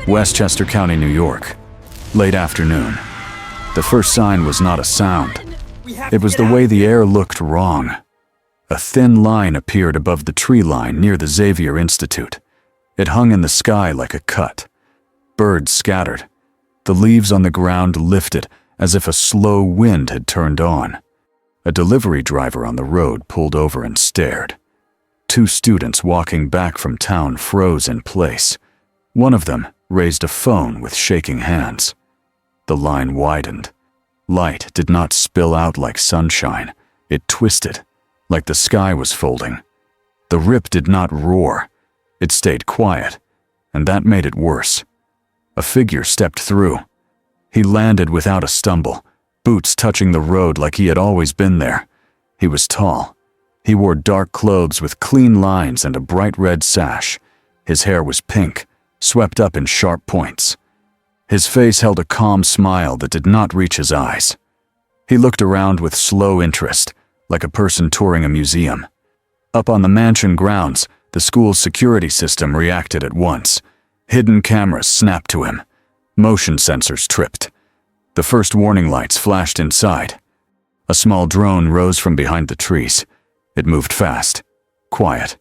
Westchester County, New York. Late afternoon. The first sign was not a sound. It was the way the air looked wrong. A thin line appeared above the tree line near the Xavier Institute. It hung in the sky like a cut. Birds scattered. The leaves on the ground lifted as if a slow wind had turned on. A delivery driver on the road pulled over and stared. Two students walking back from town froze in place. One of them raised a phone with shaking hands. The line widened. Light did not spill out like sunshine. It twisted, like the sky was folding. The rip did not roar. It stayed quiet, and that made it worse. A figure stepped through. He landed without a stumble, boots touching the road like he had always been there. He was tall. He wore dark clothes with clean lines and a bright red sash. His hair was pink, swept up in sharp points. His face held a calm smile that did not reach his eyes. He looked around with slow interest, like a person touring a museum. Up on the mansion grounds, the school's security system reacted at once. Hidden cameras snapped to him. Motion sensors tripped. The first warning lights flashed inside. A small drone rose from behind the trees. It moved fast, quiet,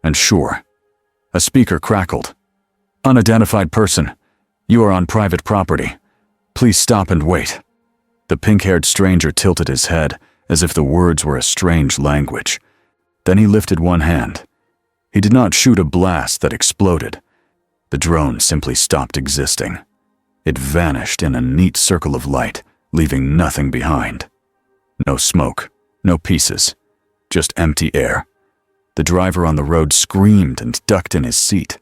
and sure. A speaker crackled. "Unidentified person. You are on private property. Please stop and wait." The pink-haired stranger tilted his head as if the words were a strange language. Then he lifted one hand. He did not shoot a blast that exploded. The drone simply stopped existing. It vanished in a neat circle of light, leaving nothing behind. No smoke, no pieces, just empty air. The driver on the road screamed and ducked in his seat.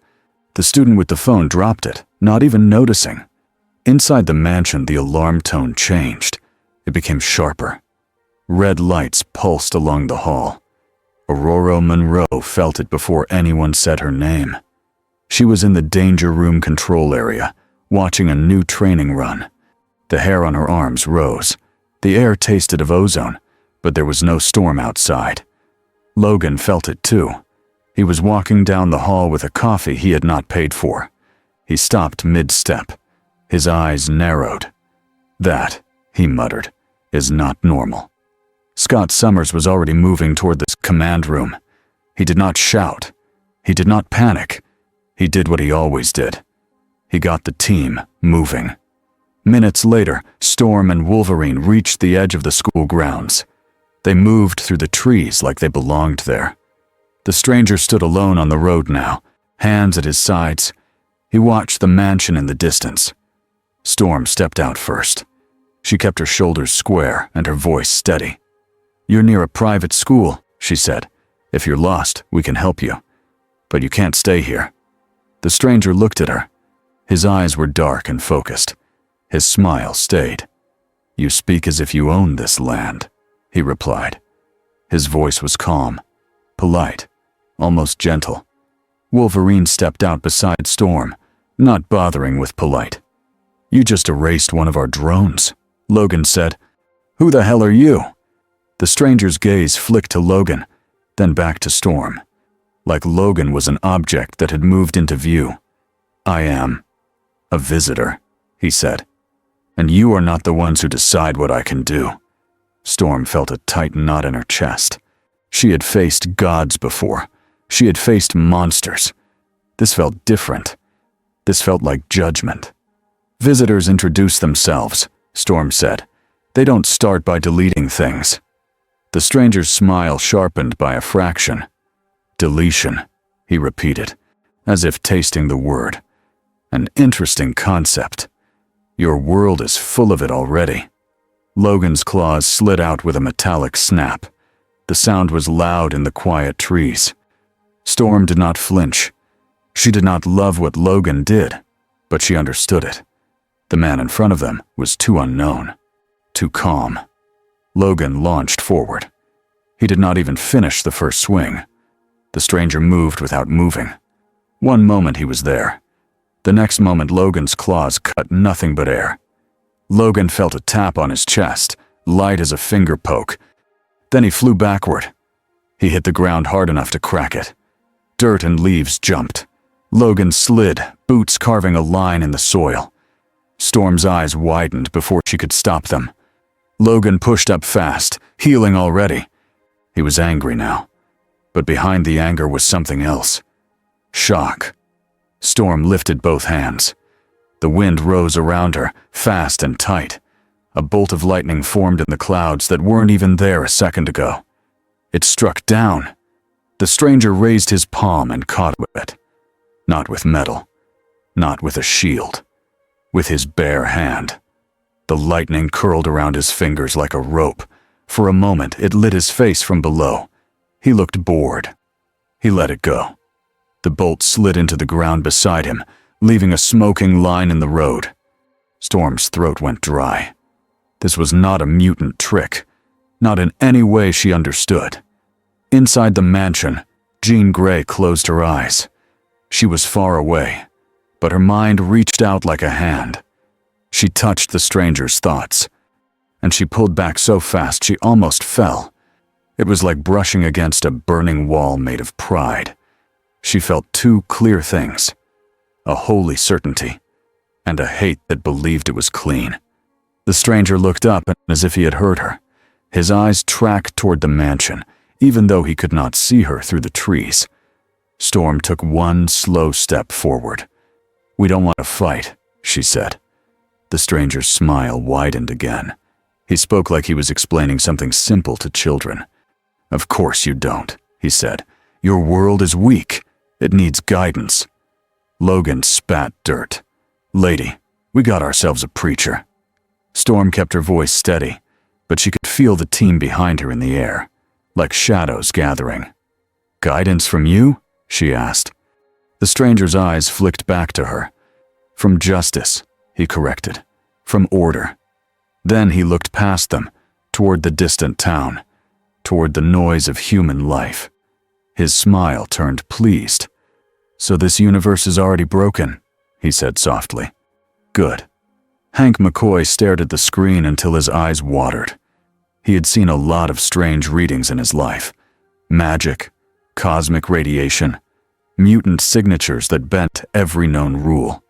The student with the phone dropped it, not even noticing. Inside the mansion, the alarm tone changed. It became sharper. Red lights pulsed along the hall. Aurora Monroe felt it before anyone said her name. She was in the danger room control area, watching a new training run. The hair on her arms rose. The air tasted of ozone, but there was no storm outside. Logan felt it too. He was walking down the hall with a coffee he had not paid for. He stopped mid-step. His eyes narrowed. "That," he muttered, "is not normal." Scott Summers was already moving toward the command room. He did not shout. He did not panic. He did what he always did. He got the team moving. Minutes later, Storm and Wolverine reached the edge of the school grounds. They moved through the trees like they belonged there. The stranger stood alone on the road now, hands at his sides. He watched the mansion in the distance. Storm stepped out first. She kept her shoulders square and her voice steady. "You're near a private school," she said. "If you're lost, we can help you. But you can't stay here." The stranger looked at her. His eyes were dark and focused. His smile stayed. "You speak as if you own this land," he replied. His voice was calm, polite, almost gentle. Wolverine stepped out beside Storm, not bothering with polite. "You just erased one of our drones," Logan said. "Who the hell are you?" The stranger's gaze flicked to Logan, then back to Storm. Like Logan was an object that had moved into view. "I am a visitor," he said. "And you are not the ones who decide what I can do." Storm felt a tight knot in her chest. She had faced gods before. She had faced monsters. This felt different. This felt like judgment. "Visitors introduce themselves," Storm said. "They don't start by deleting things." The stranger's smile sharpened by a fraction. "Deletion," he repeated, as if tasting the word. "An interesting concept. Your world is full of it already." Logan's claws slid out with a metallic snap. The sound was loud in the quiet trees. Storm did not flinch. She did not love what Logan did, but she understood it. The man in front of them was too unknown, too calm. Logan launched forward. He did not even finish the first swing. The stranger moved without moving. One moment he was there. The next moment Logan's claws cut nothing but air. Logan felt a tap on his chest, light as a finger poke. Then he flew backward. He hit the ground hard enough to crack it. Dirt and leaves jumped. Logan slid, boots carving a line in the soil. Storm's eyes widened before she could stop them. Logan pushed up fast, healing already. He was angry now. But behind the anger was something else. Shock. Storm lifted both hands. The wind rose around her, fast and tight. A bolt of lightning formed in the clouds that weren't even there a second ago. It struck down. The stranger raised his palm and caught it. Not with metal. Not with a shield. With his bare hand. The lightning curled around his fingers like a rope. For a moment, it lit his face from below. He looked bored. He let it go. The bolt slid into the ground beside him, leaving a smoking line in the road. Storm's throat went dry. This was not a mutant trick. Not in any way she understood. Inside the mansion, Jean Grey closed her eyes. She was far away, but her mind reached out like a hand. She touched the stranger's thoughts, and she pulled back so fast she almost fell. It was like brushing against a burning wall made of pride. She felt two clear things, a holy certainty, and a hate that believed it was clean. The stranger looked up as if he had heard her. His eyes tracked toward the mansion, even though he could not see her through the trees. Storm took one slow step forward. "We don't want to fight," she said. The stranger's smile widened again. He spoke like he was explaining something simple to children. "Of course you don't," he said. "Your world is weak. It needs guidance." Logan spat dirt. "Lady, we got ourselves a preacher." Storm kept her voice steady, but she could feel the team behind her in the air, like shadows gathering. "Guidance from you?" she asked. The stranger's eyes flicked back to her. "From justice," he corrected. "From order." Then he looked past them, toward the distant town, toward the noise of human life. His smile turned pleased. "So this universe is already broken," he said softly. "Good." Hank McCoy stared at the screen until his eyes watered. He had seen a lot of strange readings in his life. Magic, cosmic radiation, mutant signatures that bent every known rule.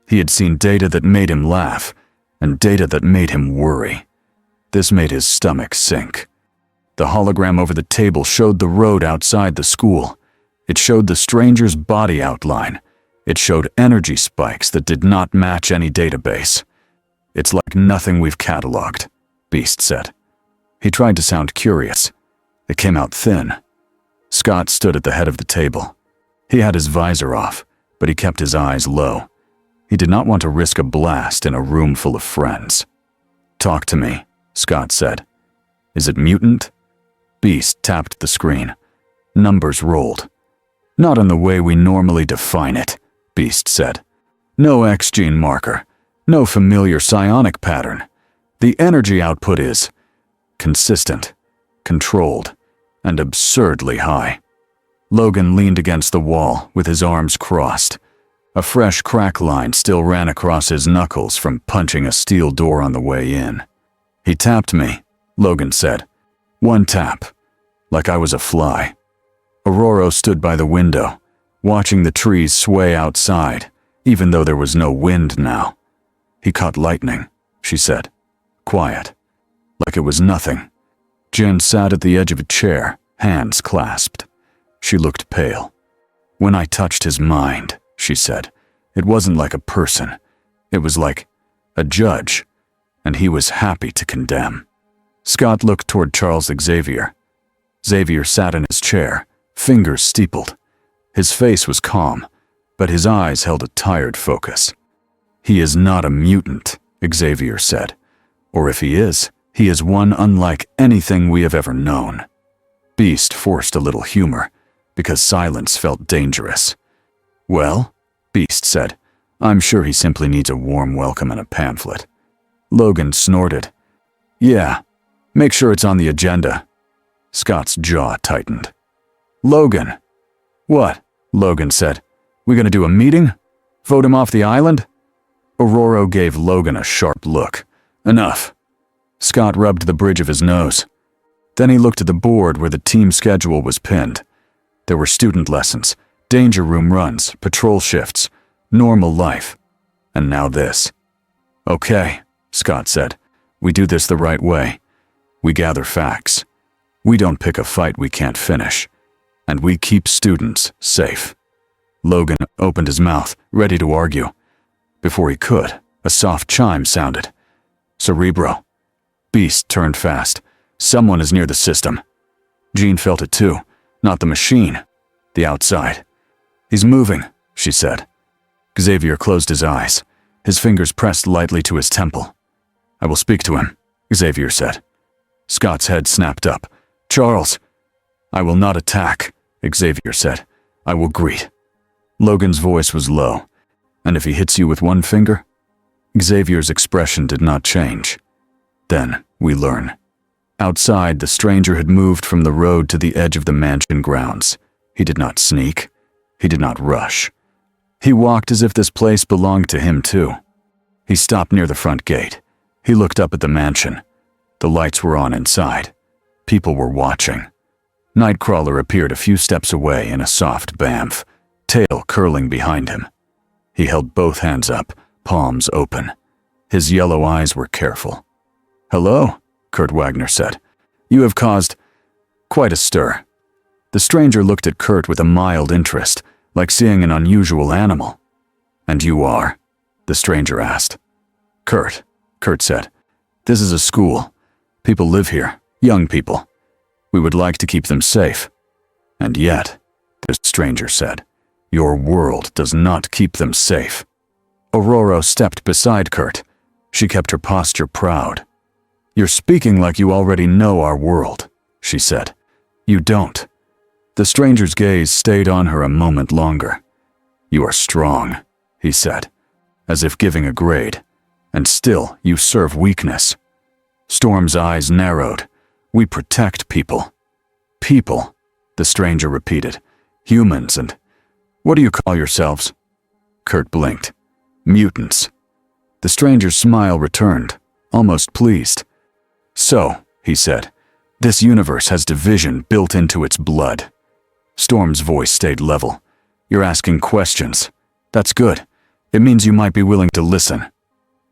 He had seen data that made him laugh, and data that made him worry. This made his stomach sink. The hologram over the table showed the road outside the school. It showed the stranger's body outline. It showed energy spikes that did not match any database. "It's like nothing we've cataloged," Beast said. He tried to sound curious. It came out thin. Scott stood at the head of the table. He had his visor off, but he kept his eyes low. He did not want to risk a blast in a room full of friends. "Talk to me," Scott said. "Is it mutant?" Beast tapped the screen. Numbers rolled. "Not in the way we normally define it," Beast said. "No X gene marker. No familiar psionic pattern. The energy output is consistent, controlled, and absurdly high." Logan leaned against the wall with his arms crossed. A fresh crack line still ran across his knuckles from punching a steel door on the way in. "He tapped me," Logan said. "One tap, like I was a fly." Aurora stood by the window, watching the trees sway outside, even though there was no wind now. "He caught lightning," she said. Quiet, like it was nothing. Jen sat at the edge of a chair, hands clasped. She looked pale. "When I touched his mind," she said, "it wasn't like a person. It was like a judge, and he was happy to condemn." Scott looked toward Charles Xavier. Xavier sat in his chair, fingers steepled. His face was calm, but his eyes held a tired focus. "He is not a mutant," Xavier said. "Or if he is one unlike anything we have ever known." Beast forced a little humor, because silence felt dangerous. "Well," Beast said, "I'm sure he simply needs a warm welcome and a pamphlet." Logan snorted. "Yeah, make sure it's on the agenda." Scott's jaw tightened. "Logan." "What?" Logan said. "We gonna do a meeting? Vote him off the island?" Aurora gave Logan a sharp look. "Enough." Scott rubbed the bridge of his nose. Then he looked at the board where the team schedule was pinned. There were student lessons, Danger room runs, patrol shifts, normal life. And now this. Okay, Scott said. We do this the right way. We gather facts. We don't pick a fight we can't finish. And we keep students safe. Logan opened his mouth, ready to argue. Before he could, a soft chime sounded. Cerebro. Beast turned fast. Someone is near the system. Jean felt it too. Not the machine. The outside. He's moving, she said. Xavier closed his eyes. His fingers pressed lightly to his temple. I will speak to him, Xavier said. Scott's head snapped up. Charles. I will not attack, Xavier said. I will greet. Logan's voice was low. And if he hits you with one finger? Xavier's expression did not change. Then we learn. Outside, the stranger had moved from the road to the edge of the mansion grounds. He did not sneak. He did not rush. He walked as if this place belonged to him too. He stopped near the front gate. He looked up at the mansion. The lights were on inside. People were watching. Nightcrawler appeared a few steps away in a soft bamf, tail curling behind him. He held both hands up, palms open. His yellow eyes were careful. Hello, Kurt Wagner said. You have caused quite a stir. The stranger looked at Kurt with a mild interest, like seeing an unusual animal. And you are? The stranger asked. Kurt said. This is a school. People live here, young people. We would like to keep them safe. And yet, the stranger said, your world does not keep them safe. Aurora stepped beside Kurt. She kept her posture proud. You're speaking like you already know our world, she said. You don't. The stranger's gaze stayed on her a moment longer. You are strong, he said, as if giving a grade. And still you serve weakness. Storm's eyes narrowed. We protect people. People, the stranger repeated. Humans and... What do you call yourselves? Kurt blinked. Mutants. The stranger's smile returned, almost pleased. So, he said, this universe has division built into its blood. Storm's voice stayed level. You're asking questions. That's good. It means you might be willing to listen.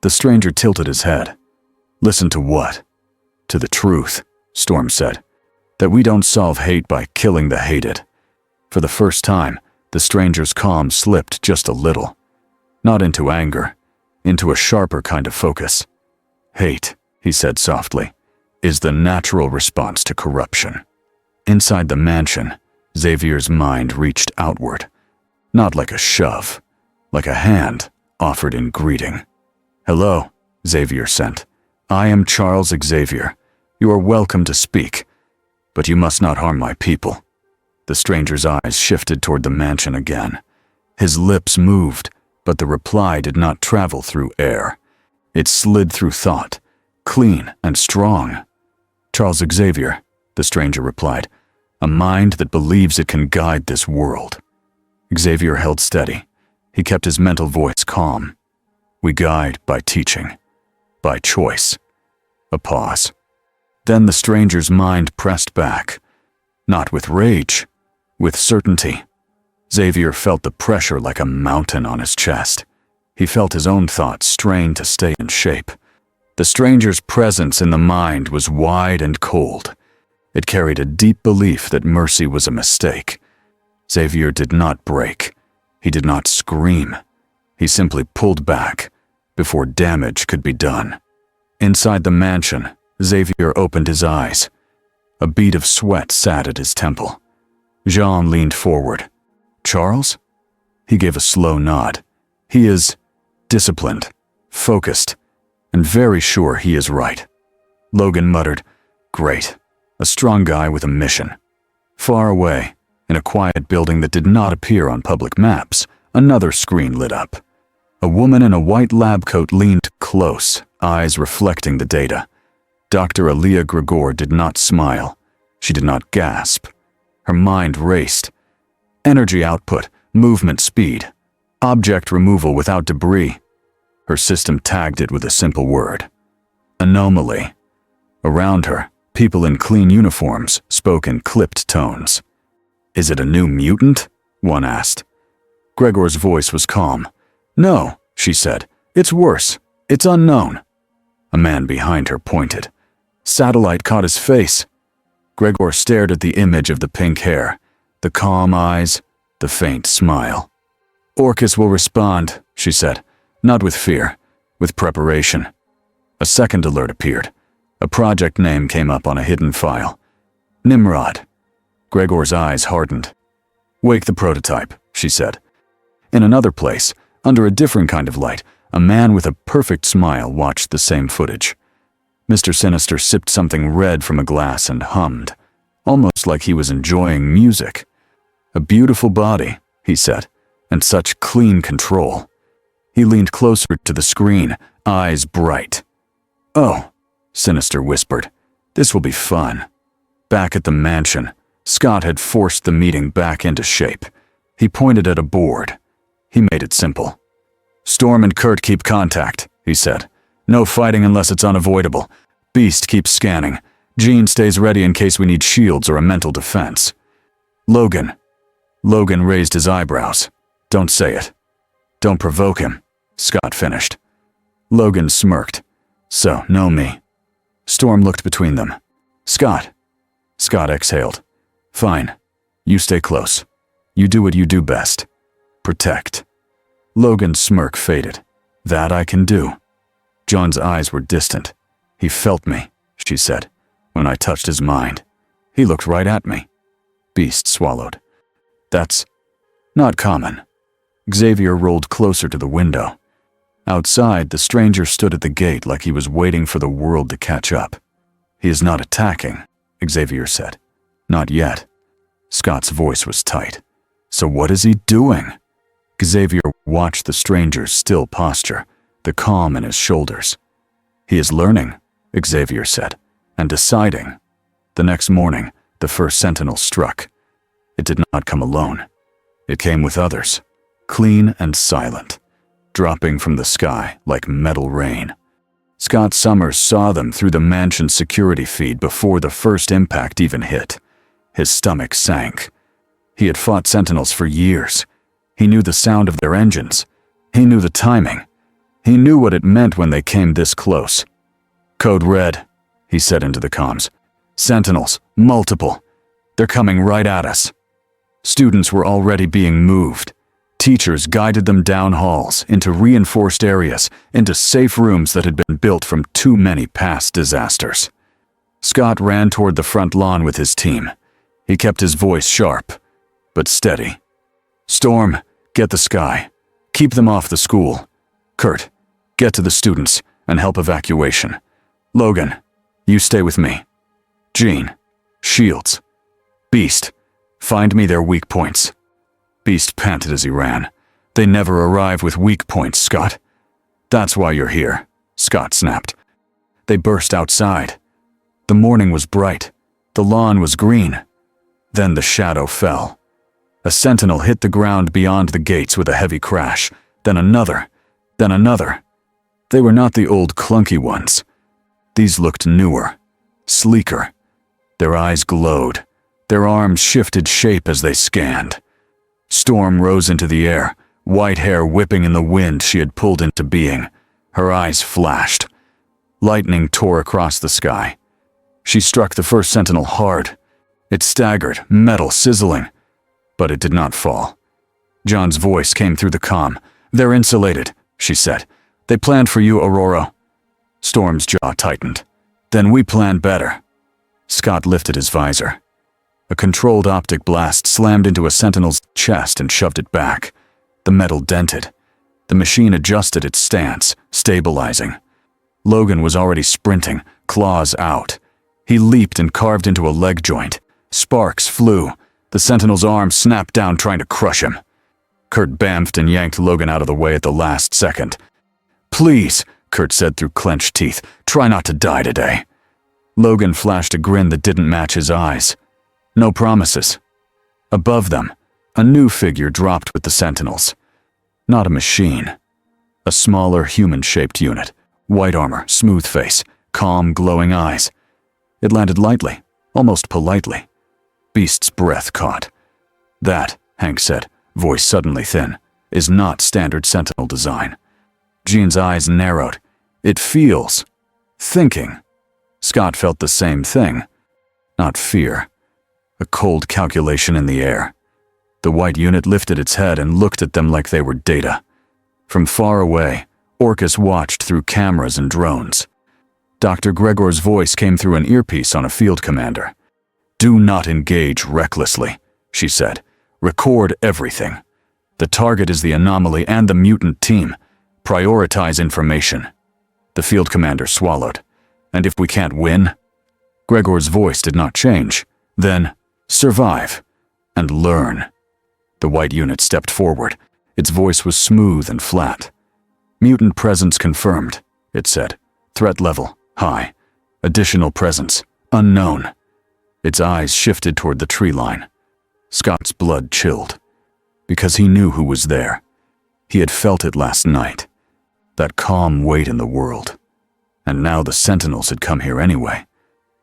The stranger tilted his head. Listen to what? To the truth, Storm said. That we don't solve hate by killing the hated. For the first time, the stranger's calm slipped just a little. Not into anger, into a sharper kind of focus. Hate, he said softly, is the natural response to corruption. Inside the mansion, Xavier's mind reached outward. Not like a shove, like a hand offered in greeting. Hello, Xavier sent. I am Charles Xavier. You are welcome to speak, but you must not harm my people. The stranger's eyes shifted toward the mansion again. His lips moved, but the reply did not travel through air. It slid through thought, clean and strong. Charles Xavier, the stranger replied, a mind that believes it can guide this world. Xavier held steady. He kept his mental voice calm. We guide by teaching, by choice. A pause. Then the stranger's mind pressed back, not with rage, with certainty. Xavier felt the pressure like a mountain on his chest. He felt his own thoughts strain to stay in shape. The stranger's presence in the mind was wide and cold. It carried a deep belief that mercy was a mistake. Xavier did not break. He did not scream. He simply pulled back before damage could be done. Inside the mansion, Xavier opened his eyes. A bead of sweat sat at his temple. Jean leaned forward. Charles? He gave a slow nod. He is disciplined, focused, and very sure he is right. Logan muttered, Great, a strong guy with a mission. Far away, in a quiet building that did not appear on public maps, another screen lit up. A woman in a white lab coat leaned close, eyes reflecting the data. Dr. Alia Gregor did not smile. She did not gasp. Her mind raced. Energy output, movement speed, object removal without debris. Her system tagged it with a simple word. Anomaly. Around her, people in clean uniforms spoke in clipped tones. Is it a new mutant? one asked. Gregor's voice was calm. No, she said. It's worse. It's unknown. A man behind her pointed. Satellite caught his face. Gregor stared at the image of the pink hair, the calm eyes, the faint smile. Orcus will respond, she said, not with fear, with preparation. A second alert appeared. A project name came up on a hidden file. Nimrod. Gregor's eyes hardened. Wake the prototype, she said. In another place, under a different kind of light, a man with a perfect smile watched the same footage. Mr. Sinister sipped something red from a glass and hummed, almost like he was enjoying music. A beautiful body, he said, and such clean control. He leaned closer to the screen, eyes bright. Oh, Sinister whispered, this will be fun. Back at the mansion, Scott had forced the meeting back into shape. He pointed at a board. He made it simple. Storm and Kurt keep contact, he said. No fighting unless it's unavoidable. Beast keeps scanning. Jean stays ready in case we need shields or a mental defense. Logan. Logan raised his eyebrows. Don't say it. Don't provoke him, Scott finished. Logan smirked. So, know me. Storm looked between them. Scott. Scott exhaled. Fine. You stay close. You do what you do best. Protect. Logan's smirk faded. That I can do. John's eyes were distant. He felt me, she said, when I touched his mind. He looked right at me. Beast swallowed. That's not common. Xavier rolled closer to the window. Outside, the stranger stood at the gate like he was waiting for the world to catch up. He is not attacking, Xavier said. Not yet. Scott's voice was tight. So what is he doing? Xavier watched the stranger's still posture, the calm in his shoulders. He is learning, Xavier said, and deciding. The next morning, the first sentinel struck. It did not come alone. It came with others, clean and silent, dropping from the sky like metal rain. Scott Summers saw them through the mansion's security feed before the first impact even hit. His stomach sank. He had fought sentinels for years. He knew the sound of their engines. He knew the timing. He knew what it meant when they came this close. Code red, he said into the comms. Sentinels, multiple. They're coming right at us. Students were already being moved. Teachers guided them down halls, into reinforced areas, into safe rooms that had been built from too many past disasters. Scott ran toward the front lawn with his team. He kept his voice sharp, but steady. Storm, get the sky. Keep them off the school. Kurt, get to the students and help evacuation. Logan, you stay with me. Jean, shields. Beast, find me their weak points. Beast panted as he ran. They never arrive with weak points, Scott. That's why you're here, Scott snapped. They burst outside. The morning was bright. The lawn was green. Then the shadow fell. A sentinel hit the ground beyond the gates with a heavy crash, then another, then another. They were not the old clunky ones. These looked newer, sleeker. Their eyes glowed. Their arms shifted shape as they scanned. Storm rose into the air, white hair whipping in the wind she had pulled into being. Her eyes flashed. Lightning tore across the sky. She struck the first sentinel hard. It staggered, metal sizzling. But it did not fall. John's voice came through the comm. They're insulated, she said. They planned for you, Aurora. Storm's jaw tightened. Then we planned better. Scott lifted his visor. A controlled optic blast slammed into a sentinel's chest and shoved it back. The metal dented. The machine adjusted its stance, stabilizing. Logan was already sprinting, claws out. He leaped and carved into a leg joint. Sparks flew. The sentinel's arm snapped down, trying to crush him. Kurt bamfed and yanked Logan out of the way at the last second. Please, Kurt said through clenched teeth, try not to die today. Logan flashed a grin that didn't match his eyes. No promises. Above them, a new figure dropped with the sentinels. Not a machine. A smaller human-shaped unit. White armor, smooth face, calm, glowing eyes. It landed lightly, almost politely. Beast's breath caught. That, Hank said, voice suddenly thin, is not standard Sentinel design. Jean's eyes narrowed. It feels. Thinking. Scott felt the same thing. Not fear. A cold calculation in the air. The white unit lifted its head and looked at them like they were data. From far away, Orcus watched through cameras and drones. Dr. Gregor's voice came through an earpiece on a field commander. "Do not engage recklessly," she said. "Record everything. The target is the anomaly and the mutant team. Prioritize information." The field commander swallowed. "And if we can't win?" Gregor's voice did not change. "Then, survive. And learn." The white unit stepped forward. Its voice was smooth and flat. "Mutant presence confirmed," it said. "Threat level, high. Additional presence, unknown." Its eyes shifted toward the tree line. Scott's blood chilled. Because he knew who was there. He had felt it last night. That calm weight in the world. And now the Sentinels had come here anyway.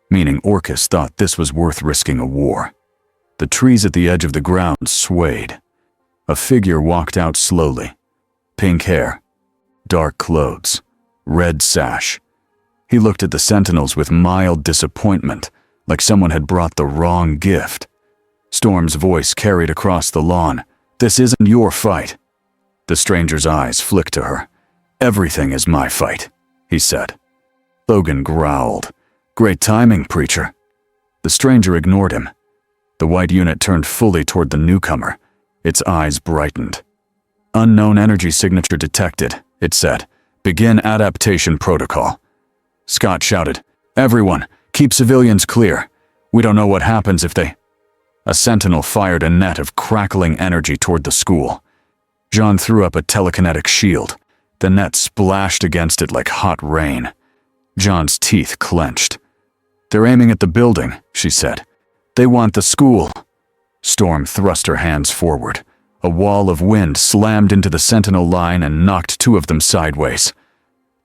Meaning Orcus thought this was worth risking a war. The trees at the edge of the ground swayed. A figure walked out slowly. Pink hair. Dark clothes. Red sash. He looked at the Sentinels with mild disappointment, like someone had brought the wrong gift. Storm's voice carried across the lawn. "This isn't your fight." The stranger's eyes flicked to her. "Everything is my fight," he said. Logan growled. "Great timing, preacher." The stranger ignored him. The white unit turned fully toward the newcomer. Its eyes brightened. "Unknown energy signature detected," it said. "Begin adaptation protocol." Scott shouted, "Everyone, keep civilians clear. We don't know what happens if they—" A sentinel fired a net of crackling energy toward the school. John threw up a telekinetic shield. The net splashed against it like hot rain. John's teeth clenched. "They're aiming at the building," she said. "They want the school." Storm thrust her hands forward. A wall of wind slammed into the sentinel line and knocked two of them sideways.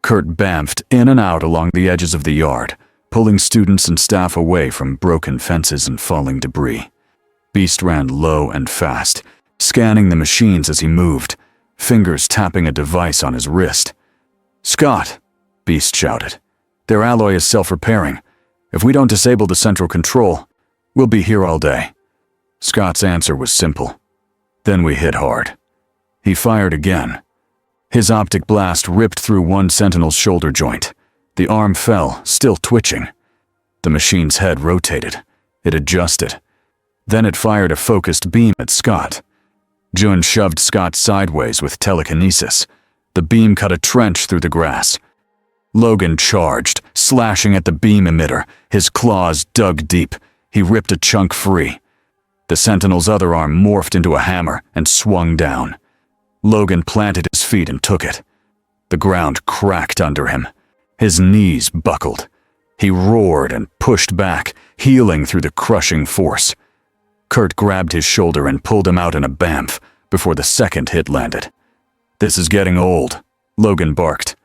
Kurt bamfed in and out along the edges of the yard, pulling students and staff away from broken fences and falling debris. Beast ran low and fast, scanning the machines as he moved, fingers tapping a device on his wrist. "Scott," Beast shouted. "Their alloy is self-repairing. If we don't disable the central control, we'll be here all day." Scott's answer was simple. "Then we hit hard." He fired again. His optic blast ripped through one sentinel's shoulder joint. The arm fell, still twitching. The machine's head rotated. It adjusted. Then it fired a focused beam at Scott. Jun shoved Scott sideways with telekinesis. The beam cut a trench through the grass. Logan charged, slashing at the beam emitter. His claws dug deep. He ripped a chunk free. The sentinel's other arm morphed into a hammer and swung down. Logan planted his feet and took it. The ground cracked under him. His knees buckled. He roared and pushed back, heeling through the crushing force. Kurt grabbed his shoulder and pulled him out in a bamf before the second hit landed. "This is getting old," Logan barked.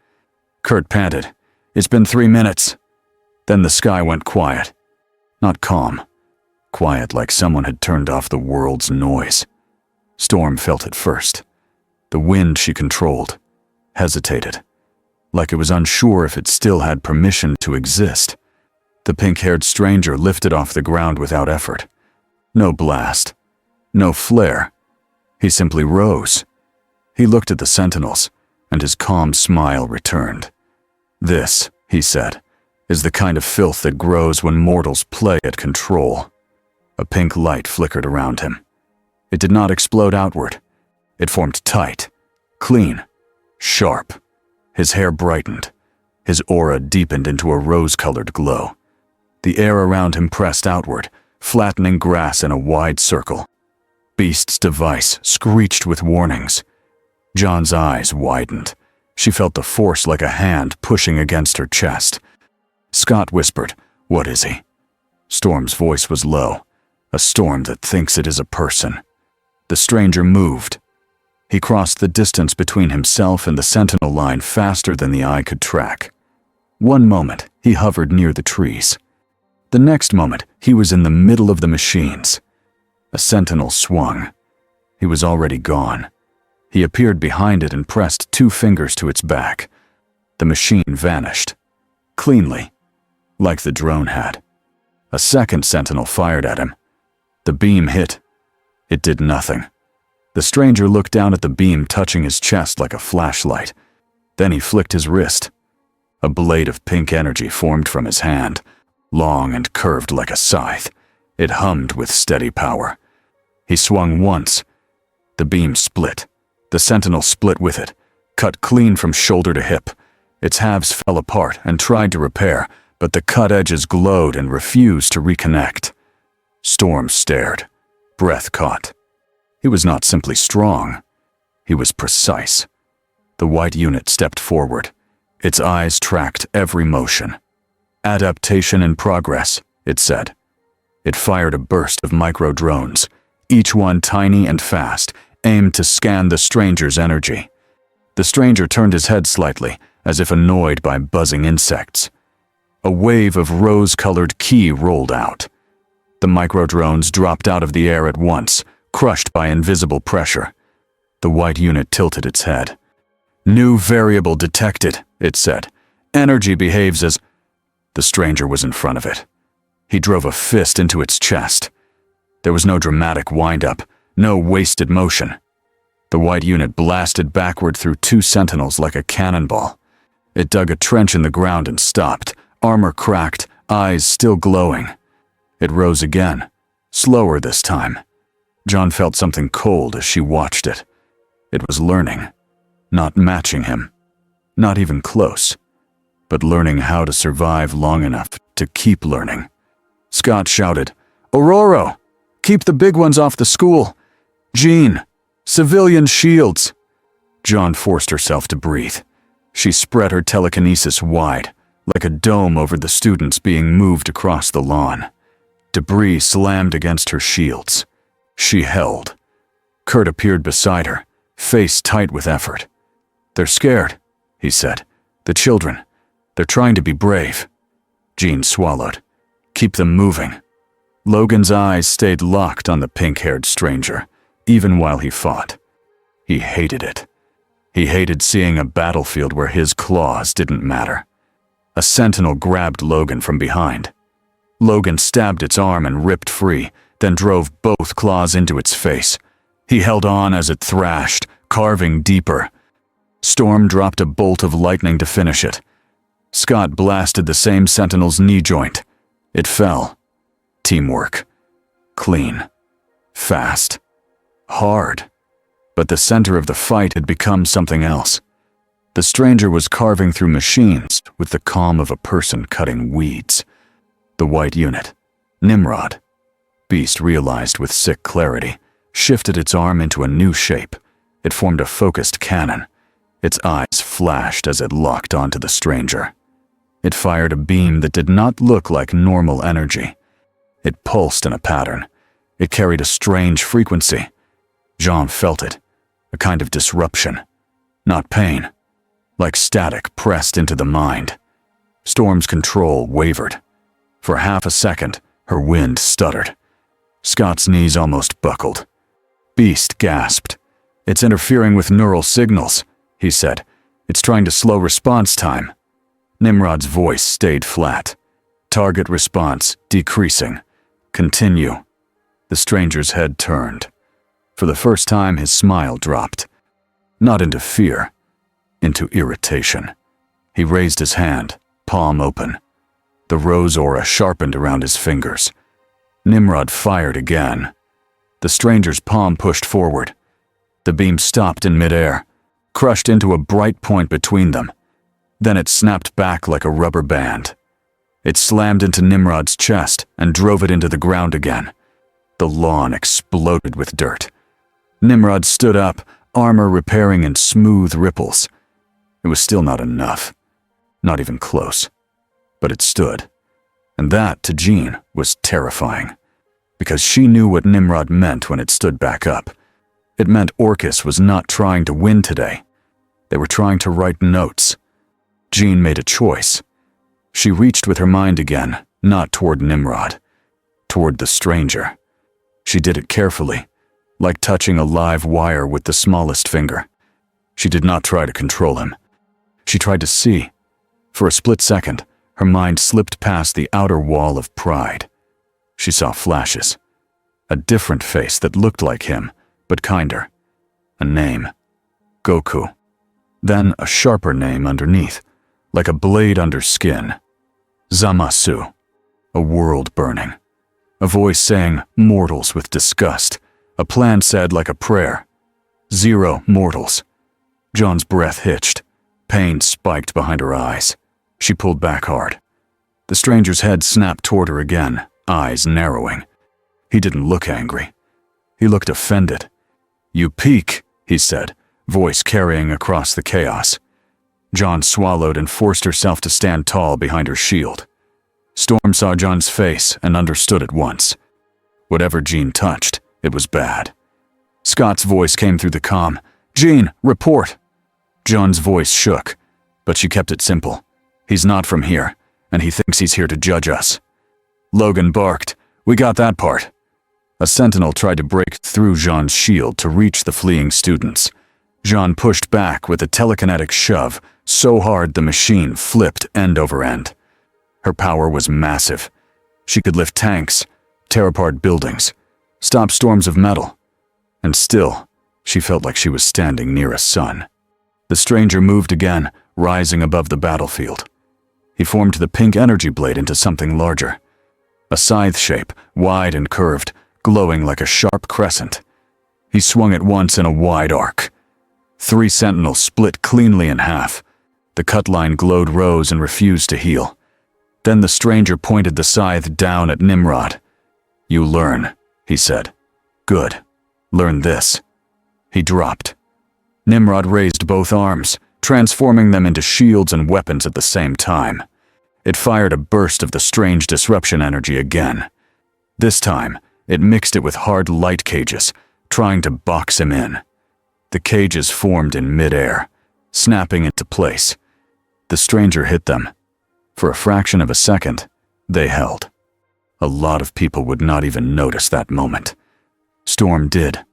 Kurt panted. "It's been 3 minutes." Then the sky went quiet. Not calm. Quiet like someone had turned off the world's noise. Storm felt it first. The wind she controlled. Hesitated. Like it was unsure if it still had permission to exist. The pink-haired stranger lifted off the ground without effort. No blast. No flare. He simply rose. He looked at the sentinels, and his calm smile returned. "This," he said, "is the kind of filth that grows when mortals play at control." A pink light flickered around him. It did not explode outward. It formed tight, clean, sharp. His hair brightened. His aura deepened into a rose-colored glow. The air around him pressed outward, flattening grass in a wide circle. Beast's device screeched with warnings. John's eyes widened. She felt the force like a hand pushing against her chest. Scott whispered, "What is he?" Storm's voice was low. A storm that thinks it is a person. The stranger moved. He crossed the distance between himself and the sentinel line faster than the eye could track. One moment, he hovered near the trees. The next moment, he was in the middle of the machines. A sentinel swung. He was already gone. He appeared behind it and pressed 2 fingers to its back. The machine vanished. Cleanly, like the drone had. A second sentinel fired at him. The beam hit. It did nothing. The stranger looked down at the beam touching his chest like a flashlight. Then he flicked his wrist. A blade of pink energy formed from his hand, long and curved like a scythe. It hummed with steady power. He swung once. The beam split. The sentinel split with it, cut clean from shoulder to hip. Its halves fell apart and tried to repair, but the cut edges glowed and refused to reconnect. Storm stared, breath caught. He was not simply strong. He was precise. The white unit stepped forward. Its eyes tracked every motion. Adaptation in progress, it said. It fired a burst of micro-drones, each one tiny and fast, aimed to scan the stranger's energy. The stranger turned his head slightly, as if annoyed by buzzing insects. A wave of rose-colored ki rolled out. The micro-drones dropped out of the air at once, crushed by invisible pressure. The white unit tilted its head. "New variable detected," it said. "Energy behaves as—" The stranger was in front of it. He drove a fist into its chest. There was no dramatic wind-up, no wasted motion. The white unit blasted backward through 2 sentinels like a cannonball. It dug a trench in the ground and stopped, armor cracked, eyes still glowing. It rose again, slower this time. John felt something cold as she watched it. It was learning, not matching him, not even close, but learning how to survive long enough to keep learning. Scott shouted, "Aurora! Keep the big ones off the school! Jean! Civilian shields!" John forced herself to breathe. She spread her telekinesis wide, like a dome over the students being moved across the lawn. Debris slammed against her shields. She held. Kurt appeared beside her, face tight with effort. "They're scared," he said. "The children. They're trying to be brave." Jean swallowed. "Keep them moving." Logan's eyes stayed locked on the pink-haired stranger, even while he fought. He hated it. He hated seeing a battlefield where his claws didn't matter. A sentinel grabbed Logan from behind. Logan stabbed its arm and ripped free, then drove both claws into its face. He held on as it thrashed, carving deeper. Storm dropped a bolt of lightning to finish it. Scott blasted the same sentinel's knee joint. It fell. Teamwork. Clean. Fast. Hard. But the center of the fight had become something else. The stranger was carving through machines with the calm of a person cutting weeds. The white unit, Nimrod, Beast realized with sick clarity, shifted its arm into a new shape. It formed a focused cannon. Its eyes flashed as it locked onto the stranger. It fired a beam that did not look like normal energy. It pulsed in a pattern. It carried a strange frequency. Jean felt it, a kind of disruption, not pain, like static pressed into the mind. Storm's control wavered. For half a second, her wind stuttered. Scott's knees almost buckled. Beast gasped. "It's interfering with neural signals," he said. "It's trying to slow response time." Nimrod's voice stayed flat. "Target response decreasing. Continue." The stranger's head turned. For the first time, his smile dropped. Not into fear, into irritation. He raised his hand, palm open. The rose aura sharpened around his fingers. Nimrod fired again. The stranger's palm pushed forward. The beam stopped in midair, crushed into a bright point between them. Then it snapped back like a rubber band. It slammed into Nimrod's chest and drove it into the ground again. The lawn exploded with dirt. Nimrod stood up, armor repairing in smooth ripples. It was still not enough. Not even close. But it stood. And that, to Jean, was terrifying. Because she knew what Nimrod meant when it stood back up. It meant Orcus was not trying to win today. They were trying to write notes. Jean made a choice. She reached with her mind again, not toward Nimrod. Toward the stranger. She did it carefully, like touching a live wire with the smallest finger. She did not try to control him. She tried to see. For a split second, her mind slipped past the outer wall of pride. She saw flashes. A different face that looked like him, but kinder. A name. Goku. Then a sharper name underneath, like a blade under skin. Zamasu. A world burning. A voice saying, mortals with disgust. A plan said like a prayer. 0 mortals. John's breath hitched. Pain spiked behind her eyes. She pulled back hard. The stranger's head snapped toward her again, eyes narrowing. He didn't look angry. He looked offended. You peek, he said, voice carrying across the chaos. John swallowed and forced herself to stand tall behind her shield. Storm saw John's face and understood at once. Whatever Jean touched, it was bad. Scott's voice came through the comm. Jean, report. John's voice shook, but she kept it simple. He's not from here, and he thinks he's here to judge us. Logan barked. We got that part. A sentinel tried to break through Jean's shield to reach the fleeing students. Jean pushed back with a telekinetic shove, so hard the machine flipped end over end. Her power was massive. She could lift tanks, tear apart buildings, stop storms of metal. And still, she felt like she was standing near a sun. The stranger moved again, rising above the battlefield. He formed the pink energy blade into something larger. A scythe shape, wide and curved, glowing like a sharp crescent. He swung it once in a wide arc. 3 sentinels split cleanly in half. The cut line glowed rose and refused to heal. Then the stranger pointed the scythe down at Nimrod. You learn, he said. Good. Learn this. He dropped. Nimrod raised both arms, transforming them into shields and weapons at the same time. It fired a burst of the strange disruption energy again. This time, it mixed it with hard light cages, trying to box him in. The cages formed in midair, snapping into place. The stranger hit them. For a fraction of a second, they held. A lot of people would not even notice that moment. Storm did.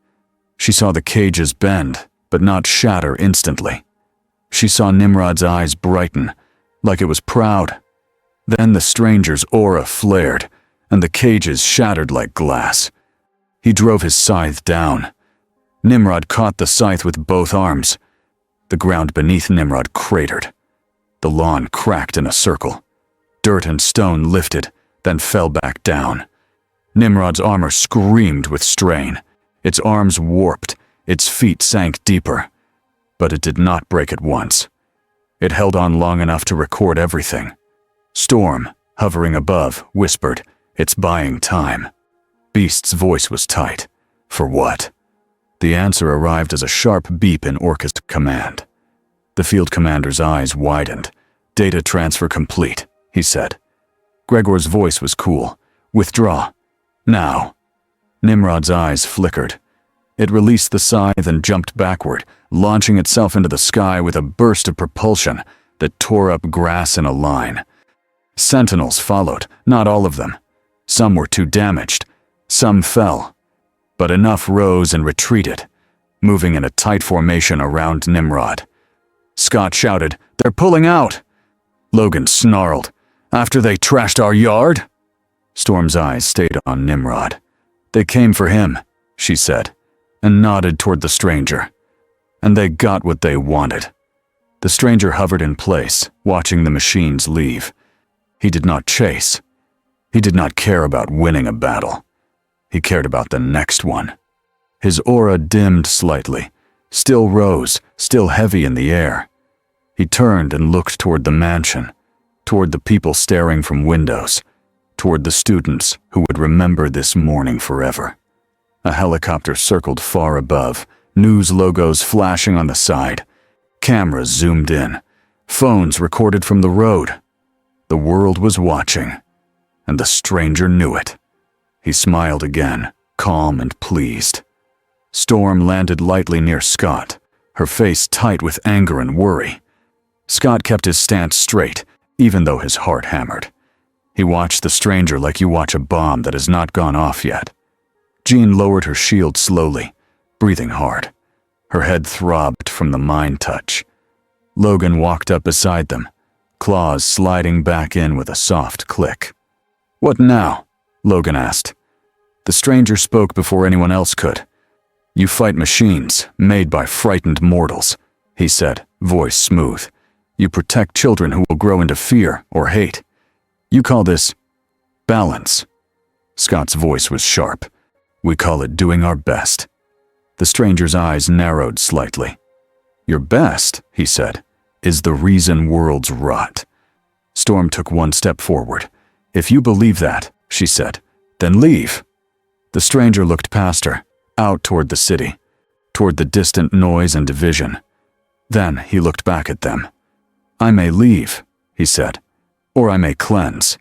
She saw the cages bend, but not shatter instantly. She saw Nimrod's eyes brighten, like it was proud. Then the stranger's aura flared, and the cages shattered like glass. He drove his scythe down. Nimrod caught the scythe with both arms. The ground beneath Nimrod cratered. The lawn cracked in a circle. Dirt and stone lifted, then fell back down. Nimrod's armor screamed with strain. Its arms warped, its feet sank deeper. But it did not break at once. It held on long enough to record everything. Storm, hovering above, whispered, "It's buying time." Beast's voice was tight. For what? The answer arrived as a sharp beep in Orca's command. The field commander's eyes widened. "Data transfer complete," he said. Gregor's voice was cool. "Withdraw. Now." Nimrod's eyes flickered. It released the scythe and jumped backward, launching itself into the sky with a burst of propulsion that tore up grass in a line. Sentinels followed, not all of them. Some were too damaged. Some fell. But enough rose and retreated, moving in a tight formation around Nimrod. Scott shouted, "They're pulling out!" Logan snarled, "After they trashed our yard?" Storm's eyes stayed on Nimrod. "They came for him," she said, and nodded toward the stranger. And they got what they wanted. The stranger hovered in place, watching the machines leave. He did not chase. He did not care about winning a battle. He cared about the next one. His aura dimmed slightly, still rose, still heavy in the air. He turned and looked toward the mansion, toward the people staring from windows, toward the students who would remember this morning forever. A helicopter circled far above, news logos flashing on the side. Cameras zoomed in. Phones recorded from the road. The world was watching, and the stranger knew it. He smiled again, calm and pleased. Storm landed lightly near Scott, her face tight with anger and worry. Scott kept his stance straight, even though his heart hammered. He watched the stranger like you watch a bomb that has not gone off yet. Jean lowered her shield slowly, breathing hard. Her head throbbed from the mind touch. Logan walked up beside them, claws sliding back in with a soft click. "What now?" Logan asked. The stranger spoke before anyone else could. "You fight machines made by frightened mortals," he said, voice smooth. "You protect children who will grow into fear or hate. You call this balance." Scott's voice was sharp. "We call it doing our best." The stranger's eyes narrowed slightly. "Your best," he said, "is the reason worlds rot." Storm took one step forward. "If you believe that," she said, "then leave." The stranger looked past her, out toward the city, toward the distant noise and division. Then he looked back at them. "I may leave," he said, "or I may cleanse."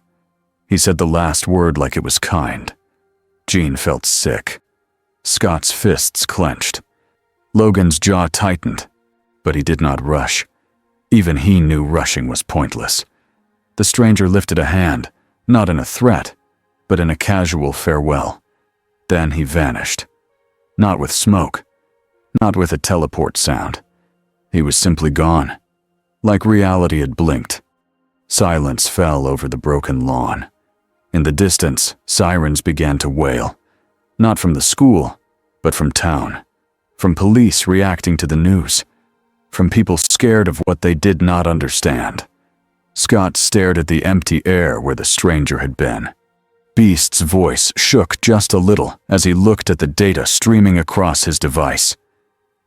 He said the last word like it was kind. Jean felt sick. Scott's fists clenched. Logan's jaw tightened, but he did not rush. Even he knew rushing was pointless. The stranger lifted a hand, not in a threat, but in a casual farewell. Then he vanished. Not with smoke, not with a teleport sound. He was simply gone, like reality had blinked. Silence fell over the broken lawn. In the distance, sirens began to wail, not from the school, but from town, from police reacting to the news, from people scared of what they did not understand. Scott stared at the empty air where the stranger had been. Beast's voice shook just a little as he looked at the data streaming across his device.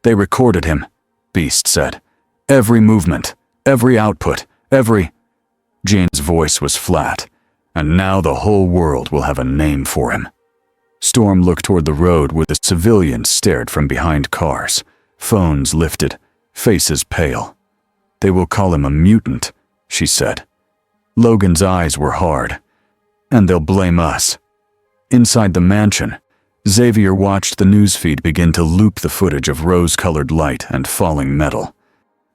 "They recorded him," Beast said. "Every movement, every output, every—" Jean's voice was flat, and now the whole world will have a name for him. Storm looked toward the road where the civilians stared from behind cars, phones lifted, faces pale. "They will call him a mutant," she said. Logan's eyes were hard. "And they'll blame us." Inside the mansion, Xavier watched the newsfeed begin to loop the footage of rose-colored light and falling metal.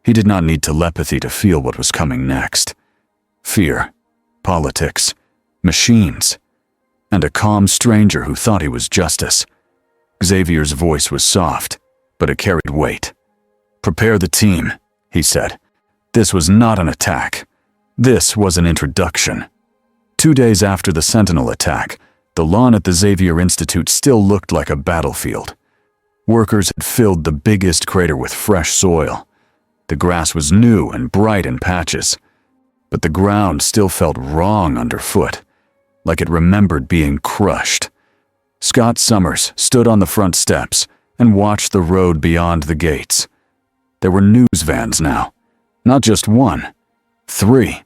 He did not need telepathy to feel what was coming next. Fear, politics, machines, and a calm stranger who thought he was justice. Xavier's voice was soft, but it carried weight. "Prepare the team," he said. This was not an attack. This was an introduction. 2 days after the Sentinel attack, the lawn at the Xavier Institute still looked like a battlefield. Workers had filled the biggest crater with fresh soil. The grass was new and bright in patches, but the ground still felt wrong underfoot, like it remembered being crushed. Scott Summers stood on the front steps and watched the road beyond the gates. There were news vans now, not just one, 3.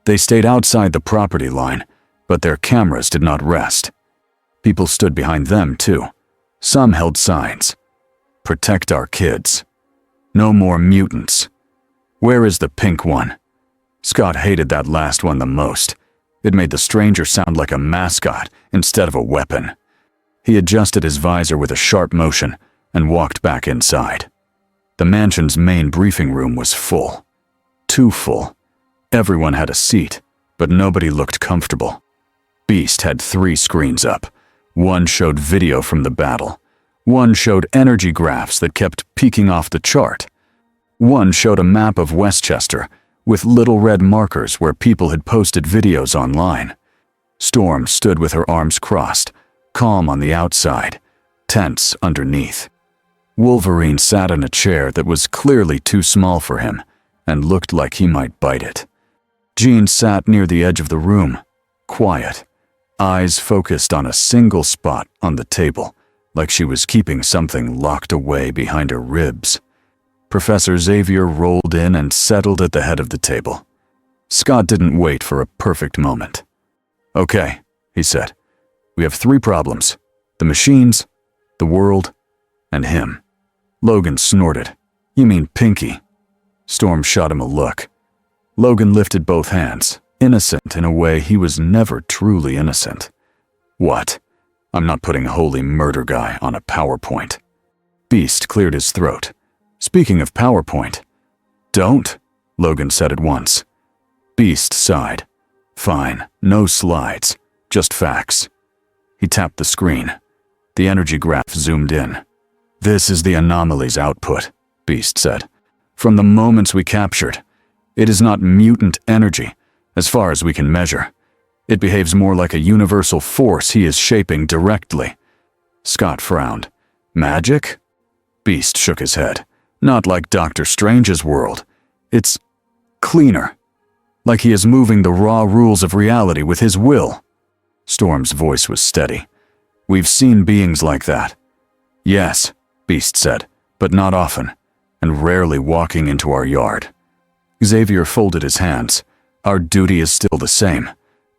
They stayed outside the property line, but their cameras did not rest. People stood behind them, too. Some held signs. "Protect our kids. No more mutants. Where is the pink one?" Scott hated that last one the most. It made the stranger sound like a mascot instead of a weapon. He adjusted his visor with a sharp motion and walked back inside. The mansion's main briefing room was full. Too full. Everyone had a seat, but nobody looked comfortable. Beast had 3 screens up. One showed video from the battle. One showed energy graphs that kept peeking off the chart. One showed a map of Westchester with little red markers where people had posted videos online. Storm stood with her arms crossed, calm on the outside, tense underneath. Wolverine sat in a chair that was clearly too small for him and looked like he might bite it. Jean sat near the edge of the room, quiet, eyes focused on a single spot on the table, like she was keeping something locked away behind her ribs. Professor Xavier rolled in and settled at the head of the table. Scott didn't wait for a perfect moment. "Okay," he said. "We have 3 problems. The machines, the world, and him." Logan snorted. "You mean Pinky?" Storm shot him a look. Logan lifted both hands, innocent in a way he was never truly innocent. "What? I'm not putting holy murder guy on a PowerPoint." Beast cleared his throat. "Speaking of PowerPoint." "Don't," Logan said at once. Beast sighed. "Fine, no slides, just facts." He tapped the screen. The energy graph zoomed in. "This is the anomaly's output," Beast said. "From the moments we captured. It is not mutant energy, as far as we can measure. It behaves more like a universal force he is shaping directly." Scott frowned. "Magic?" Beast shook his head. "Not like Doctor Strange's world. It's cleaner. Like he is moving the raw rules of reality with his will." Storm's voice was steady. "We've seen beings like that." "Yes," Beast said, "but not often, and rarely walking into our yard." Xavier folded his hands. "Our duty is still the same.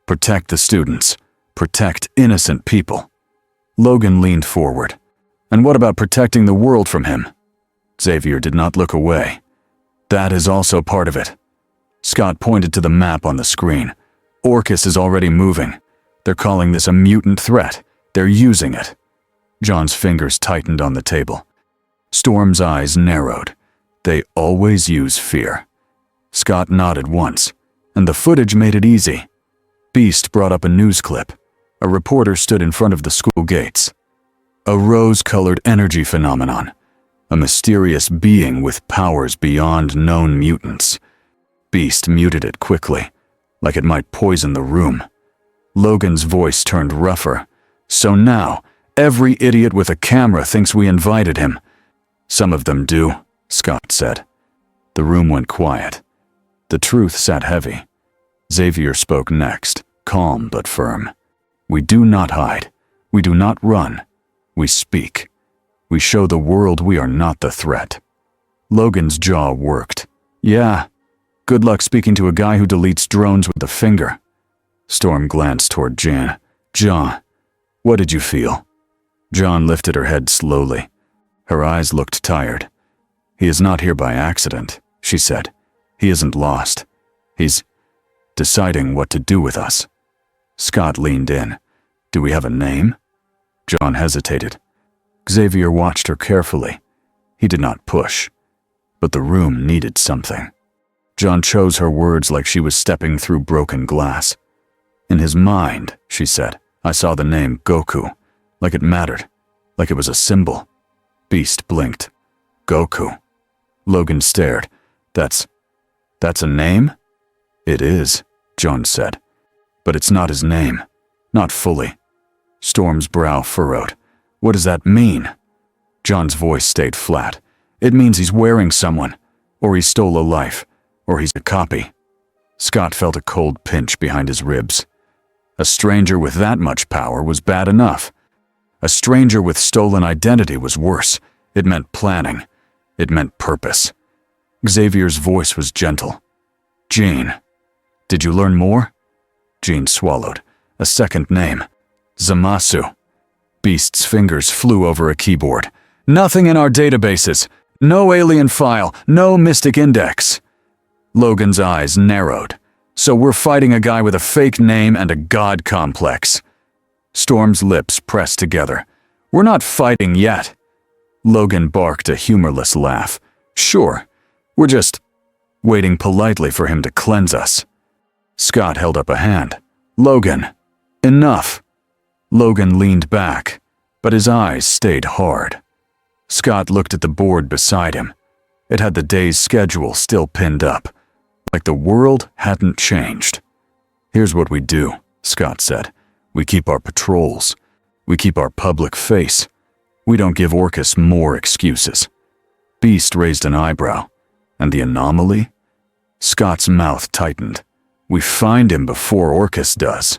Protect the students. Protect innocent people." Logan leaned forward. "And what about protecting the world from him?" Xavier did not look away. "That is also part of it." Scott pointed to the map on the screen. "Orcus is already moving. They're calling this a mutant threat. They're using it." John's fingers tightened on the table. Storm's eyes narrowed. "They always use fear." Scott nodded once, and the footage made it easy. Beast brought up a news clip. A reporter stood in front of the school gates. "A rose-colored energy phenomenon. A mysterious being with powers beyond known mutants." Beast muted it quickly, like it might poison the room. Logan's voice turned rougher. "So now, every idiot with a camera thinks we invited him." "Some of them do," Scott said. The room went quiet. The truth sat heavy. Xavier spoke next, calm but firm. "We do not hide. We do not run. We speak. We show the world we are not the threat." Logan's jaw worked. "Yeah. Good luck speaking to a guy who deletes drones with a finger." Storm glanced toward Jan. "John, what did you feel?" John lifted her head slowly. Her eyes looked tired. "He is not here by accident," she said. "He isn't lost. He's deciding what to do with us." Scott leaned in. "Do we have a name?" John hesitated. Xavier watched her carefully. He did not push. But the room needed something. John chose her words like she was stepping through broken glass. "In his mind," she said, "I saw the name Goku. Like it mattered. Like it was a symbol." Beast blinked. "Goku." Logan stared. That's a name?" "It is," John said. "But it's not his name. Not fully." Storm's brow furrowed. "What does that mean?" John's voice stayed flat. "It means he's wearing someone. Or he stole a life. Or he's a copy." Scott felt a cold pinch behind his ribs. A stranger with that much power was bad enough. A stranger with stolen identity was worse. It meant planning. It meant purpose. Xavier's voice was gentle. "Jean, did you learn more?" Jean swallowed. "A second name. Zamasu." Beast's fingers flew over a keyboard. "Nothing in our databases. No alien file. No mystic index." Logan's eyes narrowed. "So we're fighting a guy with a fake name and a god complex." Storm's lips pressed together. "We're not fighting yet." Logan barked a humorless laugh. "Sure. We're just waiting politely for him to cleanse us." Scott held up a hand. "Logan, enough." Logan leaned back, but his eyes stayed hard. Scott looked at the board beside him. It had the day's schedule still pinned up, like the world hadn't changed. "Here's what we do," Scott said. "We keep our patrols. We keep our public face. We don't give Orcus more excuses." Beast raised an eyebrow. "And the anomaly?" Scott's mouth tightened. "We find him before Orcus does."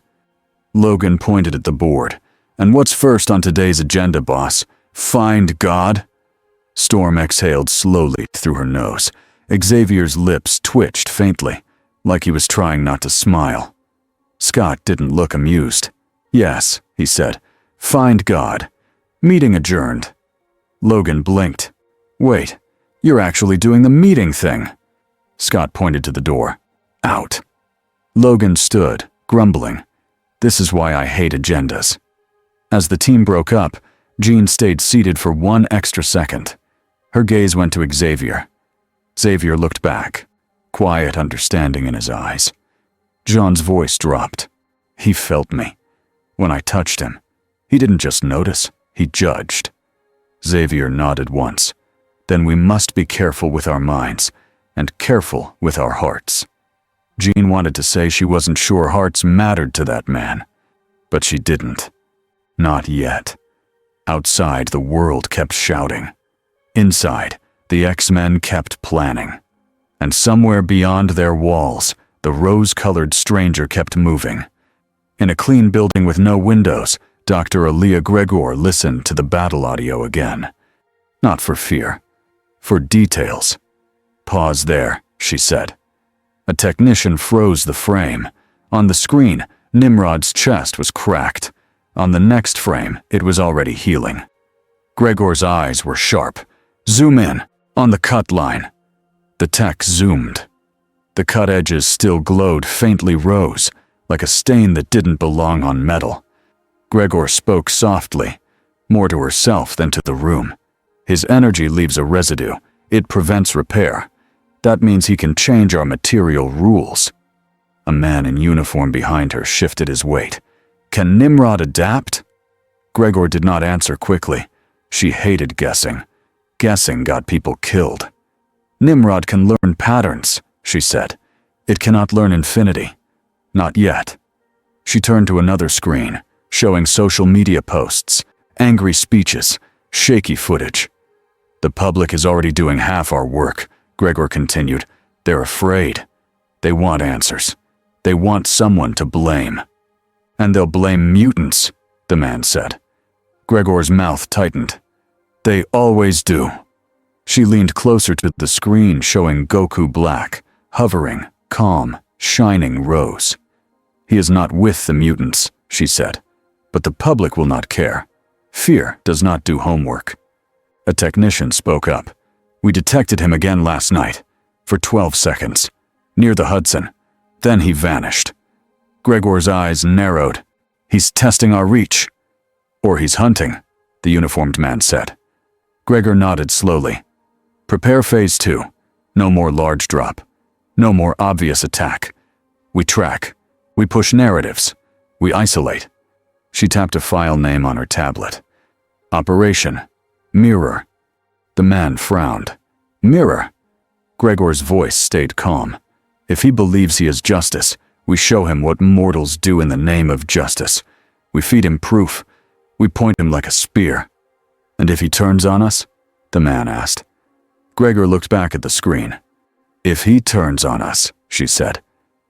Logan pointed at the board. "And what's first on today's agenda, boss? Find God?" Storm exhaled slowly through her nose. Xavier's lips twitched faintly, like he was trying not to smile. Scott didn't look amused. "Yes," he said. "Find God. Meeting adjourned." Logan blinked. "Wait, you're actually doing the meeting thing." Scott pointed to the door. "Out." Logan stood, grumbling. "This is why I hate agendas." As the team broke up, Jean stayed seated for one extra second. Her gaze went to Xavier. Xavier looked back, quiet understanding in his eyes. John's voice dropped. "He felt me. When I touched him, he didn't just notice, he judged." Xavier nodded once. Then we must be careful with our minds, and careful with our hearts. Jean wanted to say she wasn't sure hearts mattered to that man, but she didn't. Not yet. Outside, the world kept shouting. Inside, the X-Men kept planning. And somewhere beyond their walls, the rose-colored stranger kept moving. In a clean building with no windows, Dr. Aaliyah Gregor listened to the battle audio again. Not for fear, for details. "Pause there," she said. A technician froze the frame. On the screen, Nimrod's chest was cracked. On the next frame, it was already healing. Gregor's eyes were sharp. "Zoom in, on the cut line." The tech zoomed. The cut edges still glowed faintly rose, like a stain that didn't belong on metal. Gregor spoke softly, more to herself than to the room. "His energy leaves a residue. It prevents repair. That means he can change our material rules." A man in uniform behind her shifted his weight. "Can Nimrod adapt?" Gregor did not answer quickly. She hated guessing. Guessing got people killed. "Nimrod can learn patterns," she said. "It cannot learn infinity. Not yet." She turned to another screen, showing social media posts, angry speeches, shaky footage. "The public is already doing half our work," Gregor continued. "They're afraid. They want answers. They want someone to blame." "And they'll blame mutants," the man said. Gregor's mouth tightened. "They always do." She leaned closer to the screen showing Goku black, hovering, calm, shining rose. "He is not with the mutants," she said. "But the public will not care. Fear does not do homework." A technician spoke up. "We detected him again last night, for 12 seconds, near the Hudson. Then he vanished." Gregor's eyes narrowed. "He's testing our reach." "Or he's hunting," the uniformed man said. Gregor nodded slowly. "Prepare phase 2. No more large drop. No more obvious attack. We track. We push narratives. We isolate." She tapped a file name on her tablet. "Operation. Mirror." The man frowned. "Mirror?" Gregor's voice stayed calm. "If he believes he is justice, we show him what mortals do in the name of justice. We feed him proof. We point him like a spear." "And if he turns on us?" the man asked. Gregor looked back at the screen. "If he turns on us," she said,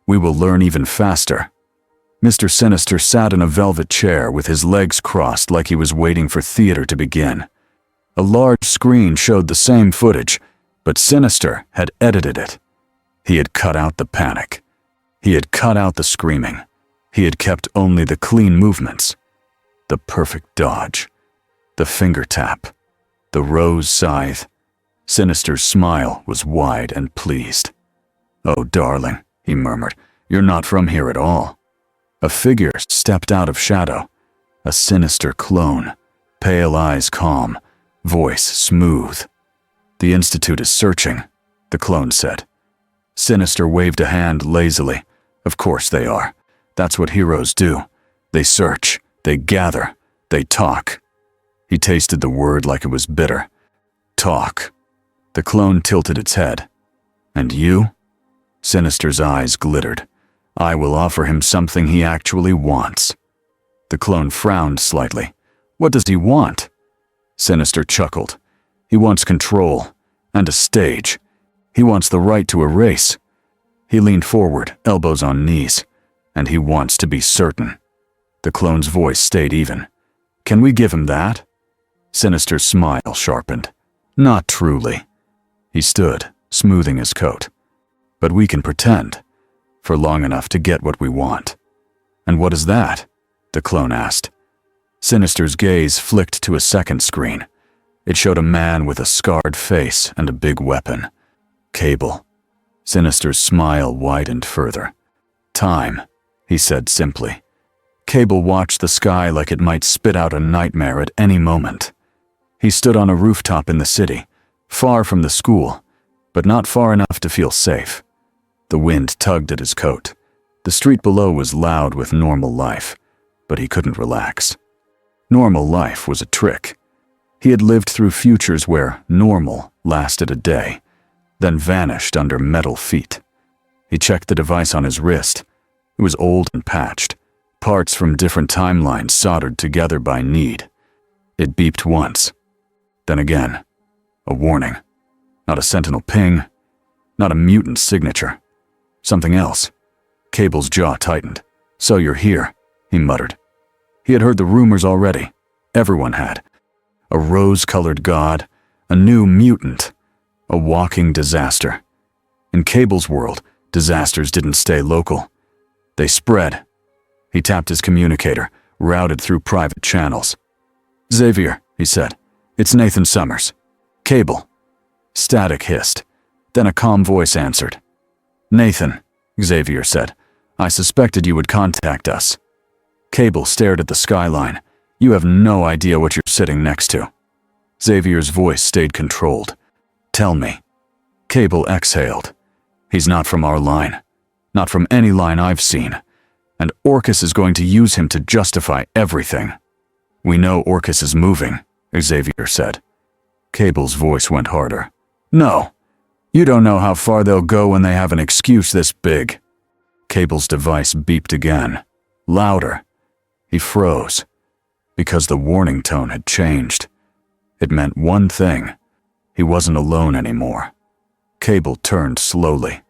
"we will learn even faster." Mr. Sinister sat in a velvet chair with his legs crossed like he was waiting for theater to begin. A large screen showed the same footage, but Sinister had edited it. He had cut out the panic. He had cut out the screaming. He had kept only the clean movements. The perfect dodge. The finger tap. The rose scythe. Sinister's smile was wide and pleased. "Oh, darling," he murmured, "you're not from here at all." A figure stepped out of shadow. A sinister clone. Pale eyes calm. Voice smooth. "The Institute is searching," the clone said. Sinister waved a hand lazily. "Of course they are. That's what heroes do. They search. They gather. They talk." He tasted the word like it was bitter. "Talk." The clone tilted its head. "And you?" Sinister's eyes glittered. "I will offer him something he actually wants." The clone frowned slightly. "What does he want?" Sinister chuckled. "He wants control, and a stage. He wants the right to erase." He leaned forward, elbows on knees. "And he wants to be certain." The clone's voice stayed even. "Can we give him that?" Sinister's smile sharpened. "Not truly." He stood, smoothing his coat. "But we can pretend, for long enough to get what we want." "And what is that?" the clone asked. Sinister's gaze flicked to a second screen. It showed a man with a scarred face and a big weapon. "Cable." Sinister's smile widened further. "Time," he said simply. Cable watched the sky like it might spit out a nightmare at any moment. He stood on a rooftop in the city, far from the school, but not far enough to feel safe. The wind tugged at his coat. The street below was loud with normal life, but he couldn't relax. Normal life was a trick. He had lived through futures where normal lasted a day, then vanished under metal feet. He checked the device on his wrist. It was old and patched, parts from different timelines soldered together by need. It beeped once, then again. A warning. Not a sentinel ping, not a mutant signature. Something else. Cable's jaw tightened. "So you're here," he muttered. He had heard the rumors already. Everyone had. A rose-colored god, a new mutant, a walking disaster. In Cable's world, disasters didn't stay local. They spread. He tapped his communicator, routed through private channels. "Xavier," he said. "It's Nathan Summers." "Cable." Static hissed. Then a calm voice answered. "Nathan," Xavier said. "I suspected you would contact us." Cable stared at the skyline. "You have no idea what you're sitting next to." Xavier's voice stayed controlled. "Tell me." Cable exhaled. "He's not from our line. Not from any line I've seen. And Orcus is going to use him to justify everything." "We know Orcus is moving," Xavier said. Cable's voice went harder. "No. You don't know how far they'll go when they have an excuse this big." Cable's device beeped again. Louder. He froze. Because the warning tone had changed. It meant one thing. He wasn't alone anymore. Cable turned slowly.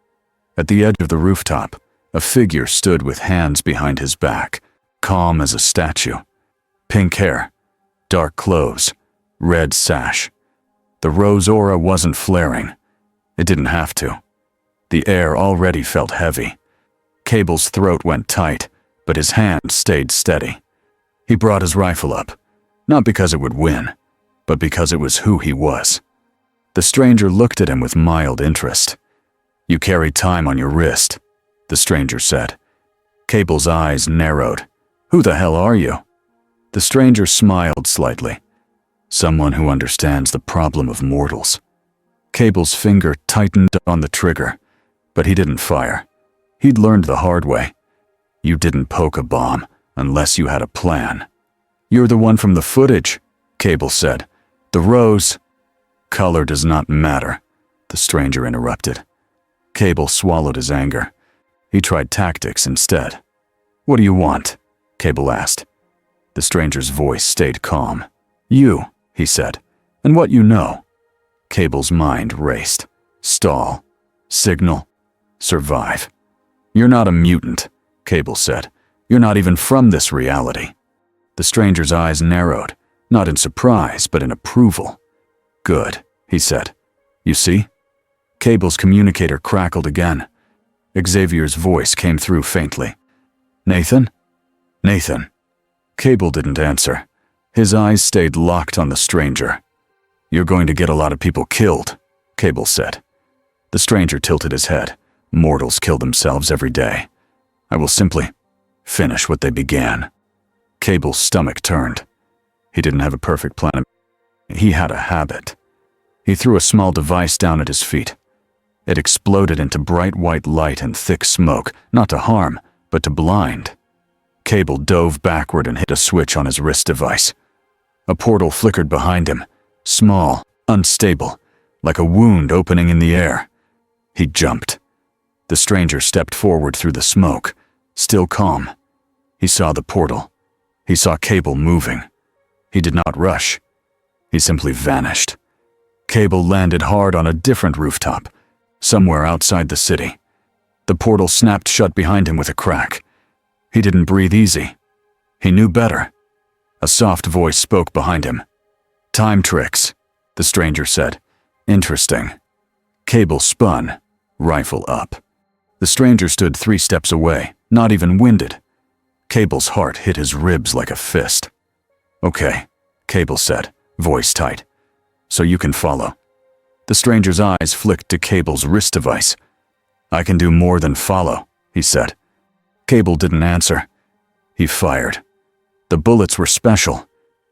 At the edge of the rooftop, a figure stood with hands behind his back, calm as a statue. Pink hair, dark clothes, red sash. The rose aura wasn't flaring. It didn't have to. The air already felt heavy. Cable's throat went tight, but his hand stayed steady. He brought his rifle up, not because it would win, but because it was who he was. The stranger looked at him with mild interest. "You carry time on your wrist," the stranger said. Cable's eyes narrowed. "Who the hell are you?" The stranger smiled slightly. "Someone who understands the problem of mortals." Cable's finger tightened on the trigger, but he didn't fire. He'd learned the hard way. You didn't poke a bomb unless you had a plan. "You're the one from the footage," Cable said. "The rose." "Color does not matter," the stranger interrupted. Cable swallowed his anger. He tried tactics instead. "What do you want?" Cable asked. The stranger's voice stayed calm. "You," he said, "and what you know." Cable's mind raced. Stall. Signal. Survive. "You're not a mutant," Cable said. "You're not even from this reality." The stranger's eyes narrowed, not in surprise, but in approval. "Good," he said. "You see?" Cable's communicator crackled again. Xavier's voice came through faintly. "Nathan?" "Nathan." Cable didn't answer. His eyes stayed locked on the stranger. "You're going to get a lot of people killed," Cable said. The stranger tilted his head. "Mortals kill themselves every day. I will simply finish what they began." Cable's stomach turned. He didn't have a perfect plan. He had a habit. He threw a small device down at his feet. It exploded into bright white light and thick smoke, not to harm, but to blind. Cable dove backward and hit a switch on his wrist device. A portal flickered behind him, small, unstable, like a wound opening in the air. He jumped. The stranger stepped forward through the smoke, still calm. He saw the portal. He saw Cable moving. He did not rush. He simply vanished. Cable landed hard on a different rooftop, somewhere outside the city. The portal snapped shut behind him with a crack. He didn't breathe easy. He knew better. A soft voice spoke behind him. "Time tricks," the stranger said. "Interesting." Cable spun, rifle up. The stranger stood 3 steps away, not even winded. Cable's heart hit his ribs like a fist. "Okay," Cable said, voice tight. "So you can follow." The stranger's eyes flicked to Cable's wrist device. "I can do more than follow," he said. Cable didn't answer. He fired. The bullets were special,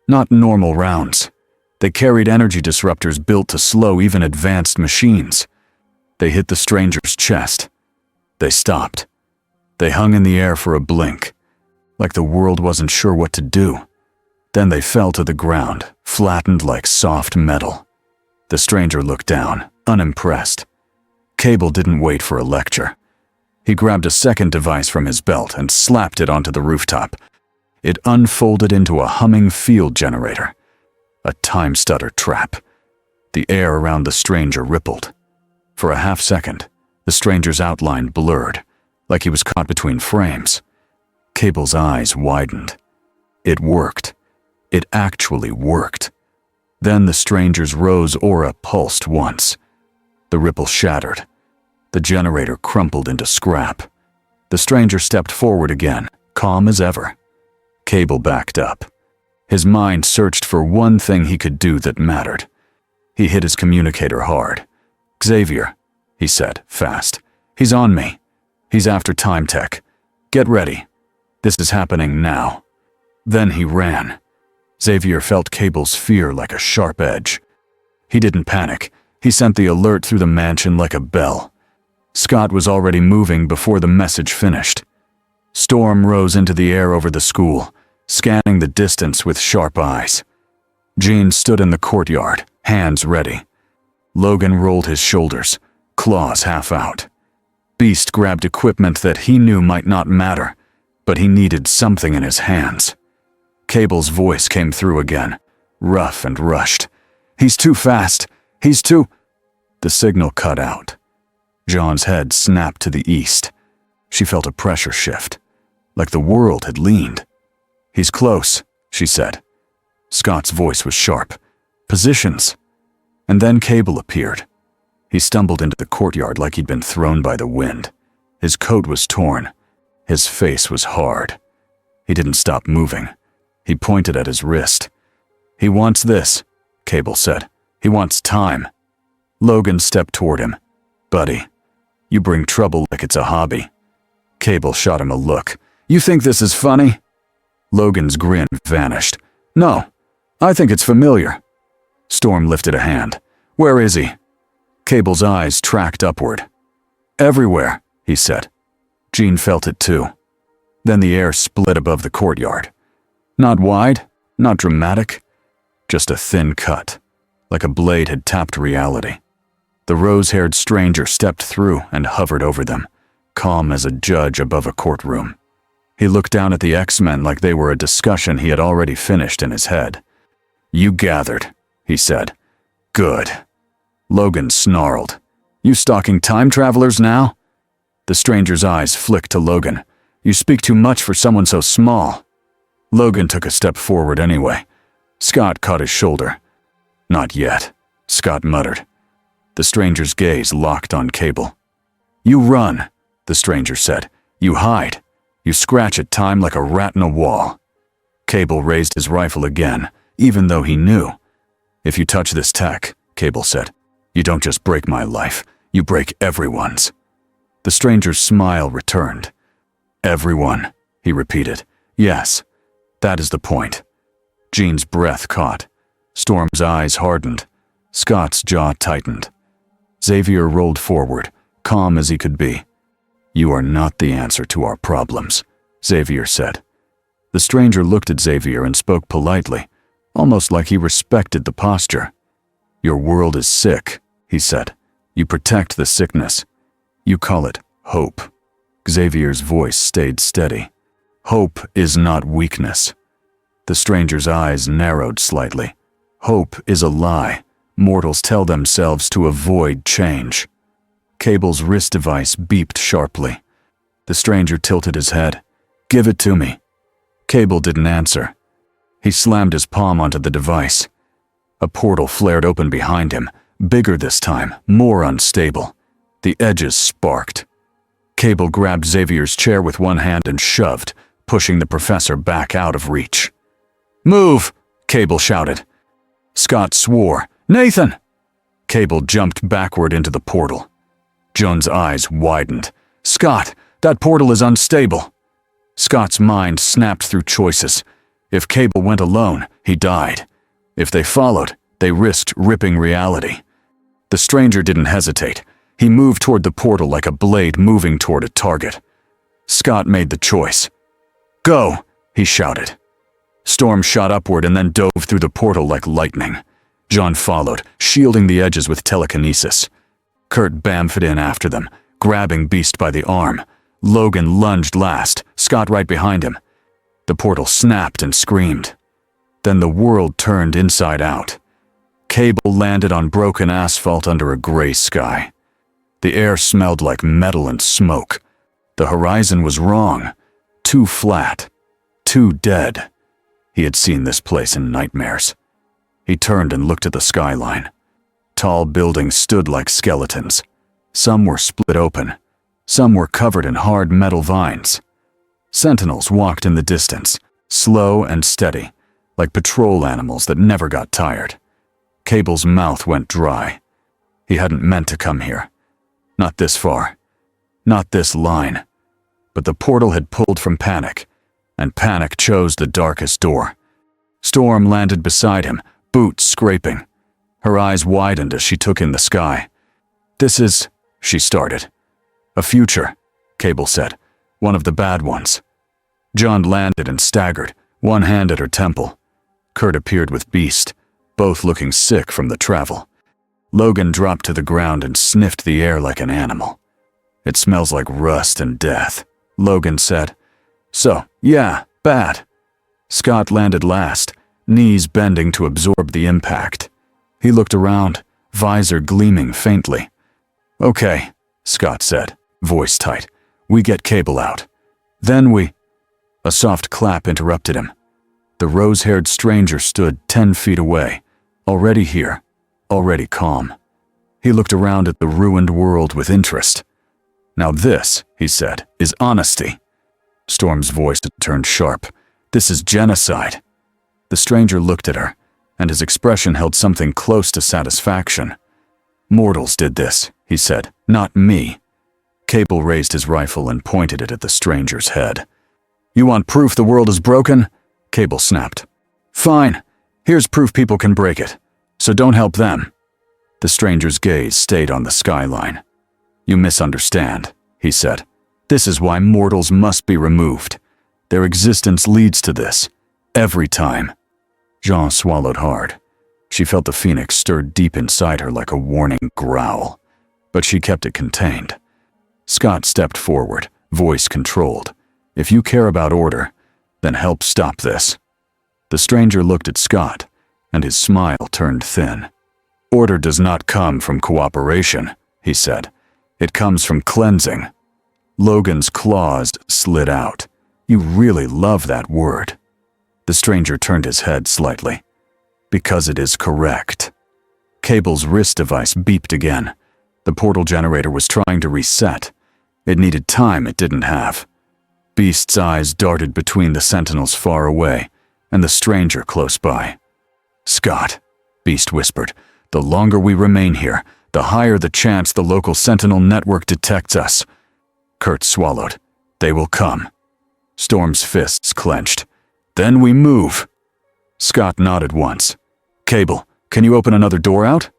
not normal rounds. They carried energy disruptors built to slow even advanced machines. They hit the stranger's chest. They stopped. They hung in the air for a blink, like the world wasn't sure what to do. Then they fell to the ground, flattened like soft metal. The stranger looked down, unimpressed. Cable didn't wait for a lecture. He grabbed a second device from his belt and slapped it onto the rooftop. It unfolded into a humming field generator. A time stutter trap. The air around the stranger rippled. For a half-second, the stranger's outline blurred, like he was caught between frames. Cable's eyes widened. It worked. It actually worked. Then the stranger's rose aura pulsed once. The ripple shattered. The generator crumpled into scrap. The stranger stepped forward again, calm as ever. Cable backed up. His mind searched for one thing he could do that mattered. He hit his communicator hard. "Xavier," he said, fast. "He's on me. He's after Time Tech. Get ready. This is happening now." Then he ran. Xavier felt Cable's fear like a sharp edge. He didn't panic. He sent the alert through the mansion like a bell. Scott was already moving before the message finished. Storm rose into the air over the school, scanning the distance with sharp eyes. Jean stood in the courtyard, hands ready. Logan rolled his shoulders, claws half out. Beast grabbed equipment that he knew might not matter, but he needed something in his hands. Cable's voice came through again, rough and rushed. "He's too fast. He's too—" The signal cut out. Jean's head snapped to the east. She felt a pressure shift, like the world had leaned. "He's close," she said. Scott's voice was sharp. "Positions." And then Cable appeared. He stumbled into the courtyard like he'd been thrown by the wind. His coat was torn. His face was hard. He didn't stop moving. He pointed at his wrist. "He wants this," Cable said. "He wants time." Logan stepped toward him. "Buddy, you bring trouble like it's a hobby." Cable shot him a look. "You think this is funny?" Logan's grin vanished. "No, I think it's familiar." Storm lifted a hand. "Where is he?" Cable's eyes tracked upward. "Everywhere," he said. Jean felt it too. Then the air split above the courtyard. Not wide, not dramatic, just a thin cut, like a blade had tapped reality. The rose-haired stranger stepped through and hovered over them, calm as a judge above a courtroom. He looked down at the X-Men like they were a discussion he had already finished in his head. "You gathered," he said. "Good." Logan snarled. "You stalking time travelers now?" The stranger's eyes flicked to Logan. "You speak too much for someone so small." Logan took a step forward anyway. Scott caught his shoulder. "Not yet," Scott muttered. The stranger's gaze locked on Cable. "You run," the stranger said. "You hide. You scratch at time like a rat in a wall." Cable raised his rifle again, even though he knew. "If you touch this tech," Cable said, "you don't just break my life, you break everyone's." The stranger's smile returned. "Everyone," he repeated. "Yes, that is the point." Jean's breath caught. Storm's eyes hardened. Scott's jaw tightened. Xavier rolled forward, calm as he could be. "You are not the answer to our problems," Xavier said. The stranger looked at Xavier and spoke politely, almost like he respected the posture. "Your world is sick," he said. "You protect the sickness. You call it hope." Xavier's voice stayed steady. "Hope is not weakness." The stranger's eyes narrowed slightly. "Hope is a lie mortals tell themselves to avoid change." Cable's wrist device beeped sharply. The stranger tilted his head. "Give it to me." Cable didn't answer. He slammed his palm onto the device. A portal flared open behind him, bigger this time, more unstable. The edges sparked. Cable grabbed Xavier's chair with one hand and shoved, pushing the professor back out of reach. "Move!" Cable shouted. Scott swore. "Nathan!" Cable jumped backward into the portal. Joan's eyes widened. "Scott, that portal is unstable." Scott's mind snapped through choices. If Cable went alone, he died. If they followed, they risked ripping reality. The stranger didn't hesitate. He moved toward the portal like a blade moving toward a target. Scott made the choice. "Go!" he shouted. Storm shot upward and then dove through the portal like lightning. John followed, shielding the edges with telekinesis. Kurt bamfed in after them, grabbing Beast by the arm. Logan lunged last, Scott right behind him. The portal snapped and screamed. Then the world turned inside out. Cable landed on broken asphalt under a gray sky. The air smelled like metal and smoke. The horizon was wrong. Too flat. Too dead. He had seen this place in nightmares. He turned and looked at the skyline. Tall buildings stood like skeletons. Some were split open. Some were covered in hard metal vines. Sentinels walked in the distance, slow and steady, like patrol animals that never got tired. Cable's mouth went dry. He hadn't meant to come here. Not this far. Not this line. But the portal had pulled from Panic, and Panic chose the darkest door. Storm landed beside him, boots scraping. Her eyes widened as she took in the sky. "This is," she started. "A future," Cable said. "One of the bad ones." John landed and staggered, one hand at her temple. Kurt appeared with Beast, both looking sick from the travel. Logan dropped to the ground and sniffed the air like an animal. "It smells like rust and death," Logan said. "So, yeah, bad." Scott landed last, knees bending to absorb the impact. He looked around, visor gleaming faintly. "Okay," Scott said, voice tight. "We get Cable out. Then we—" A soft clap interrupted him. The rose-haired stranger stood 10 feet away, already here, already calm. He looked around at the ruined world with interest. "Now this," he said, "is honesty." Storm's voice turned sharp. "This is genocide." The stranger looked at her, and his expression held something close to satisfaction. "Mortals did this," he said, "not me." Cable raised his rifle and pointed it at the stranger's head. "You want proof the world is broken?" Cable snapped. "Fine. Here's proof people can break it. So don't help them." The stranger's gaze stayed on the skyline. "You misunderstand," he said. "This is why mortals must be removed. Their existence leads to this. Every time." Jean swallowed hard. She felt the phoenix stirred deep inside her like a warning growl. But she kept it contained. Scott stepped forward, voice controlled. "If you care about order, then help stop this." The stranger looked at Scott, and his smile turned thin. "Order does not come from cooperation," he said. "It comes from cleansing." Logan's claws slid out. "You really love that word." The stranger turned his head slightly. "Because it is correct." Cable's wrist device beeped again. The portal generator was trying to reset. It needed time it didn't have. Beast's eyes darted between the sentinels far away and the stranger close by. "Scott," Beast whispered, "the longer we remain here, the higher the chance the local sentinel network detects us." Kurt swallowed. "They will come." Storm's fists clenched. "Then we move." Scott nodded once. "Cable, can you open another door out?"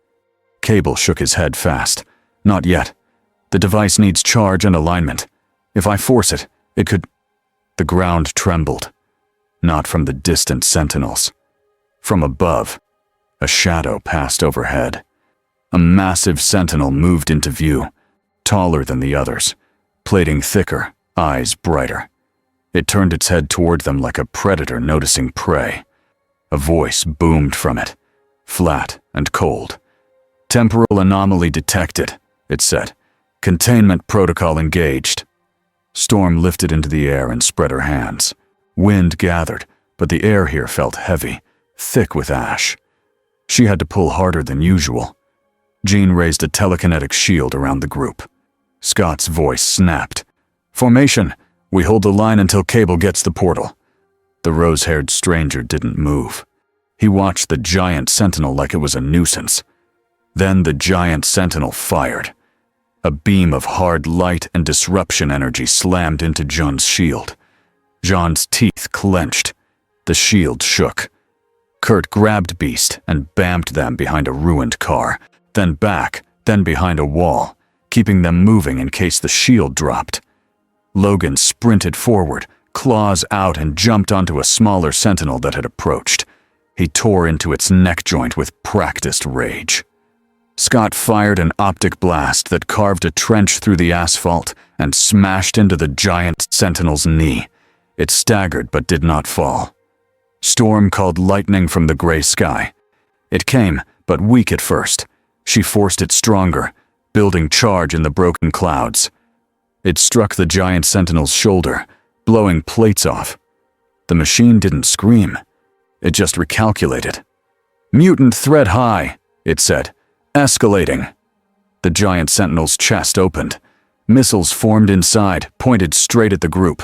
Cable shook his head fast. "Not yet. The device needs charge and alignment. If I force it, it could—" The ground trembled. Not from the distant sentinels. From above, a shadow passed overhead. A massive sentinel moved into view, taller than the others, plating thicker, eyes brighter. It turned its head toward them like a predator noticing prey. A voice boomed from it, flat and cold. "Temporal anomaly detected," it said. "Containment protocol engaged." Storm lifted into the air and spread her hands. Wind gathered, but the air here felt heavy, thick with ash. She had to pull harder than usual. Jean raised a telekinetic shield around the group. Scott's voice snapped. "Formation! We hold the line until Cable gets the portal." The rose-haired stranger didn't move. He watched the giant sentinel like it was a nuisance. Then the giant sentinel fired. A beam of hard light and disruption energy slammed into Jean's shield. Jean's teeth clenched. The shield shook. Kurt grabbed Beast and bammed them behind a ruined car, then back, then behind a wall, keeping them moving in case the shield dropped. Logan sprinted forward, claws out, and jumped onto a smaller sentinel that had approached. He tore into its neck joint with practiced rage. Scott fired an optic blast that carved a trench through the asphalt and smashed into the giant sentinel's knee. It staggered but did not fall. Storm called lightning from the gray sky. It came, but weak at first. She forced it stronger, building charge in the broken clouds. It struck the giant sentinel's shoulder, blowing plates off. The machine didn't scream. It just recalculated. "Mutant threat high," it said. "Escalating." The giant sentinel's chest opened. Missiles formed inside, pointed straight at the group.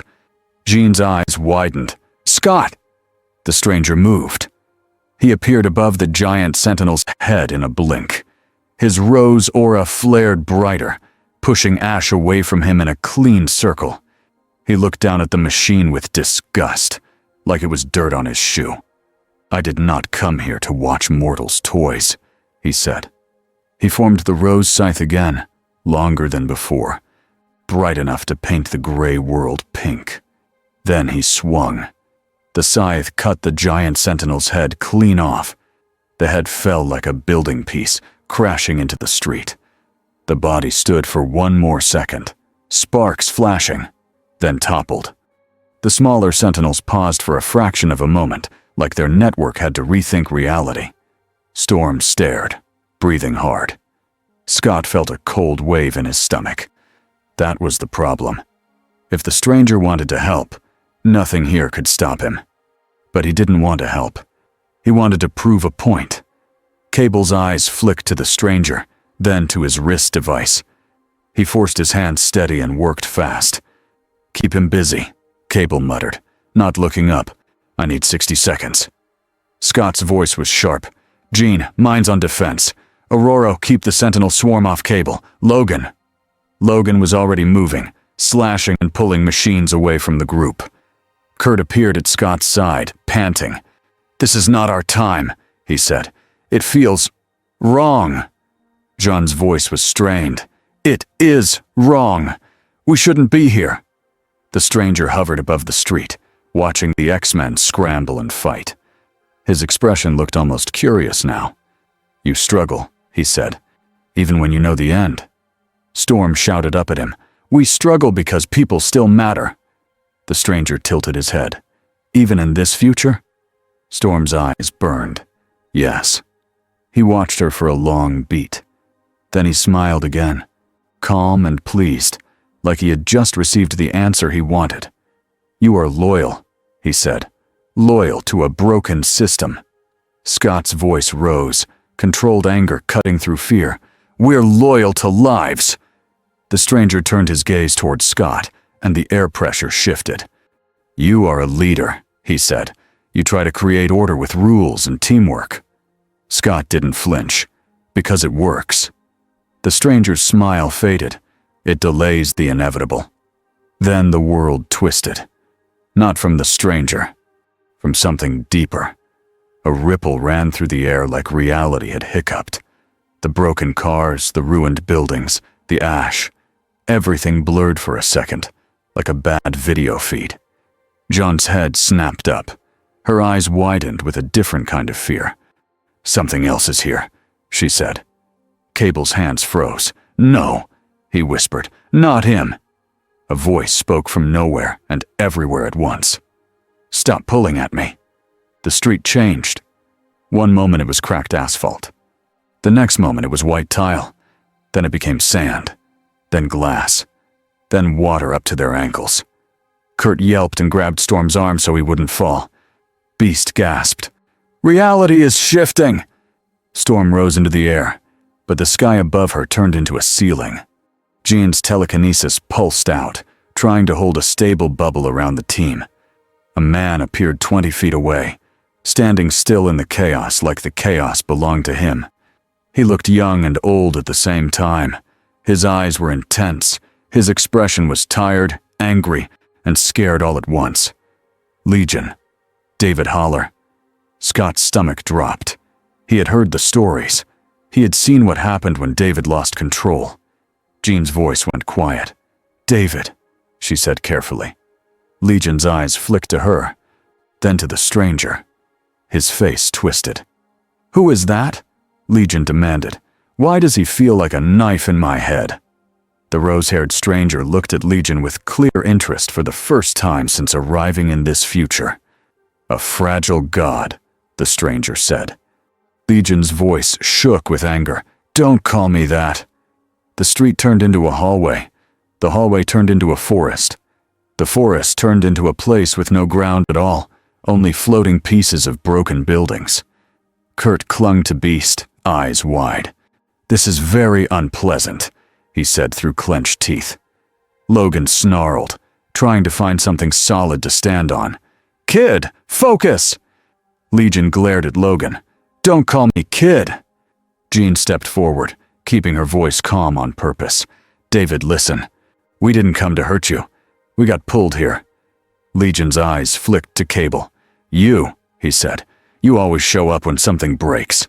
Jean's eyes widened. "Scott!" The stranger moved. He appeared above the giant sentinel's head in a blink. His rose aura flared brighter, pushing ash away from him in a clean circle. He looked down at the machine with disgust, like it was dirt on his shoe. "I did not come here to watch mortals' toys," he said. He formed the rose scythe again, longer than before, bright enough to paint the gray world pink. Then he swung. The scythe cut the giant sentinel's head clean off. The head fell like a building piece, crashing into the street. The body stood for one more second, sparks flashing, then toppled. The smaller sentinels paused for a fraction of a moment, like their network had to rethink reality. Storm stared, breathing hard. Scott felt a cold wave in his stomach. That was the problem. If the stranger wanted to help, nothing here could stop him. But he didn't want to help. He wanted to prove a point. Cable's eyes flicked to the stranger, then to his wrist device. He forced his hand steady and worked fast. "Keep him busy," Cable muttered, not looking up. "I need 60 seconds. Scott's voice was sharp. "Jean, mine's on defense. Aurora, keep the sentinel swarm off Cable. Logan." Logan was already moving, slashing and pulling machines away from the group. Kurt appeared at Scott's side, panting. "This is not our time," he said. "It feels wrong." John's voice was strained. "It is wrong. We shouldn't be here." The stranger hovered above the street, watching the X-Men scramble and fight. His expression looked almost curious now. "You struggle," he said, "even when you know the end." Storm shouted up at him. "We struggle because people still matter." The stranger tilted his head. "Even in this future?" Storm's eyes burned. "Yes." He watched her for a long beat. Then he smiled again, calm and pleased, like he had just received the answer he wanted. "You are loyal," he said. "Loyal to a broken system." Scott's voice rose, controlled anger cutting through fear. "We're loyal to lives." The stranger turned his gaze toward Scott, and the air pressure shifted. "You are a leader," he said. "You try to create order with rules and teamwork." Scott didn't flinch, because it works. The stranger's smile faded. It delays the inevitable. Then the world twisted. Not from the stranger, from something deeper. A ripple ran through the air like reality had hiccuped. The broken cars, the ruined buildings, the ash. Everything blurred for a second, like a bad video feed. John's head snapped up. Her eyes widened with a different kind of fear. "Something else is here," she said. Cable's hands froze. "No," he whispered. "Not him." A voice spoke from nowhere and everywhere at once. "Stop pulling at me." The street changed. One moment it was cracked asphalt. The next moment it was white tile. Then it became sand. Then glass. Then water up to their ankles. Kurt yelped and grabbed Storm's arm so he wouldn't fall. Beast gasped. "Reality is shifting!" Storm rose into the air, but the sky above her turned into a ceiling. Jean's telekinesis pulsed out, trying to hold a stable bubble around the team. A man appeared 20 feet away, standing still in the chaos like the chaos belonged to him. He looked young and old at the same time. His eyes were intense. His expression was tired, angry, and scared all at once. Legion. David Haller. Scott's stomach dropped. He had heard the stories. He had seen what happened when David lost control. Jean's voice went quiet. "David," she said carefully. Legion's eyes flicked to her, then to the stranger. His face twisted. "Who is that?" Legion demanded. "Why does he feel like a knife in my head?" The rose-haired stranger looked at Legion with clear interest for the first time since arriving in this future. "A fragile god," the stranger said. Legion's voice shook with anger. "Don't call me that." The street turned into a hallway. The hallway turned into a forest. The forest turned into a place with no ground at all, only floating pieces of broken buildings. Kurt clung to Beast, eyes wide. "This is very unpleasant," he said through clenched teeth. Logan snarled, trying to find something solid to stand on. "Kid, focus!" Legion glared at Logan. "Don't call me kid." Jean stepped forward, keeping her voice calm on purpose. "David, listen. We didn't come to hurt you. We got pulled here." Legion's eyes flicked to Cable. "You," he said. "You always show up when something breaks."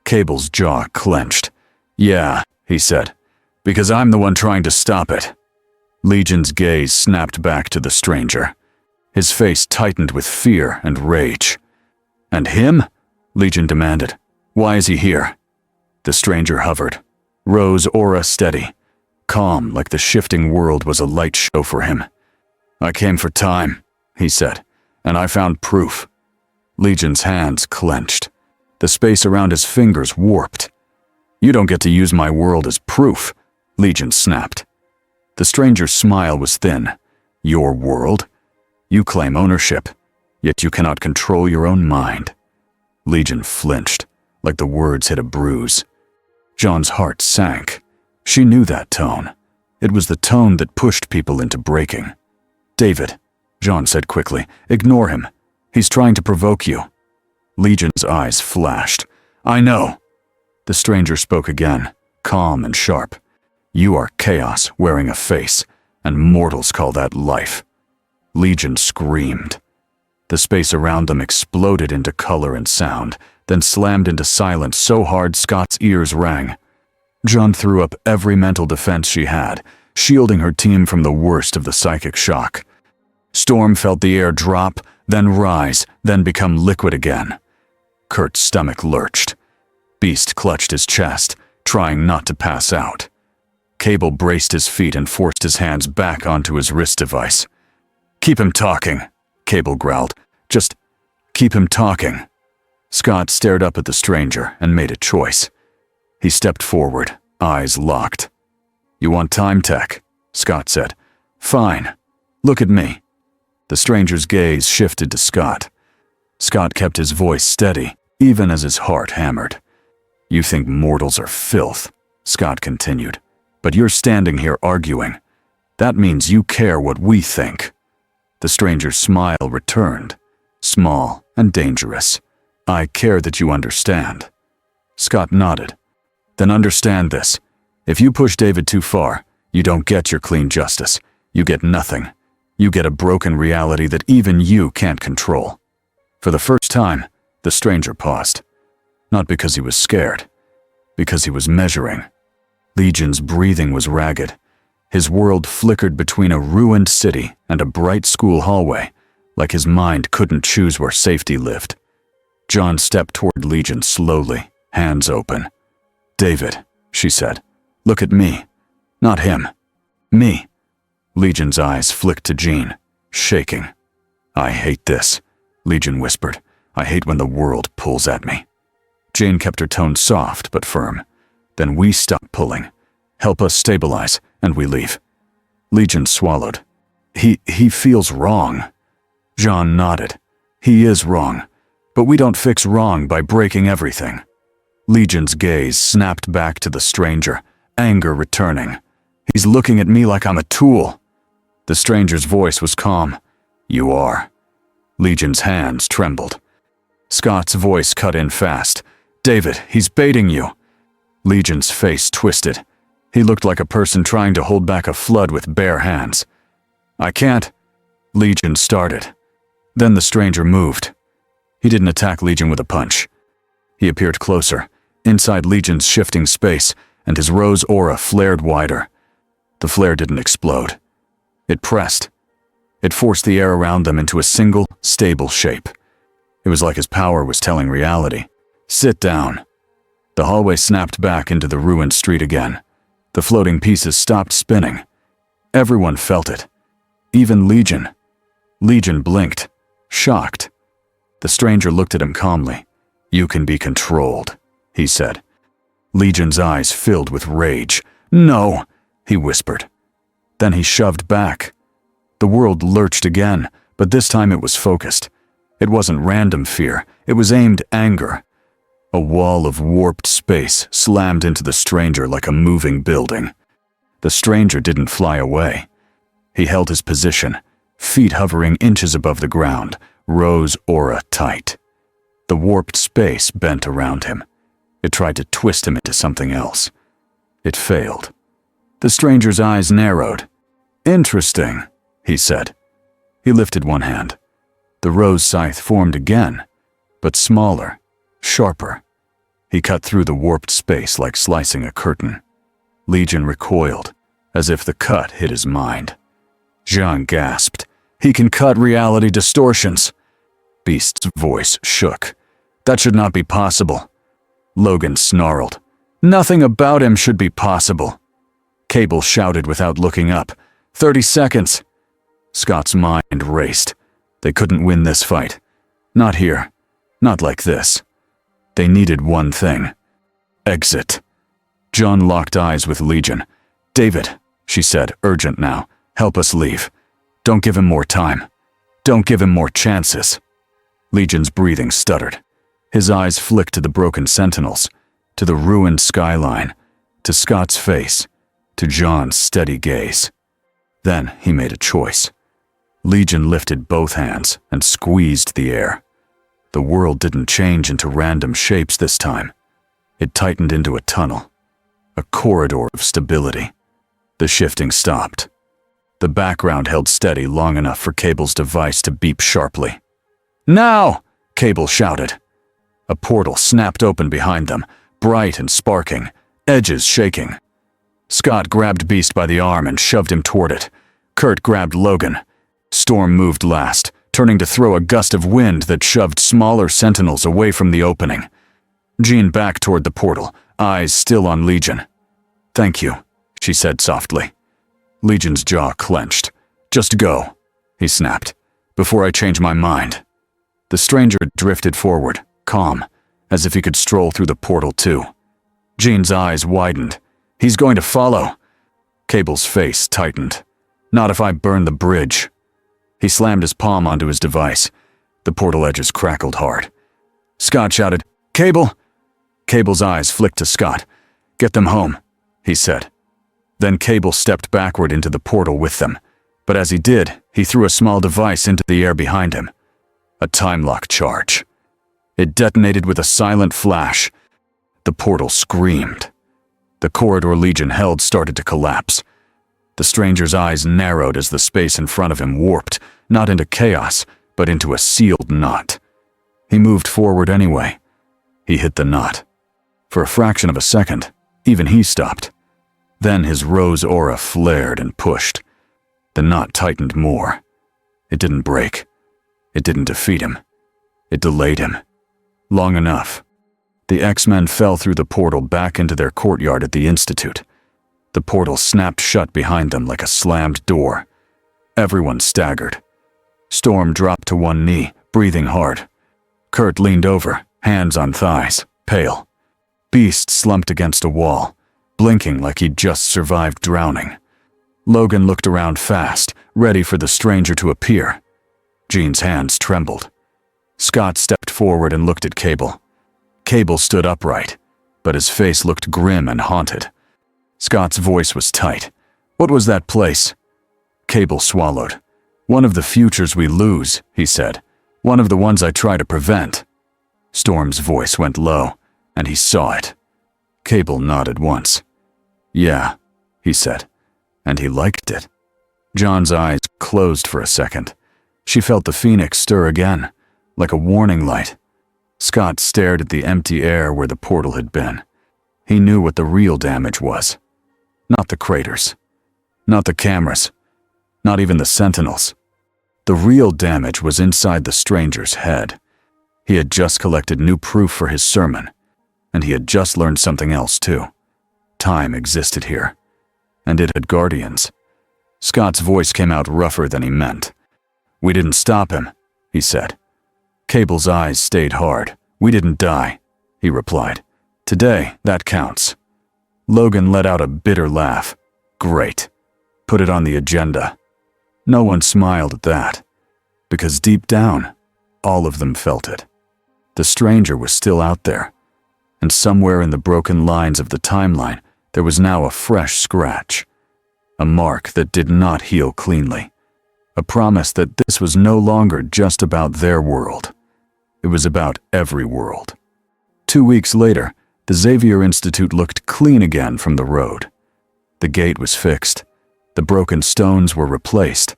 Cable's jaw clenched. "Yeah," he said, "because I'm the one trying to stop it." Legion's gaze snapped back to the stranger. His face tightened with fear and rage. "And him?" Legion demanded. "Why is he here?" The stranger hovered, Rose aura steady, calm like the shifting world was a light show for him. "I came for time," he said, "and I found proof." Legion's hands clenched. The space around his fingers warped. "You don't get to use my world as proof," Legion snapped. The stranger's smile was thin. "Your world? You claim ownership, yet you cannot control your own mind." Legion flinched, like the words hit a bruise. John's heart sank. She knew that tone. It was the tone that pushed people into breaking. "David," John said quickly, "ignore him. He's trying to provoke you." Legion's eyes flashed. "I know." The stranger spoke again, calm and sharp. "You are chaos wearing a face, and mortals call that life." Legion screamed. The space around them exploded into color and sound, then slammed into silence so hard Scott's ears rang. John threw up every mental defense she had, shielding her team from the worst of the psychic shock. Storm felt the air drop, then rise, then become liquid again. Kurt's stomach lurched. Beast clutched his chest, trying not to pass out. Cable braced his feet and forced his hands back onto his wrist device. "Keep him talking," Cable growled. "Just keep him talking." Scott stared up at the stranger and made a choice. He stepped forward, eyes locked. "You want time tech?" Scott said. "Fine. Look at me." The stranger's gaze shifted to Scott. Scott kept his voice steady, even as his heart hammered. "You think mortals are filth," Scott continued, "but you're standing here arguing. That means you care what we think." The stranger's smile returned, small and dangerous. "I care that you understand." Scott nodded. "Then understand this. If you push David too far, you don't get your clean justice. You get nothing. You get a broken reality that even you can't control." For the first time, the stranger paused. Not because he was scared, because he was measuring. Legion's breathing was ragged. His world flickered between a ruined city and a bright school hallway, like his mind couldn't choose where safety lived. John stepped toward Legion slowly, hands open. "David," she said, "look at me. Not him. Me." Legion's eyes flicked to Jean, shaking. "I hate this," Legion whispered. "I hate when the world pulls at me." Jane kept her tone soft but firm. "Then we stop pulling. Help us stabilize, and we leave." Legion swallowed. He feels wrong." John nodded. "He is wrong. But we don't fix wrong by breaking everything." Legion's gaze snapped back to the stranger, anger returning. "He's looking at me like I'm a tool." The stranger's voice was calm. "You are." Legion's hands trembled. Scott's voice cut in fast. "David, he's baiting you." Legion's face twisted. He looked like a person trying to hold back a flood with bare hands. "I can't." Legion started. Then the stranger moved. He didn't attack Legion with a punch. He appeared closer, inside Legion's shifting space, and his rose aura flared wider. The flare didn't explode. It pressed. It forced the air around them into a single, stable shape. It was like his power was telling reality, "Sit down." The hallway snapped back into the ruined street again. The floating pieces stopped spinning. Everyone felt it. Even Legion. Legion blinked, shocked. The stranger looked at him calmly. "You can be controlled," he said. Legion's eyes filled with rage. "No," he whispered. Then he shoved back. The world lurched again, but this time it was focused. It wasn't random fear, it was aimed anger. A wall of warped space slammed into the stranger like a moving building. The stranger didn't fly away. He held his position, feet hovering inches above the ground, rose aura tight. The warped space bent around him. It tried to twist him into something else. It failed. The stranger's eyes narrowed. "Interesting," he said. He lifted one hand. The rose scythe formed again, but smaller, sharper. He cut through the warped space like slicing a curtain. Legion recoiled, as if the cut hit his mind. Jean gasped. "He can cut reality distortions." Beast's voice shook. "That should not be possible." Logan snarled. "Nothing about him should be possible." Cable shouted without looking up. 30 seconds. Scott's mind raced. They couldn't win this fight. Not here. Not like this. They needed one thing. Exit. John locked eyes with Legion. "David," she said, urgent now, "help us leave. Don't give him more time. Don't give him more chances." Legion's breathing stuttered. His eyes flicked to the broken sentinels, to the ruined skyline, to Scott's face, to John's steady gaze. Then he made a choice. Legion lifted both hands and squeezed the air. The world didn't change into random shapes this time. It tightened into a tunnel, a corridor of stability. The shifting stopped. The background held steady long enough for Cable's device to beep sharply. "Now!" Cable shouted. A portal snapped open behind them, bright and sparking, edges shaking. Scott grabbed Beast by the arm and shoved him toward it. Kurt grabbed Logan. Storm moved last, turning to throw a gust of wind that shoved smaller sentinels away from the opening. Jean backed toward the portal, eyes still on Legion. "Thank you," she said softly. Legion's jaw clenched. "Just go," he snapped, "before I change my mind." The stranger drifted forward, calm, as if he could stroll through the portal too. Jean's eyes widened. "He's going to follow." Cable's face tightened. "Not if I burn the bridge." He slammed his palm onto his device. The portal edges crackled hard. Scott shouted, "Cable!" Cable's eyes flicked to Scott. "Get them home," he said. Then Cable stepped backward into the portal with them. But as he did, he threw a small device into the air behind him. A time-lock charge. It detonated with a silent flash. The portal screamed. The corridor Legion held started to collapse. The stranger's eyes narrowed as the space in front of him warped, not into chaos, but into a sealed knot. He moved forward anyway. He hit the knot. For a fraction of a second, even he stopped. Then his rose aura flared and pushed. The knot tightened more. It didn't break. It didn't defeat him. It delayed him. Long enough. The X-Men fell through the portal back into their courtyard at the Institute. The portal snapped shut behind them like a slammed door. Everyone staggered. Storm dropped to one knee, breathing hard. Kurt leaned over, hands on thighs, pale. Beast slumped against a wall, blinking like he'd just survived drowning. Logan looked around fast, ready for the stranger to appear. Jean's hands trembled. Scott stepped forward and looked at Cable. Cable stood upright, but his face looked grim and haunted. Scott's voice was tight. "What was that place?" Cable swallowed. "One of the futures we lose," he said. "One of the ones I try to prevent." Storm's voice went low, and he saw it. Cable nodded once. "Yeah," he said, and he liked it. John's eyes closed for a second. She felt the phoenix stir again, like a warning light. Scott stared at the empty air where the portal had been. He knew what the real damage was. Not the craters. Not the cameras. Not even the sentinels. The real damage was inside the stranger's head. He had just collected new proof for his sermon, and he had just learned something else too. Time existed here, and it had guardians. Scott's voice came out rougher than he meant. "We didn't stop him," he said. Cable's eyes stayed hard. "We didn't die," he replied. "Today, that counts." Logan let out a bitter laugh. "Great. Put it on the agenda." No one smiled at that, because deep down, all of them felt it. The stranger was still out there, and somewhere in the broken lines of the timeline, there was now a fresh scratch, a mark that did not heal cleanly, a promise that this was no longer just about their world. It was about every world. 2 weeks later, the Xavier Institute looked clean again from the road. The gate was fixed. The broken stones were replaced.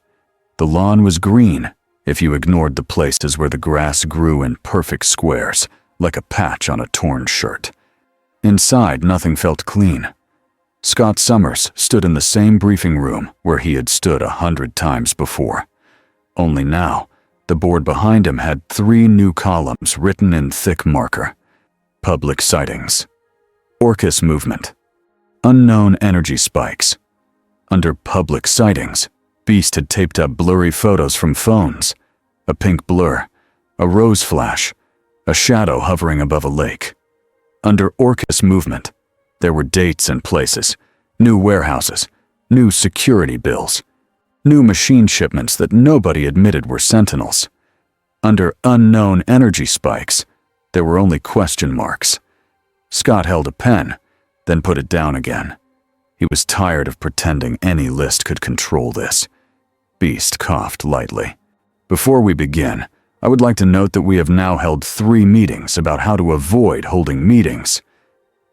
The lawn was green, if you ignored the places where the grass grew in perfect squares, like a patch on a torn shirt. Inside, nothing felt clean. Scott Summers stood in the same briefing room where he had stood 100 times before. Only now, the board behind him had 3 new columns written in thick marker. Public sightings. Orcus movement. Unknown energy spikes. Under public sightings, Beast had taped up blurry photos from phones. A pink blur, a rose flash, a shadow hovering above a lake. Under Orcus movement, there were dates and places, new warehouses, new security bills, new machine shipments that nobody admitted were sentinels. Under unknown energy spikes, there were only question marks. Scott held a pen, then put it down again. He was tired of pretending any list could control this. Beast coughed lightly. "Before we begin, I would like to note that we have now held 3 meetings about how to avoid holding meetings."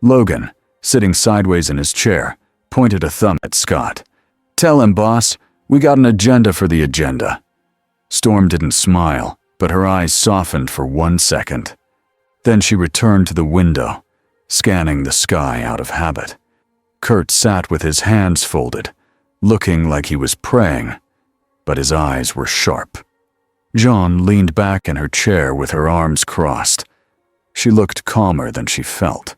Logan, sitting sideways in his chair, pointed a thumb at Scott. "Tell him, boss, we got an agenda for the agenda." Storm didn't smile, but her eyes softened for 1 second. Then she returned to the window, scanning the sky out of habit. Kurt sat with his hands folded, looking like he was praying, but his eyes were sharp. Jean leaned back in her chair with her arms crossed. She looked calmer than she felt.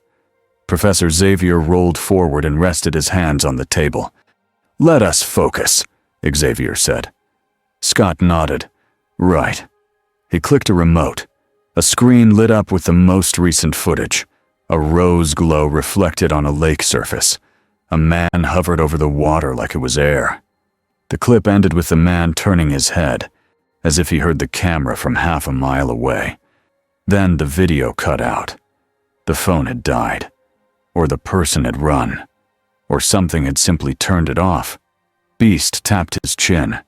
Professor Xavier rolled forward and rested his hands on the table. "Let us focus," Xavier said. Scott nodded. "Right." He clicked a remote. A screen lit up with the most recent footage. A rose glow reflected on a lake surface. A man hovered over the water like it was air. The clip ended with the man turning his head, as if he heard the camera from half a mile away. Then the video cut out. The phone had died, or the person had run, or something had simply turned it off. Beast tapped his chin.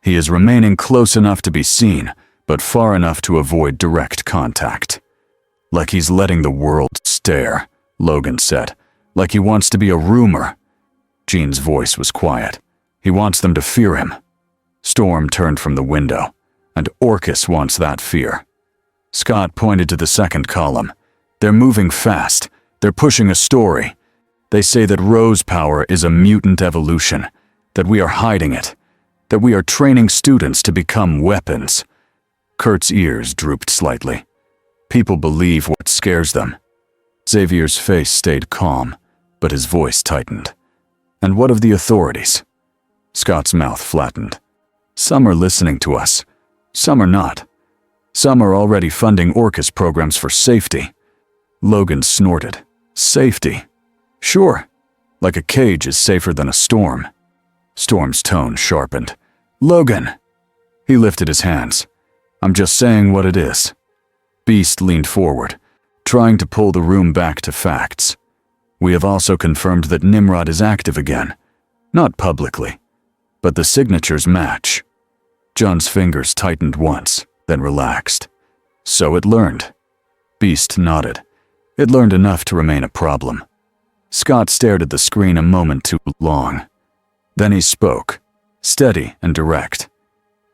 He is remaining close enough to be seen, but far enough to avoid direct contact. "Like he's letting the world stare," Logan said. "Like he wants to be a rumor." Jean's voice was quiet. "He wants them to fear him." Storm turned from the window. "And Orcus wants that fear." Scott pointed to the second column. "They're moving fast. They're pushing a story. They say that rose power is a mutant evolution, that we are hiding it, that we are training students to become weapons." Kurt's ears drooped slightly. People believe what scares them. Xavier's face stayed calm, but his voice tightened. "And what of the authorities?" Scott's mouth flattened. "Some are listening to us. Some are not. Some are already funding Orcus programs for safety." Logan snorted. "Safety? Sure. Like a cage is safer than a storm." Storm's tone sharpened. "Logan!" He lifted his hands. "I'm just saying what it is." Beast leaned forward, trying to pull the room back to facts. "We have also confirmed that Nimrod is active again. Not publicly, but the signatures match." John's fingers tightened once, then relaxed. "So it learned." Beast nodded. "It learned enough to remain a problem." Scott stared at the screen a moment too long. Then he spoke, steady and direct.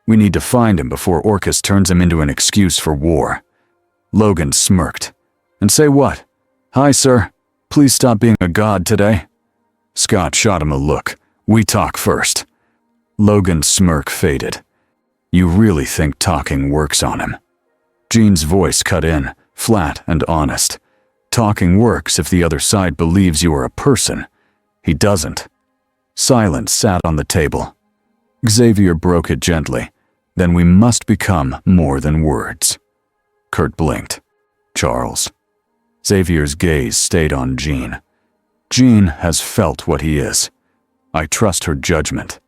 "We need to find him before Orcus turns him into an excuse for war." Logan smirked. "And say what? Hi, sir. Please stop being a god today." Scott shot him a look. "We talk first." Logan's smirk faded. You really think talking works on him? Jean's voice cut in, flat and honest. Talking works if the other side believes you are a person. He doesn't. Silence sat on the table. Xavier broke it gently. Then we must become more than words. Kurt blinked. Charles. Xavier's gaze stayed on Jean. Jean has felt what he is. I trust her judgment.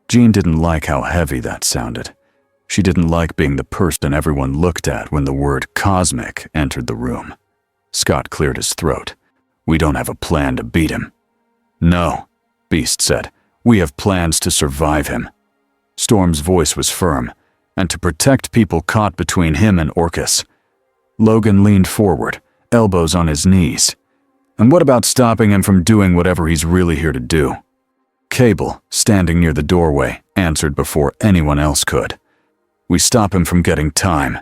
Jean didn't like how heavy that sounded. She didn't like being the person everyone looked at when the word cosmic entered the room. Scott cleared his throat. We don't have a plan to beat him. No, Beast said. We have plans to survive him. Storm's voice was firm, and to protect people caught between him and Orcus. Logan leaned forward, elbows on his knees. And what about stopping him from doing whatever he's really here to do? Cable, standing near the doorway, answered before anyone else could. We stop him from getting time.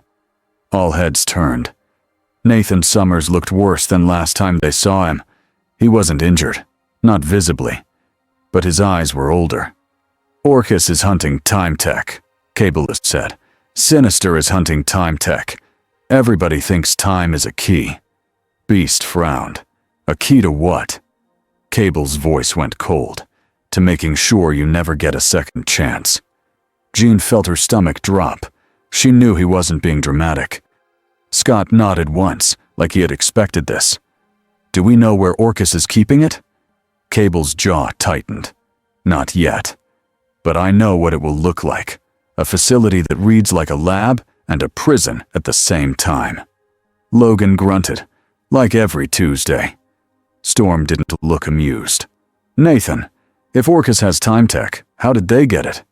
All heads turned. Nathan Summers looked worse than last time they saw him. He wasn't injured, not visibly, but his eyes were older. Orcus is hunting time tech, Cabalist said. Sinister is hunting time tech. Everybody thinks time is a key. Beast frowned. A key to what? Cable's voice went cold. To making sure you never get a second chance. Jean felt her stomach drop. She knew he wasn't being dramatic. Scott nodded once, like he had expected this. Do we know where Orcus is keeping it? Cable's jaw tightened. Not yet. But I know what it will look like. A facility that reads like a lab and a prison at the same time. Logan grunted, like every Tuesday. Storm didn't look amused. Nathan, if Orcus has time tech, how did they get it?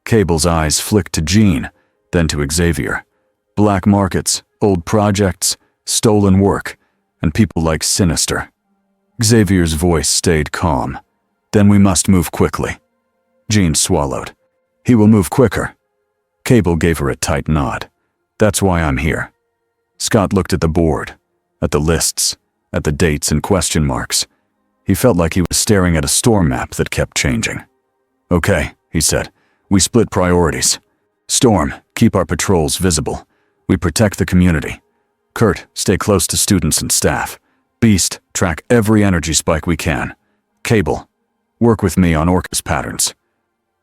Cable's eyes flicked to Jean, then to Xavier. Black markets, old projects, stolen work, and people like Sinister. Xavier's voice stayed calm. Then we must move quickly. Jean swallowed. He will move quicker. Cable gave her a tight nod. That's why I'm here. Scott looked at the board, at the lists, at the dates and question marks. He felt like he was staring at a storm map that kept changing. Okay, he said. We split priorities. Storm, keep our patrols visible. We protect the community. Kurt, stay close to students and staff. Beast, track every energy spike we can. Cable, work with me on Orcus patterns.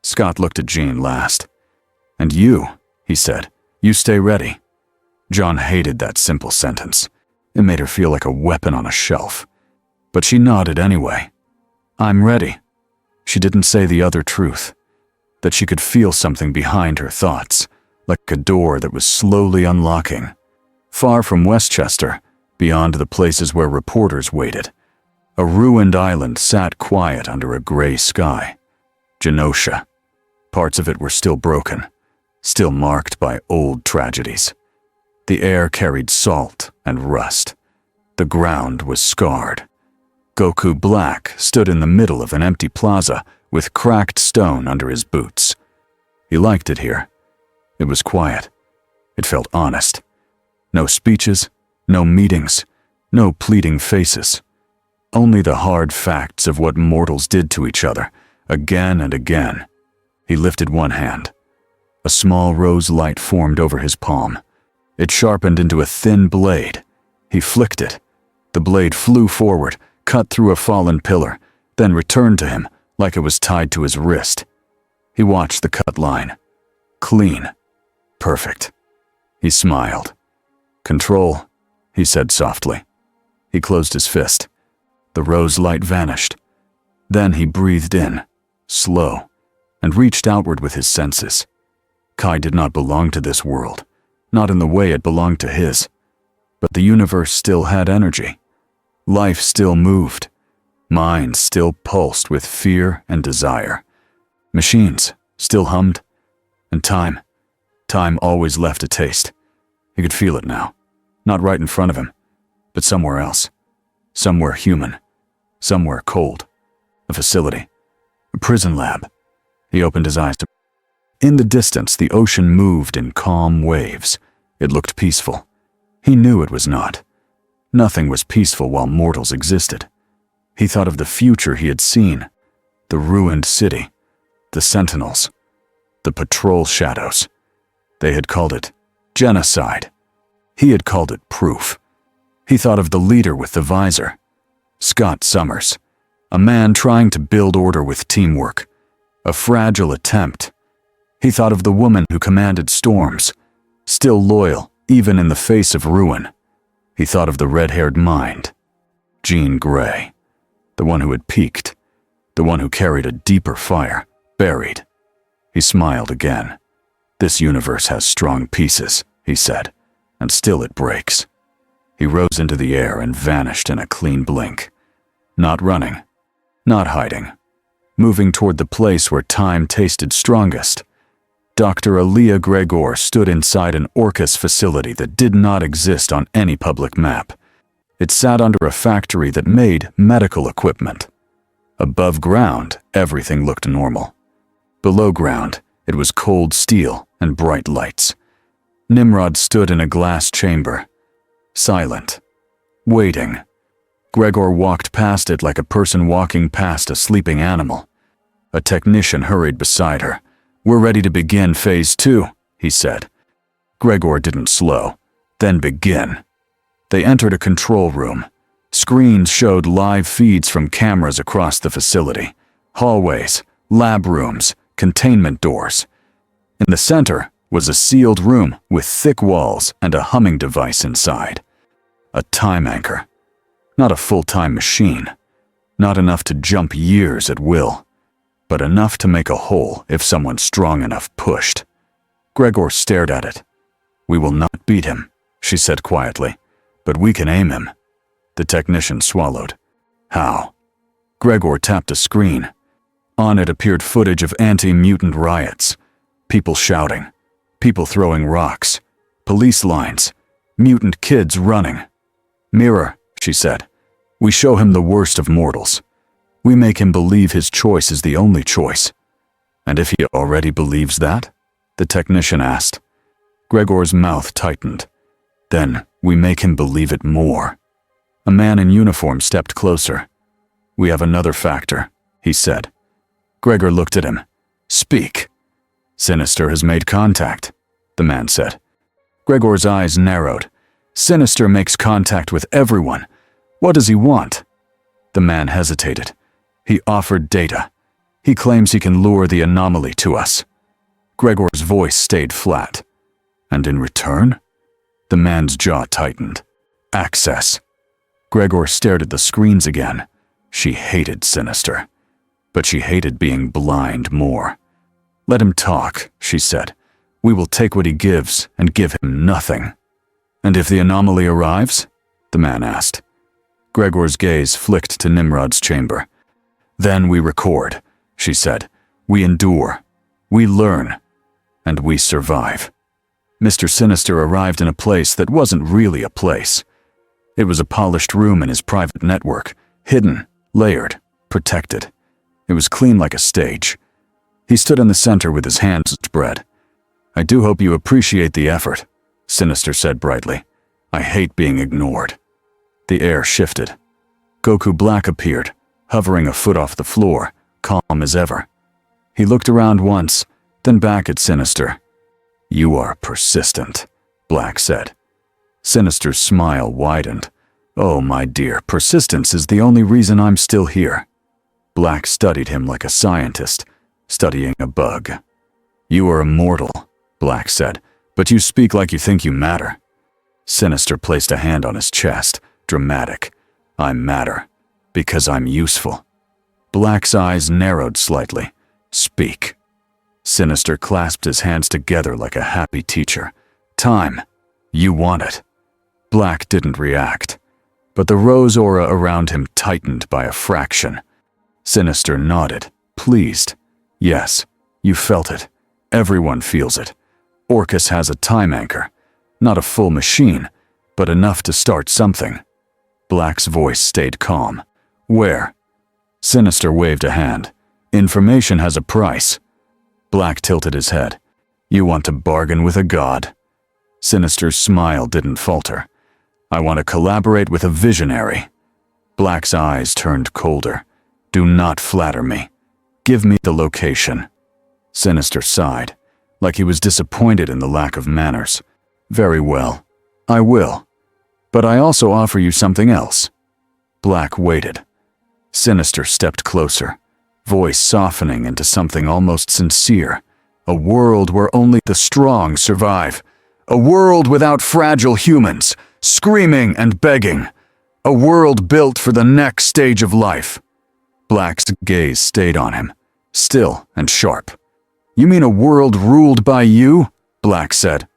Scott looked at Jean last. And you, he said, you stay ready. John hated that simple sentence. It made her feel like a weapon on a shelf. But she nodded anyway. I'm ready. She didn't say the other truth. That she could feel something behind her thoughts, like a door that was slowly unlocking. Far from Westchester, beyond the places where reporters waited, a ruined island sat quiet under a gray sky. Genosha. Parts of it were still broken, still marked by old tragedies. The air carried salt and rust. The ground was scarred. Goku Black stood in the middle of an empty plaza with cracked stone under his boots. He liked it here. It was quiet. It felt honest. No speeches, no meetings, no pleading faces. Only the hard facts of what mortals did to each other, again and again. He lifted one hand. A small rose light formed over his palm. It sharpened into a thin blade. He flicked it. The blade flew forward, cut through a fallen pillar, then returned to him like it was tied to his wrist. He watched the cut line. Clean. Perfect. He smiled. Control, he said softly. He closed his fist. The rose light vanished. Then he breathed in, slow, and reached outward with his senses. Kai did not belong to this world, not in the way it belonged to his. But the universe still had energy. Life still moved. Minds still pulsed with fear and desire. Machines still hummed. And time always left a taste. He could feel it now. Not right in front of him, but somewhere else. Somewhere human. Somewhere cold. A facility. A prison lab. He opened his eyes to... In the distance, the ocean moved in calm waves. It looked peaceful. He knew it was not. Nothing was peaceful while mortals existed. He thought of the future he had seen. The ruined city. The sentinels. The patrol shadows. They had called it genocide. He had called it proof. He thought of the leader with the visor, Scott Summers, a man trying to build order with teamwork, a fragile attempt. He thought of the woman who commanded storms, still loyal even in the face of ruin. He thought of the red-haired mind, Jean Grey, the one who had peaked, the one who carried a deeper fire, buried. He smiled again. This universe has strong pieces, he said, and still it breaks. He rose into the air and vanished in a clean blink. Not running, not hiding, moving toward the place where time tasted strongest. Dr. Aaliyah Gregor stood inside an Orcus facility that did not exist on any public map. It sat under a factory that made medical equipment. Above ground, everything looked normal. Below ground, it was cold steel and bright lights. Nimrod stood in a glass chamber, silent, waiting. Gregor walked past it like a person walking past a sleeping animal. A technician hurried beside her. "We're ready to begin Phase 2, he said. Gregor didn't slow, then begin. They entered a control room. Screens showed live feeds from cameras across the facility. Hallways, lab rooms, containment doors. In the center was a sealed room with thick walls and a humming device inside. A time anchor. Not a full-time machine. Not enough to jump years at will, but enough to make a hole if someone strong enough pushed. Gregor stared at it. "We will not beat him," she said quietly, "but we can aim him." The technician swallowed. "How?" Gregor tapped a screen. On it appeared footage of anti-mutant riots. People shouting. People throwing rocks. Police lines. Mutant kids running. "Mirror," she said. "We show him the worst of mortals. We make him believe his choice is the only choice." "And if he already believes that?" the technician asked. Gregor's mouth tightened. "Then we make him believe it more." A man in uniform stepped closer. "We have another factor," he said. Gregor looked at him. "Speak." "Sinister has made contact," the man said. Gregor's eyes narrowed. "Sinister makes contact with everyone. What does he want?" The man hesitated. "He offered data. He claims he can lure the anomaly to us." Gregor's voice stayed flat. "And in return?" The man's jaw tightened. "Access." Gregor stared at the screens again. She hated Sinister, but she hated being blind more. "Let him talk," she said. "We will take what he gives and give him nothing." "And if the anomaly arrives?" the man asked. Gregor's gaze flicked to Nimrod's chamber. "Then we record," she said. "We endure. We learn. And we survive." Mr. Sinister arrived in a place that wasn't really a place. It was a polished room in his private network, hidden, layered, protected. It was clean like a stage. He stood in the center with his hands spread. "I do hope you appreciate the effort," Sinister said brightly. "I hate being ignored." The air shifted. Goku Black appeared, hovering a foot off the floor, calm as ever. He looked around once, then back at Sinister. "You are persistent," Black said. Sinister's smile widened. "Oh, my dear, persistence is the only reason I'm still here." Black studied him like a scientist, studying a bug. "You are immortal," Black said, "but you speak like you think you matter." Sinister placed a hand on his chest, dramatic. "I matter, because I'm useful." Black's eyes narrowed slightly. "Speak." Sinister clasped his hands together like a happy teacher. "Time. You want it." Black didn't react, but the rose aura around him tightened by a fraction. Sinister nodded, pleased. "Yes, you felt it. Everyone feels it. Orcus has a time anchor. Not a full machine, but enough to start something." Black's voice stayed calm. "Where?" Sinister waved a hand. "Information has a price." Black tilted his head. "You want to bargain with a god?" Sinister's smile didn't falter. "I want to collaborate with a visionary." Black's eyes turned colder. "Do not flatter me. Give me the location." Sinister sighed. like he was disappointed in the lack of manners. Very well, I will. But I also offer you something else. Black waited. Sinister stepped closer, voice softening into something almost sincere. A world where only the strong survive. A world without fragile humans, screaming and begging. A world built for the next stage of life. Black's gaze stayed on him, still and sharp. You mean a world ruled by you? Black said.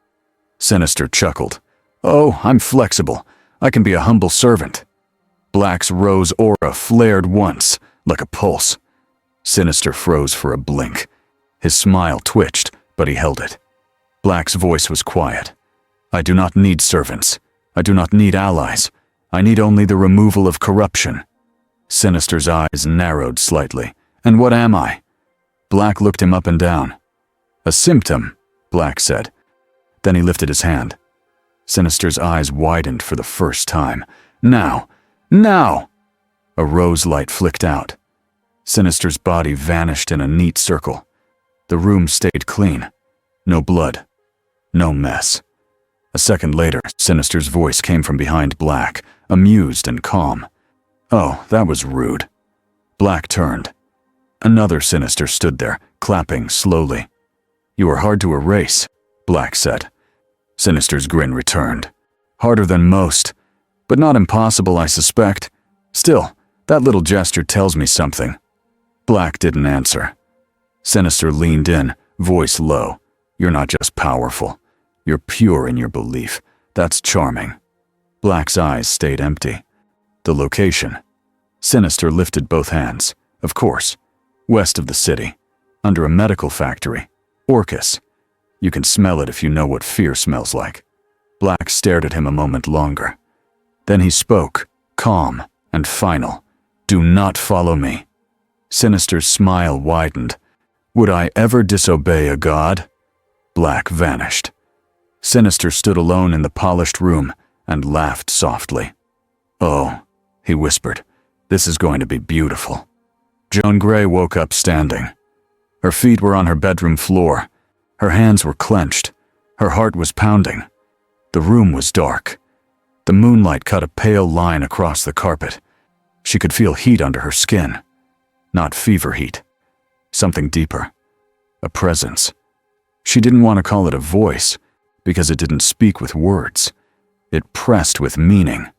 Sinister chuckled. Oh, I'm flexible. I can be a humble servant. Black's rose aura flared once, like a pulse. Sinister froze for a blink. His smile twitched, but he held it. Black's voice was quiet. I do not need servants. I do not need allies. I need only the removal of corruption. Sinister's eyes narrowed slightly. And what am I? Black looked him up and down. A symptom, Black said. Then he lifted his hand. Sinister's eyes widened for the first time. Now! Now! A rose light flicked out. Sinister's body vanished in a neat circle. The room stayed clean. No blood. No mess. A second later, Sinister's voice came from behind Black, amused and calm. Oh, that was rude. Black turned. Another Sinister stood there, clapping slowly. You are hard to erase, Black said. Sinister's grin returned. Harder than most, but not impossible, I suspect. Still, that little gesture tells me something. Black didn't answer. Sinister leaned in, voice low. You're not just powerful. You're pure in your belief. That's charming. Black's eyes stayed empty. The location. Sinister lifted both hands. Of course. West of the city. Under a medical factory. Orcus. You can smell it if you know what fear smells like. Black stared at him a moment longer. Then he spoke, calm and final. Do not follow me. Sinister's smile widened. Would I ever disobey a god? Black vanished. Sinister stood alone in the polished room and laughed softly. Oh, he whispered, this is going to be beautiful. Joan Grey woke up standing. Her feet were on her bedroom floor. Her hands were clenched. Her heart was pounding. The room was dark. The moonlight cut a pale line across the carpet. She could feel heat under her skin. Not fever heat. Something deeper. A presence. She didn't want to call it a voice, because it didn't speak with words. It pressed with meaning.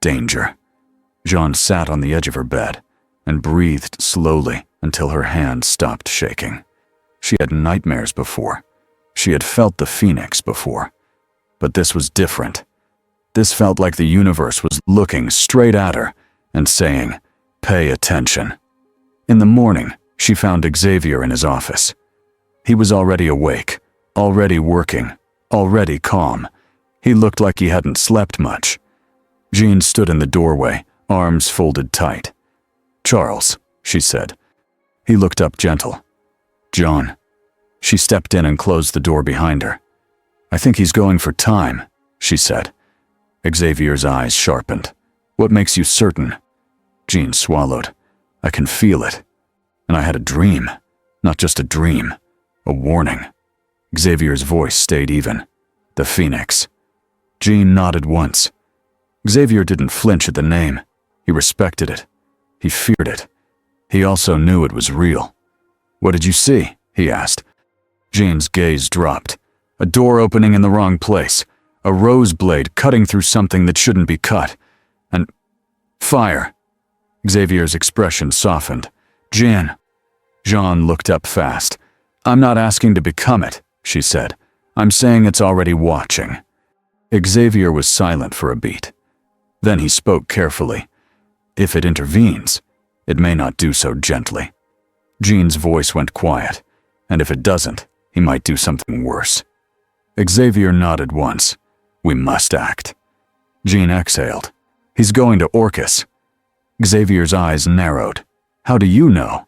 Danger. Jean sat on the edge of her bed and breathed slowly until her hand stopped shaking. She had nightmares before. She had felt the phoenix before. But this was different. This felt like the universe was looking straight at her and saying, pay attention. In the morning, she found Xavier in his office. He was already awake, already working, already calm. He looked like he hadn't slept much. Jean stood in the doorway, arms folded tight. Charles, she said. He looked up gentle. John. She stepped in and closed the door behind her. I think he's going for time, she said. Xavier's eyes sharpened. What makes you certain? Jean swallowed. I can feel it. And I had a dream. Not just a dream. A warning. Xavier's voice stayed even. The Phoenix. Jean nodded once. Xavier didn't flinch at the name. He respected it. He feared it. He also knew it was real. What did you see? He asked. Jean's gaze dropped. A door opening in the wrong place. A rose blade cutting through something that shouldn't be cut. And fire. Xavier's expression softened. Jean. Jean looked up fast. I'm not asking to become it, she said. I'm saying it's already watching. Xavier was silent for a beat. Then he spoke carefully. If it intervenes, it may not do so gently. Jean's voice went quiet, and if it doesn't, he might do something worse. Xavier nodded once. We must act. Jean exhaled. He's going to Orcus. Xavier's eyes narrowed. How do you know?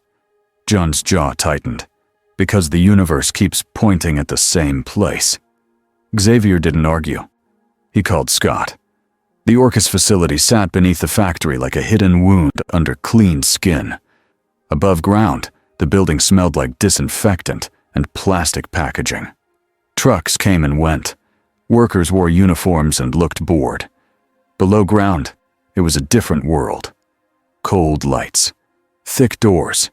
John's jaw tightened. Because the universe keeps pointing at the same place. Xavier didn't argue. He called Scott. The Orcus facility sat beneath the factory like a hidden wound under clean skin. Above ground, the building smelled like disinfectant and plastic packaging. Trucks came and went. Workers wore uniforms and looked bored. Below ground, it was a different world. Cold lights, thick doors,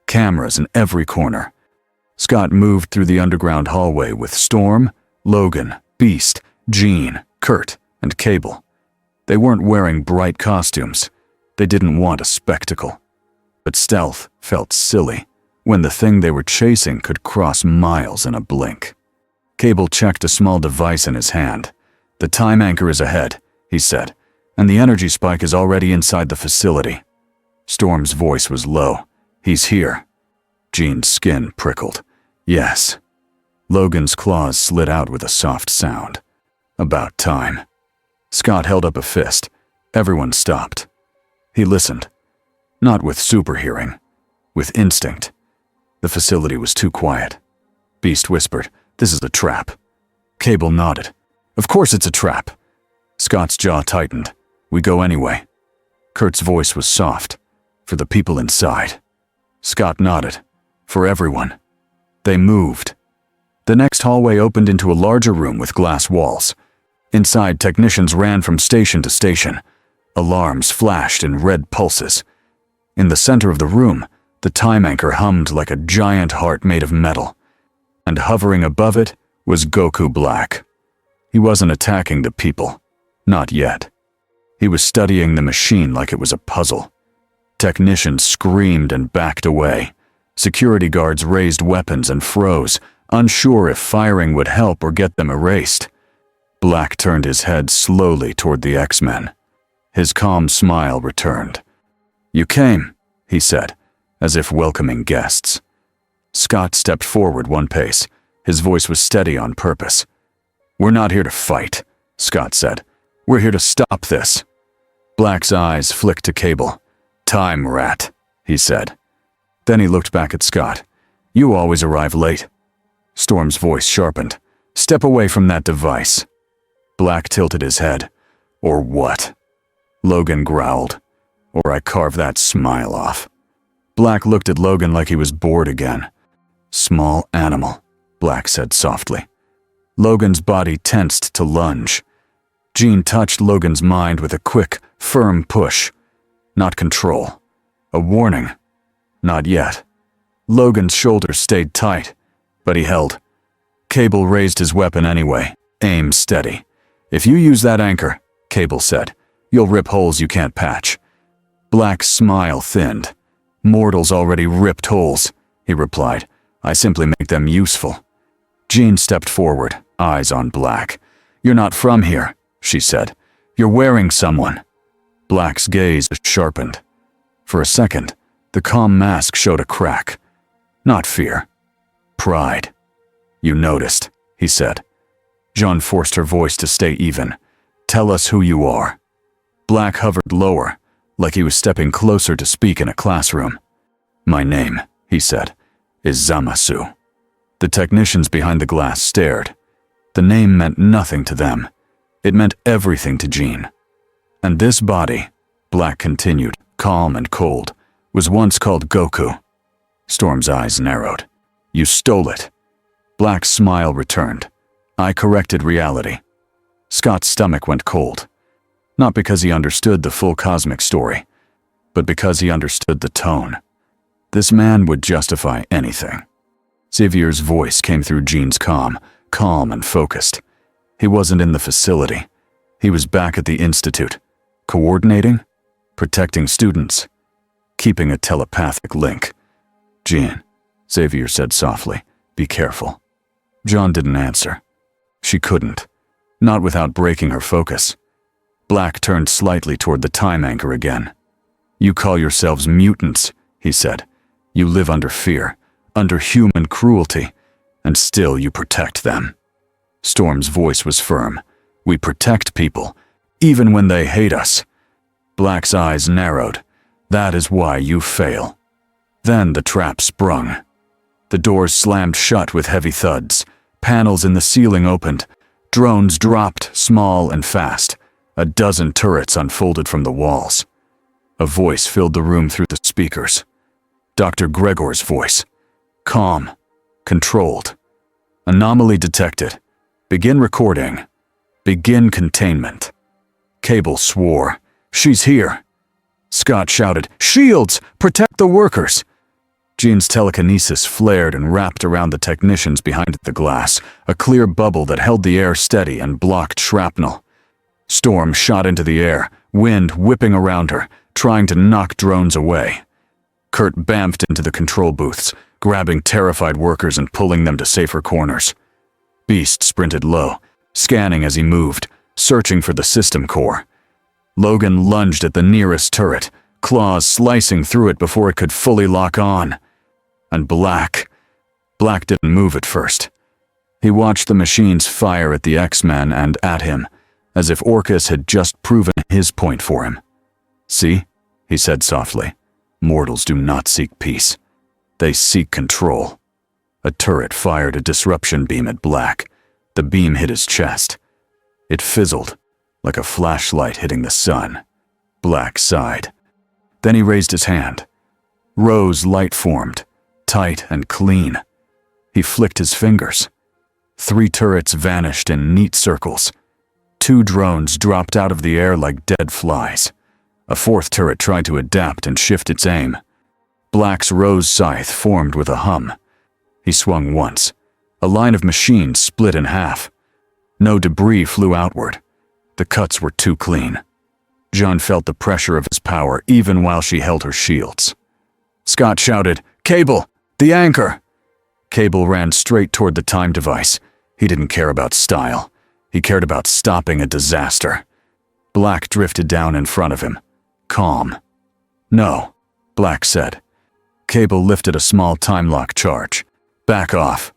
cameras in every corner. Scott moved through the underground hallway with Storm, Logan, Beast, Jean, Kurt, and Cable. They weren't wearing bright costumes. They didn't want a spectacle. But stealth felt silly when the thing they were chasing could cross miles in a blink. Cable checked a small device in his hand. "The time anchor is ahead," he said, "and the energy spike is already inside the facility." Storm's voice was low. "He's here." Jean's skin prickled. "Yes." Logan's claws slid out with a soft sound. "About time." Scott held up a fist. Everyone stopped. He listened. Not with super hearing, with instinct. The facility was too quiet. Beast whispered, "This is a trap." Cable nodded. "Of course it's a trap." Scott's jaw tightened. "We go anyway." Kurt's voice was soft. "For the people inside." Scott nodded. "For everyone." They moved. The next hallway opened into a larger room with glass walls. Inside, technicians ran from station to station. Alarms flashed in red pulses. In the center of the room, the time anchor hummed like a giant heart made of metal. And hovering above it was Goku Black. He wasn't attacking the people. Not yet. He was studying the machine like it was a puzzle. Technicians screamed and backed away. Security guards raised weapons and froze, unsure if firing would help or get them erased. Black turned his head slowly toward the X-Men. His calm smile returned. "You came," he said, as if welcoming guests. Scott stepped forward one pace. His voice was steady on purpose. "We're not here to fight," Scott said. "We're here to stop this." Black's eyes flicked to Cable. "Time rat," he said. Then he looked back at Scott. "You always arrive late." Storm's voice sharpened. "Step away from that device." Black tilted his head. "Or what?" Logan growled. "Or I carve that smile off." Black looked at Logan like he was bored again. "Small animal," Black said softly. Logan's body tensed to lunge. Jean touched Logan's mind with a quick, firm push. Not control. A warning. Not yet. Logan's shoulders stayed tight, but he held. Cable raised his weapon anyway, aim steady. "If you use that anchor," Cable said, "you'll rip holes you can't patch." Black's smile thinned. "Mortals already ripped holes," he replied. "I simply make them useful." Jean stepped forward, eyes on Black. "You're not from here," she said. "You're wearing someone." Black's gaze sharpened. For a second, the calm mask showed a crack. Not fear. Pride. "You noticed," he said. Jean forced her voice to stay even. "Tell us who you are." Black hovered lower, like he was stepping closer to speak in a classroom. "My name," he said, "is Zamasu." The technicians behind the glass stared. The name meant nothing to them. It meant everything to Jean. "And this body," Black continued, calm and cold, "was once called Goku." Storm's eyes narrowed. "You stole it." Black's smile returned. "I corrected reality." Scott's stomach went cold. Not because he understood the full cosmic story, but because he understood the tone. This man would justify anything. Xavier's voice came through Jean's calm and focused. He wasn't in the facility. He was back at the institute, coordinating, protecting students, keeping a telepathic link. "Jean," Xavier said softly, "be careful." Jean didn't answer. She couldn't, not without breaking her focus. Black turned slightly toward the time anchor again. "You call yourselves mutants," he said. "You live under fear, under human cruelty, and still you protect them." Storm's voice was firm. "We protect people, even when they hate us." Black's eyes narrowed. "That is why you fail." Then the trap sprung. The doors slammed shut with heavy thuds. Panels in the ceiling opened. Drones dropped, small and fast. A dozen turrets unfolded from the walls. A voice filled the room through the speakers. Dr. Gregor's voice. Calm, Controlled. Anomaly detected. Begin recording. Begin containment. Cable swore. She's here. Scott shouted, "Shields! Protect the workers!" Jean's telekinesis flared and wrapped around the technicians behind the glass, a clear bubble that held the air steady and blocked shrapnel. Storm shot into the air, wind whipping around her, trying to knock drones away. Kurt bamfed into the control booths, grabbing terrified workers and pulling them to safer corners. Beast sprinted low, scanning as he moved, searching for the system core. Logan lunged at the nearest turret, claws slicing through it before it could fully lock on. And Black didn't move at first. He watched the machines fire at the X-Men and at him, as if Orcus had just proven his point for him. "See?" he said softly. "Mortals do not seek peace. They seek control." A turret fired a disruption beam at Black. The beam hit his chest. It fizzled, like a flashlight hitting the sun. Black sighed. Then he raised his hand. Rose light formed, tight and clean. He flicked his fingers. 3 turrets vanished in neat circles. 2 drones dropped out of the air like dead flies. A 4th turret tried to adapt and shift its aim. Black's rose scythe formed with a hum. He swung once. A line of machines split in half. No debris flew outward. The cuts were too clean. John felt the pressure of his power even while she held her shields. Scott shouted, "Cable! The anchor!" Cable ran straight toward the time device. He didn't care about style. He cared about stopping a disaster. Black drifted down in front of him. Calm. "No," Black said. Cable lifted a small time lock charge. "Back off."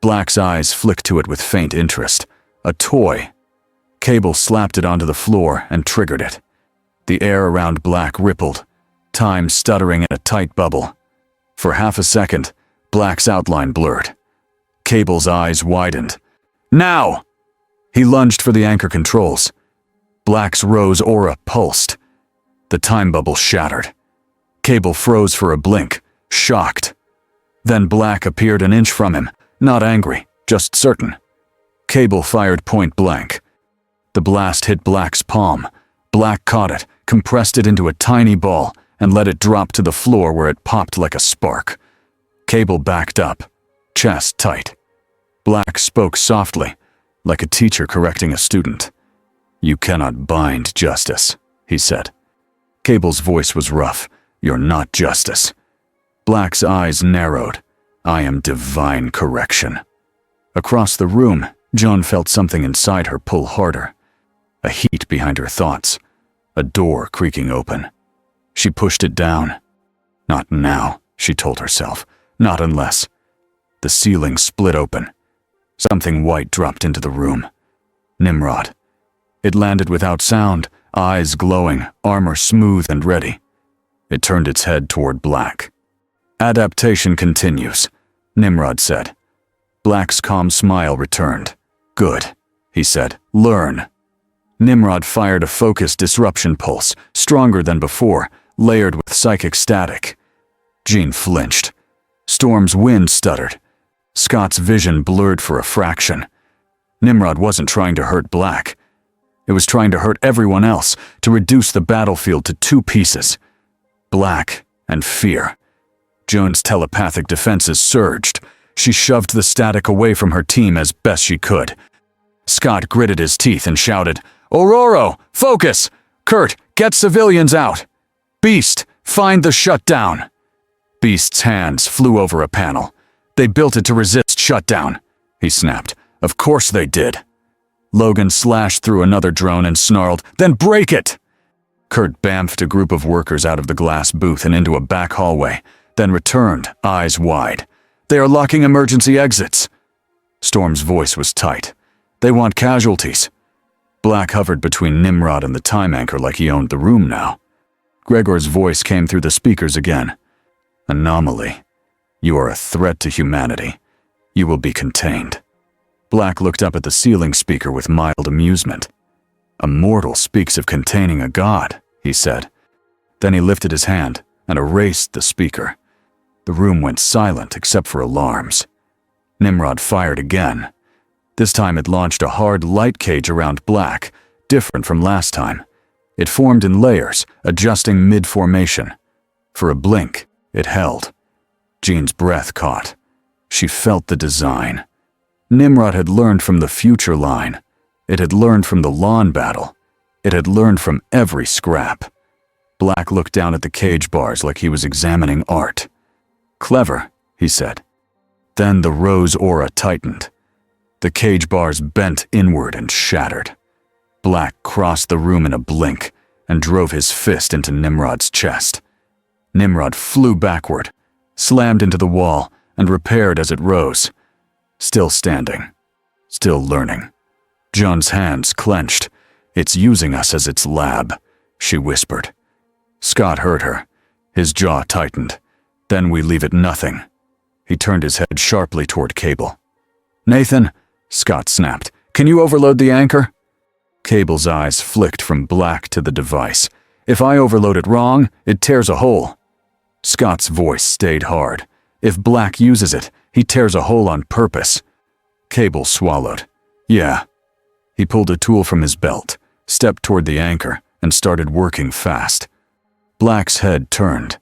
Black's eyes flicked to it with faint interest. A toy. Cable slapped it onto the floor and triggered it. The air around Black rippled, time stuttering in a tight bubble. For half a second, Black's outline blurred. Cable's eyes widened. "Now!" He lunged for the anchor controls. Black's rose aura pulsed. The time bubble shattered. Cable froze for a blink, shocked. Then Black appeared an inch from him, not angry, just certain. Cable fired point blank. The blast hit Black's palm. Black caught it, compressed it into a tiny ball, and let it drop to the floor where it popped like a spark. Cable backed up, chest tight. Black spoke softly, like a teacher correcting a student. "You cannot bind justice," he said. Cable's voice was rough. "You're not justice." Black's eyes narrowed. "I am divine correction." Across the room, John felt something inside her pull harder. A heat behind her thoughts. A door creaking open. She pushed it down. Not now, she told herself. Not unless. The ceiling split open. Something white dropped into the room. Nimrod. It landed without sound, eyes glowing, armor smooth and ready. It turned its head toward Black. "Adaptation continues," Nimrod said. Black's calm smile returned. "Good," he said. "Learn." Nimrod fired a focused disruption pulse, stronger than before, layered with psychic static. Jean flinched. Storm's wind stuttered. Scott's vision blurred for a fraction. Nimrod wasn't trying to hurt Black. It was trying to hurt everyone else, to reduce the battlefield to 2 pieces. Black and fear. Joan's telepathic defenses surged. She shoved the static away from her team as best she could. Scott gritted his teeth and shouted, "Aurora, focus! Kurt, get civilians out! Beast, find the shutdown!" Beast's hands flew over a panel. "They built it to resist shutdown," he snapped. "Of course they did." Logan slashed through another drone and snarled, "Then break it!" Kurt bamfed a group of workers out of the glass booth and into a back hallway, then returned, eyes wide. "They are locking emergency exits." Storm's voice was tight. "They want casualties." Black hovered between Nimrod and the time anchor like he owned the room now. Gregor's voice came through the speakers again. "Anomaly. You are a threat to humanity. You will be contained." Black looked up at the ceiling speaker with mild amusement. "A mortal speaks of containing a god," he said. Then he lifted his hand and erased the speaker. The room went silent except for alarms. Nimrod fired again. This time it launched a hard light cage around Black, different from last time. It formed in layers, adjusting mid-formation. For a blink, it held. Jean's breath caught. She felt the design. Nimrod had learned from the future line. It had learned from the lawn battle. It had learned from every scrap. Black looked down at the cage bars like he was examining art. "Clever," he said. Then the rose aura tightened. The cage bars bent inward and shattered. Black crossed the room in a blink and drove his fist into Nimrod's chest. Nimrod flew backward, slammed into the wall, and repaired as it rose. Still standing. Still learning. John's hands clenched. "It's using us as its lab," she whispered. Scott heard her. His jaw tightened. "Then we leave it nothing." He turned his head sharply toward Cable. "Nathan," Scott snapped, "can you overload the anchor?" Cable's eyes flicked from Black to the device. "If I overload it wrong, it tears a hole." Scott's voice stayed hard. "If Black uses it, he tears a hole on purpose." Cable swallowed. "Yeah." He pulled a tool from his belt, stepped toward the anchor, and started working fast. Black's head turned.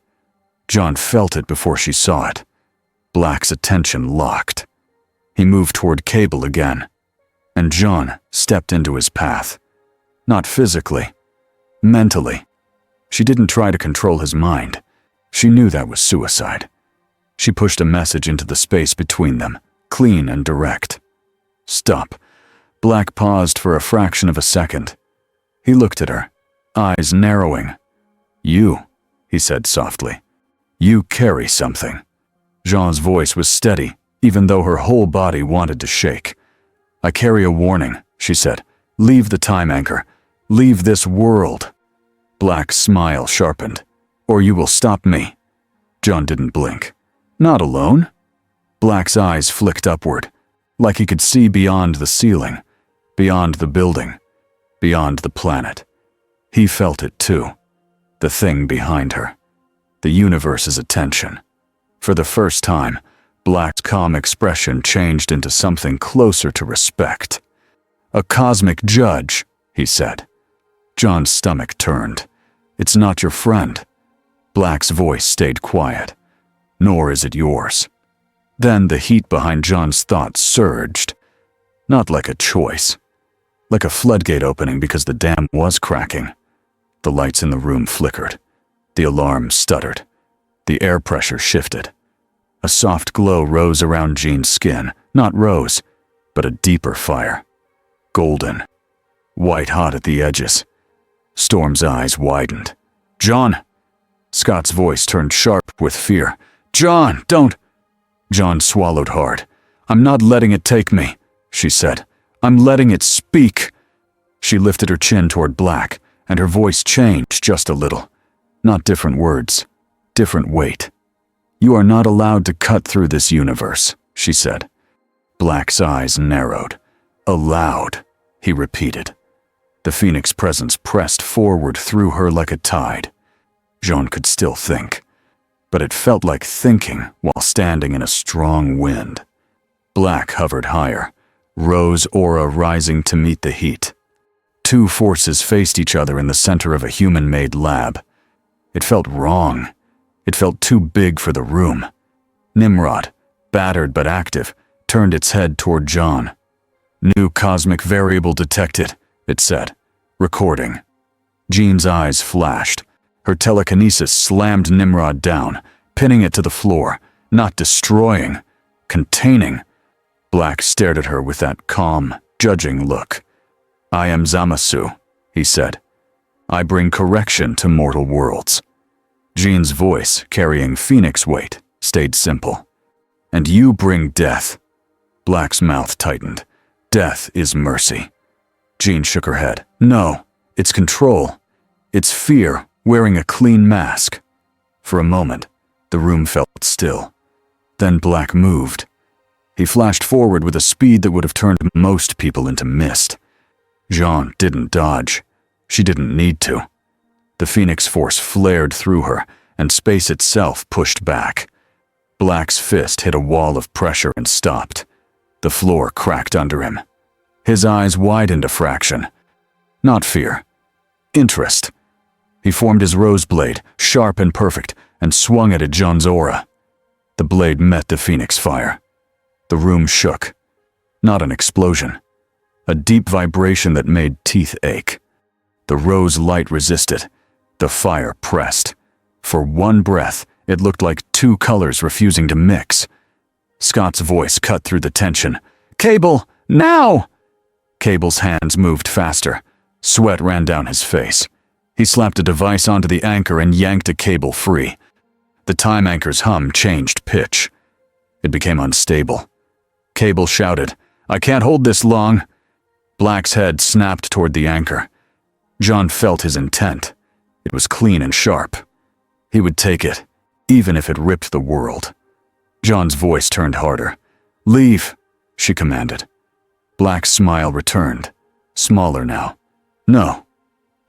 John felt it before she saw it. Black's attention locked. He moved toward Cable again, and John stepped into his path. Not physically, mentally. She didn't try to control his mind. She knew that was suicide. She pushed a message into the space between them, clean and direct. "Stop." Black paused for a fraction of a second. He looked at her, eyes narrowing. "You," he said softly. "You carry something." Jean's voice was steady, even though her whole body wanted to shake. "I carry a warning," she said. "Leave the time anchor. Leave this world." Black's smile sharpened. "Or you will stop me." John didn't blink. "Not alone?" Black's eyes flicked upward, like he could see beyond the ceiling, beyond the building, beyond the planet. He felt it too. The thing behind her. The universe's attention. For the first time, Black's calm expression changed into something closer to respect. "A cosmic judge," he said. John's stomach turned. "It's not your friend." Black's voice stayed quiet. "Nor is it yours." Then the heat behind John's thoughts surged. Not like a choice. Like a floodgate opening because the dam was cracking. The lights in the room flickered. The alarm stuttered. The air pressure shifted. A soft glow rose around Jean's skin, not rose, but a deeper fire. Golden. White hot at the edges. Storm's eyes widened. "John!" Scott's voice turned sharp with fear. "John, don't!" John swallowed hard. "I'm not letting it take me," she said. "I'm letting it speak." She lifted her chin toward Black, and her voice changed just a little. Not different words, different weight. "You are not allowed to cut through this universe," she said. Black's eyes narrowed. "Allowed," he repeated. The Phoenix presence pressed forward through her like a tide. Jean could still think, but it felt like thinking while standing in a strong wind. Black hovered higher, rose aura rising to meet the heat. Two forces faced each other in the center of a human-made lab. It felt wrong. It felt too big for the room. Nimrod, battered but active, turned its head toward John. "New cosmic variable detected," it said. "Recording." Jean's eyes flashed. Her telekinesis slammed Nimrod down, pinning it to the floor, not destroying, containing. Black stared at her with that calm, judging look. "I am Zamasu," he said. "I bring correction to mortal worlds." Jean's voice, carrying Phoenix weight, stayed simple. "And you bring death." Black's mouth tightened. "Death is mercy." Jean shook her head. "No, it's control. It's fear wearing a clean mask." For a moment, the room felt still. Then Black moved. He flashed forward with a speed that would have turned most people into mist. Jean didn't dodge. She didn't need to. The Phoenix force flared through her, and space itself pushed back. Black's fist hit a wall of pressure and stopped. The floor cracked under him. His eyes widened a fraction. Not fear. Interest. He formed his rose blade, sharp and perfect, and swung it at John's aura. The blade met the phoenix fire. The room shook. Not an explosion. A deep vibration that made teeth ache. The rose light resisted. The fire pressed. For one breath, it looked like two colors refusing to mix. Scott's voice cut through the tension. "Cable, now!" Cable's hands moved faster. Sweat ran down his face. He slapped a device onto the anchor and yanked a cable free. The time anchor's hum changed pitch. It became unstable. Cable shouted, "I can't hold this long." Black's head snapped toward the anchor. John felt his intent. It was clean and sharp. He would take it, even if it ripped the world. John's voice turned harder. "Leave," she commanded. Black's smile returned, smaller now. "No."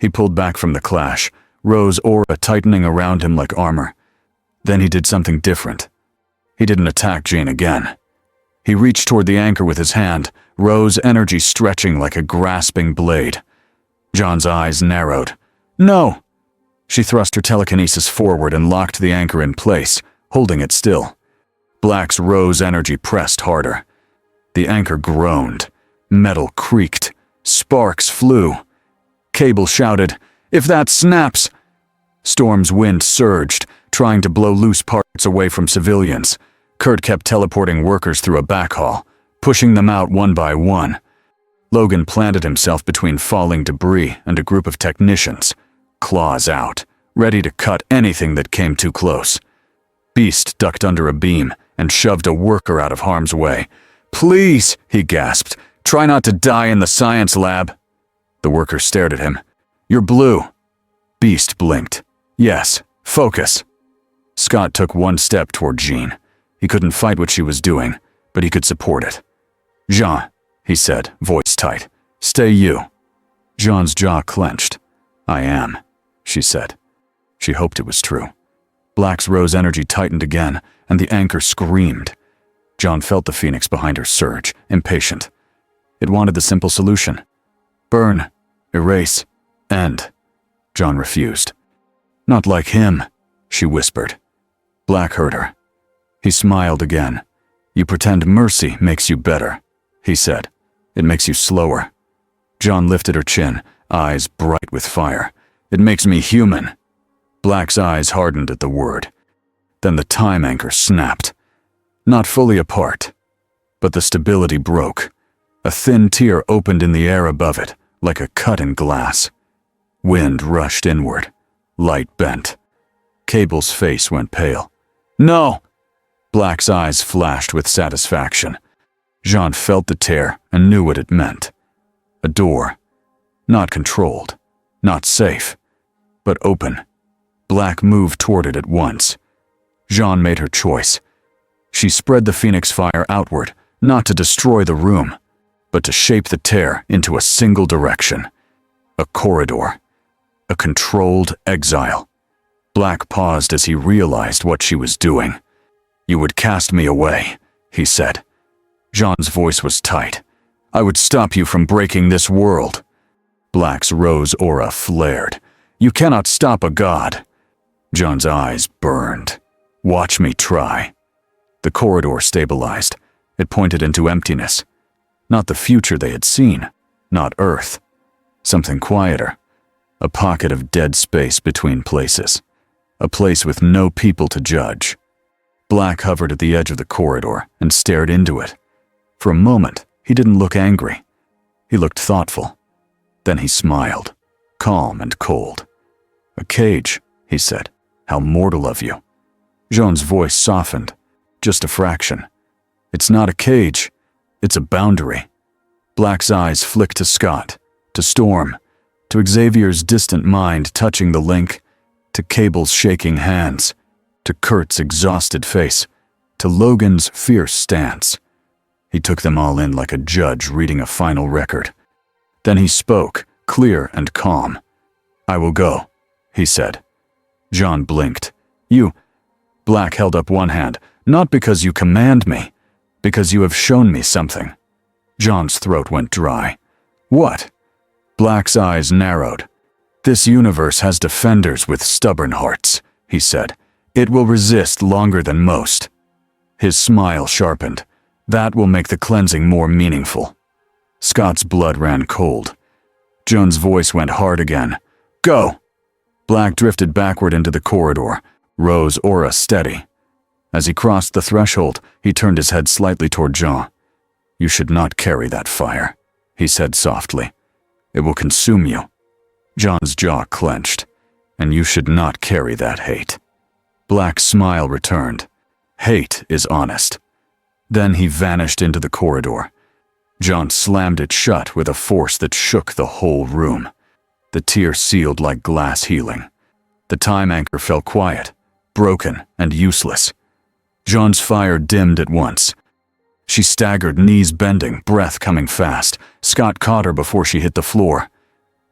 He pulled back from the clash, Rose aura tightening around him like armor. Then he did something different. He didn't attack Jane again. He reached toward the anchor with his hand, Rose energy stretching like a grasping blade. John's eyes narrowed. "No!" She thrust her telekinesis forward and locked the anchor in place, holding it still. Black's rose energy pressed harder. The anchor groaned. Metal creaked. Sparks flew. Cable shouted, "If that snaps!" Storm's wind surged, trying to blow loose parts away from civilians. Kurt kept teleporting workers through a back hall, pushing them out one by one. Logan planted himself between falling debris and a group of technicians, claws out, ready to cut anything that came too close. Beast ducked under a beam and shoved a worker out of harm's way. "Please," he gasped, "try not to die in the science lab." The worker stared at him. "You're blue." Beast blinked. "Yes, focus." Scott took one step toward Jean. He couldn't fight what she was doing, but he could support it. "Jean," he said, voice tight. "Stay you." Jean's jaw clenched. "I am," she said. She hoped it was true. Black's rose energy tightened again, and the anchor screamed. John felt the phoenix behind her surge, impatient. It wanted the simple solution. Burn, erase, end. John refused. "Not like him," she whispered. Black heard her. He smiled again. "You pretend mercy makes you better," he said. "It makes you slower." John lifted her chin, eyes bright with fire. "It makes me human." Black's eyes hardened at the word. Then the time anchor snapped. Not fully apart, but the stability broke. A thin tear opened in the air above it, like a cut in glass. Wind rushed inward. Light bent. Cable's face went pale. "No!" Black's eyes flashed with satisfaction. Jean felt the tear and knew what it meant. A door. Not controlled. Not safe. But open. Black moved toward it at once. Jean made her choice. She spread the phoenix fire outward, not to destroy the room, but to shape the tear into a single direction. A corridor. A controlled exile. Black paused as he realized what she was doing. "You would cast me away," he said. Jean's voice was tight. "I would stop you from breaking this world." Black's rose aura flared. "You cannot stop a god." John's eyes burned. "Watch me try." The corridor stabilized. It pointed into emptiness. Not the future they had seen. Not Earth. Something quieter. A pocket of dead space between places. A place with no people to judge. Black hovered at the edge of the corridor and stared into it. For a moment, he didn't look angry. He looked thoughtful. Then he smiled, calm and cold. "A cage," he said. "How mortal of you." Jean's voice softened, just a fraction. "It's not a cage. It's a boundary." Black's eyes flicked to Scott, to Storm, to Xavier's distant mind touching the link, to Cable's shaking hands, to Kurt's exhausted face, to Logan's fierce stance. He took them all in like a judge reading a final record. Then he spoke, clear and calm. "I will go," he said. John blinked. "You..." Black held up one hand, Not because you command me, because you have shown me something. John's throat went dry. What? Black's eyes narrowed. This universe has defenders with stubborn hearts, he said. It will resist longer than most. His smile sharpened. That will make the cleansing more meaningful. Scott's blood ran cold. John's voice went hard again. Go! Black drifted backward into the corridor, Rose's aura steady. As he crossed the threshold, he turned his head slightly toward Jean. You should not carry that fire, he said softly. It will consume you. John's jaw clenched. And you should not carry that hate. Black's smile returned. Hate is honest. Then he vanished into the corridor. John slammed it shut with a force that shook the whole room. The tear sealed like glass healing. The time anchor fell quiet, broken and useless. John's fire dimmed at once. She staggered, knees bending, breath coming fast. Scott caught her before she hit the floor.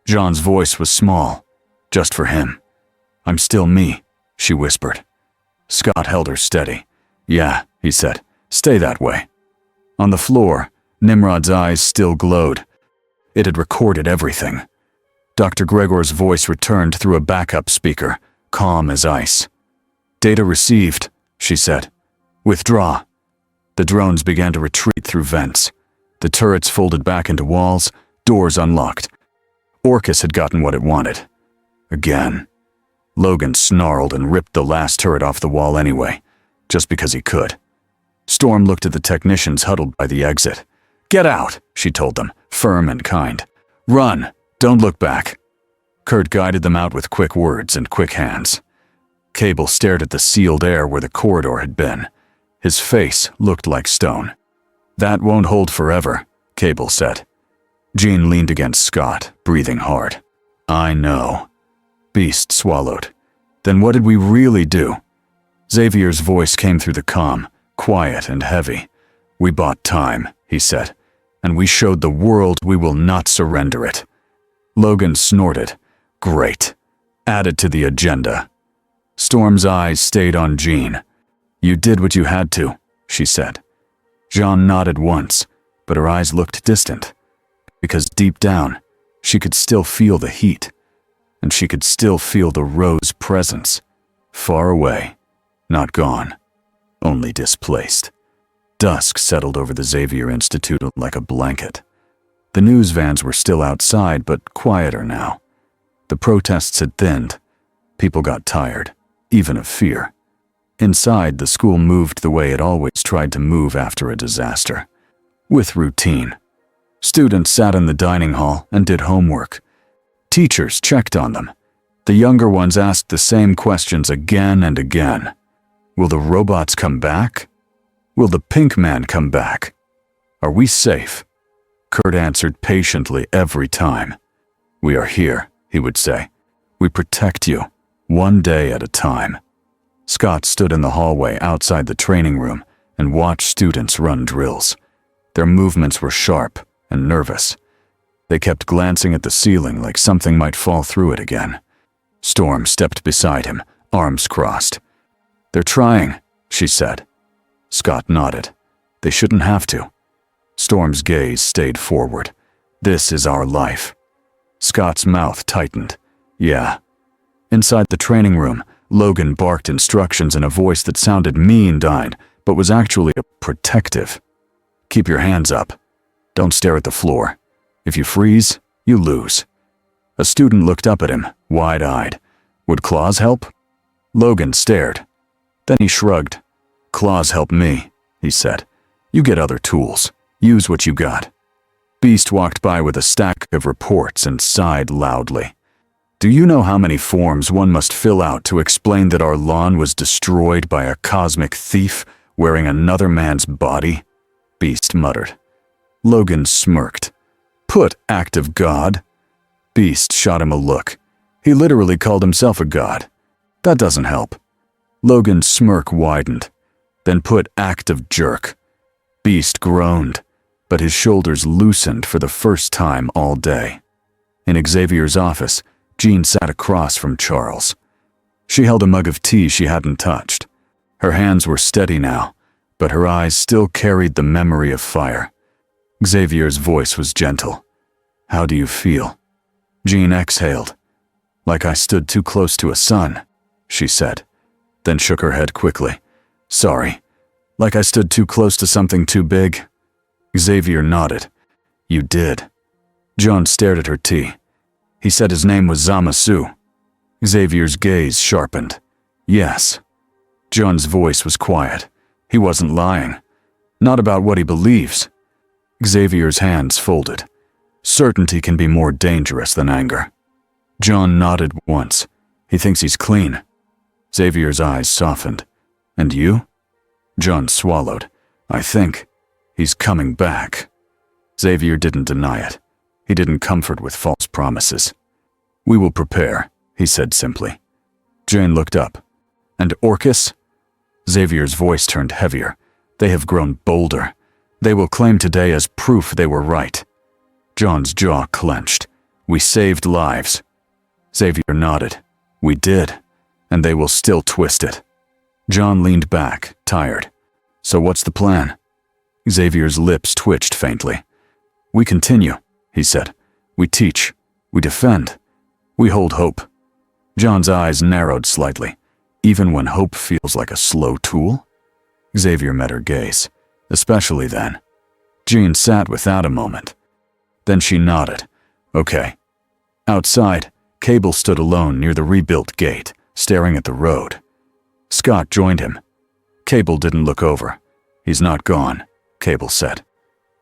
John's voice was small, just for him. I'm still me, she whispered. Scott held her steady. Yeah, he said. Stay that way. On the floor, Nimrod's eyes still glowed. It had recorded everything. Dr. Gregor's voice returned through a backup speaker, calm as ice. Data received, she said. Withdraw. The drones began to retreat through vents. The turrets folded back into walls, doors unlocked. Orcus had gotten what it wanted. Again. Logan snarled and ripped the last turret off the wall anyway, just because he could. Storm looked at the technicians huddled by the exit. Get out, she told them, firm and kind. Run, don't look back. Kurt guided them out with quick words and quick hands. Cable stared at the sealed air where the corridor had been. His face looked like stone. That won't hold forever, Cable said. Jean leaned against Scott, breathing hard. I know. Beast swallowed. Then what did we really do? Xavier's voice came through the comm, quiet and heavy. We bought time, he said, and we showed the world we will not surrender it. Logan snorted. Great. Added to the agenda. Storm's eyes stayed on Jean. You did what you had to, she said. Jean nodded once, but her eyes looked distant, because deep down, she could still feel the heat, and she could still feel the Rose presence, far away, not gone, only displaced. Dusk settled over the Xavier Institute like a blanket. The news vans were still outside, but quieter now. The protests had thinned. People got tired, even of fear. Inside, the school moved the way it always tried to move after a disaster, with routine. Students sat in the dining hall and did homework. Teachers checked on them. The younger ones asked the same questions again and again. Will the robots come back? Will the pink man come back? Are we safe? Kurt answered patiently every time. We are here, he would say. We protect you, one day at a time. Scott stood in the hallway outside the training room and watched students run drills. Their movements were sharp and nervous. They kept glancing at the ceiling like something might fall through it again. Storm stepped beside him, arms crossed. They're trying, she said. Scott nodded. They shouldn't have to. Storm's gaze stayed forward. This is our life. Scott's mouth tightened. Yeah. Inside the training room, Logan barked instructions in a voice that sounded mean-eyed, but was actually protective. Keep your hands up. Don't stare at the floor. If you freeze, you lose. A student looked up at him, wide-eyed. Would claws help? Logan stared. Then he shrugged. Claws help me, he said. You get other tools. Use what you got. Beast walked by with a stack of reports and sighed loudly. Do you know how many forms one must fill out to explain that our lawn was destroyed by a cosmic thief wearing another man's body? Beast muttered. Logan smirked. Put act of God. Beast shot him a look. He literally called himself a god. That doesn't help. Logan's smirk widened. Then put act of jerk. Beast groaned, but his shoulders loosened for the first time all day. In Xavier's office, Jean sat across from Charles. She held a mug of tea she hadn't touched. Her hands were steady now, but her eyes still carried the memory of fire. Xavier's voice was gentle. "How do you feel?" Jean exhaled. "Like I stood too close to a sun," she said, then shook her head quickly. "Sorry. Like I stood too close to something too big." Xavier nodded. "You did." John stared at her tea. He said his name was Zamasu. Xavier's gaze sharpened. "Yes." John's voice was quiet. He wasn't lying. Not about what he believes. Xavier's hands folded. Certainty can be more dangerous than anger. John nodded once. "He thinks he's clean." Xavier's eyes softened. "And you?" John swallowed. "I think he's coming back." Xavier didn't deny it. He didn't comfort with false promises. "We will prepare," he said simply. Jane looked up. "And Orcus?" Xavier's voice turned heavier. "They have grown bolder. They will claim today as proof they were right." John's jaw clenched. "We saved lives." Xavier nodded. "We did. And they will still twist it." John leaned back, tired. "So what's the plan?" Xavier's lips twitched faintly. "We continue," he said. "We teach. We defend. We hold hope." John's eyes narrowed slightly. "Even when hope feels like a slow tool?" Xavier met her gaze. "Especially then." Jean sat without a moment. Then she nodded. "Okay." Outside, Cable stood alone near the rebuilt gate, staring at the road. Scott joined him. Cable didn't look over. "He's not gone," Cable said.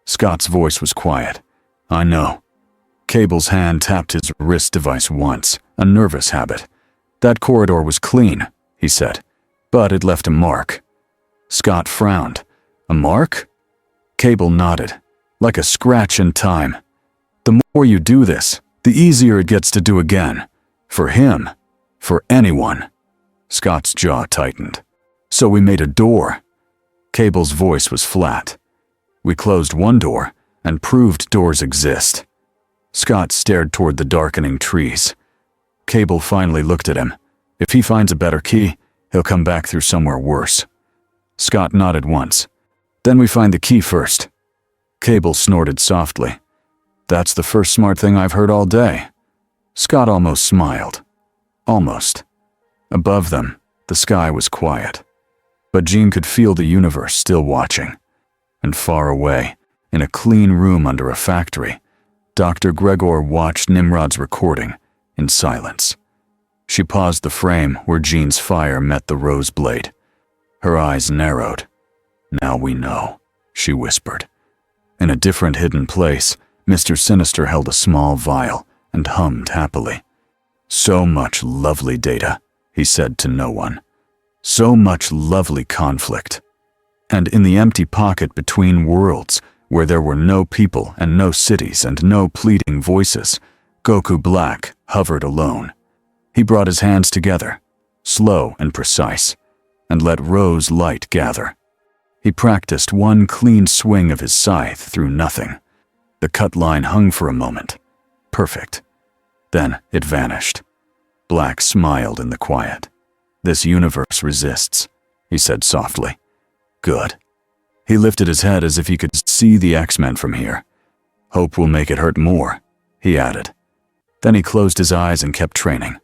Scott's voice was quiet. "I know." Cable's hand tapped his wrist device once, a nervous habit. "That corridor was clean," he said, "but it left a mark." Scott frowned. "A mark?" Cable nodded. "Like a scratch in time. The more you do this, the easier it gets to do again. For him. For anyone." Scott's jaw tightened. "So we made a door." Cable's voice was flat. "We closed one door and proved doors exist." Scott stared toward the darkening trees. Cable finally looked at him. "If he finds a better key, he'll come back through somewhere worse." Scott nodded once. "Then we find the key first." Cable snorted softly. "That's the first smart thing I've heard all day." Scott almost smiled. Almost. Above them, the sky was quiet. But Jean could feel the universe still watching. And far away, in a clean room under a factory, Dr. Gregor watched Nimrod's recording in silence. She paused the frame where Jean's fire met the rose blade. Her eyes narrowed. "Now we know," she whispered. In a different hidden place, Mr. Sinister held a small vial and hummed happily. "So much lovely data," he said to no one. "So much lovely conflict." And in the empty pocket between worlds, where there were no people and no cities and no pleading voices, Goku Black hovered alone. He brought his hands together, slow and precise, and let rose light gather. He practiced one clean swing of his scythe through nothing. The cut line hung for a moment. Perfect. Then it vanished. Black smiled in the quiet. "This universe resists," he said softly. "Good." He lifted his head as if he could see the X-Men from here. "Hope will make it hurt more," he added. Then he closed his eyes and kept training.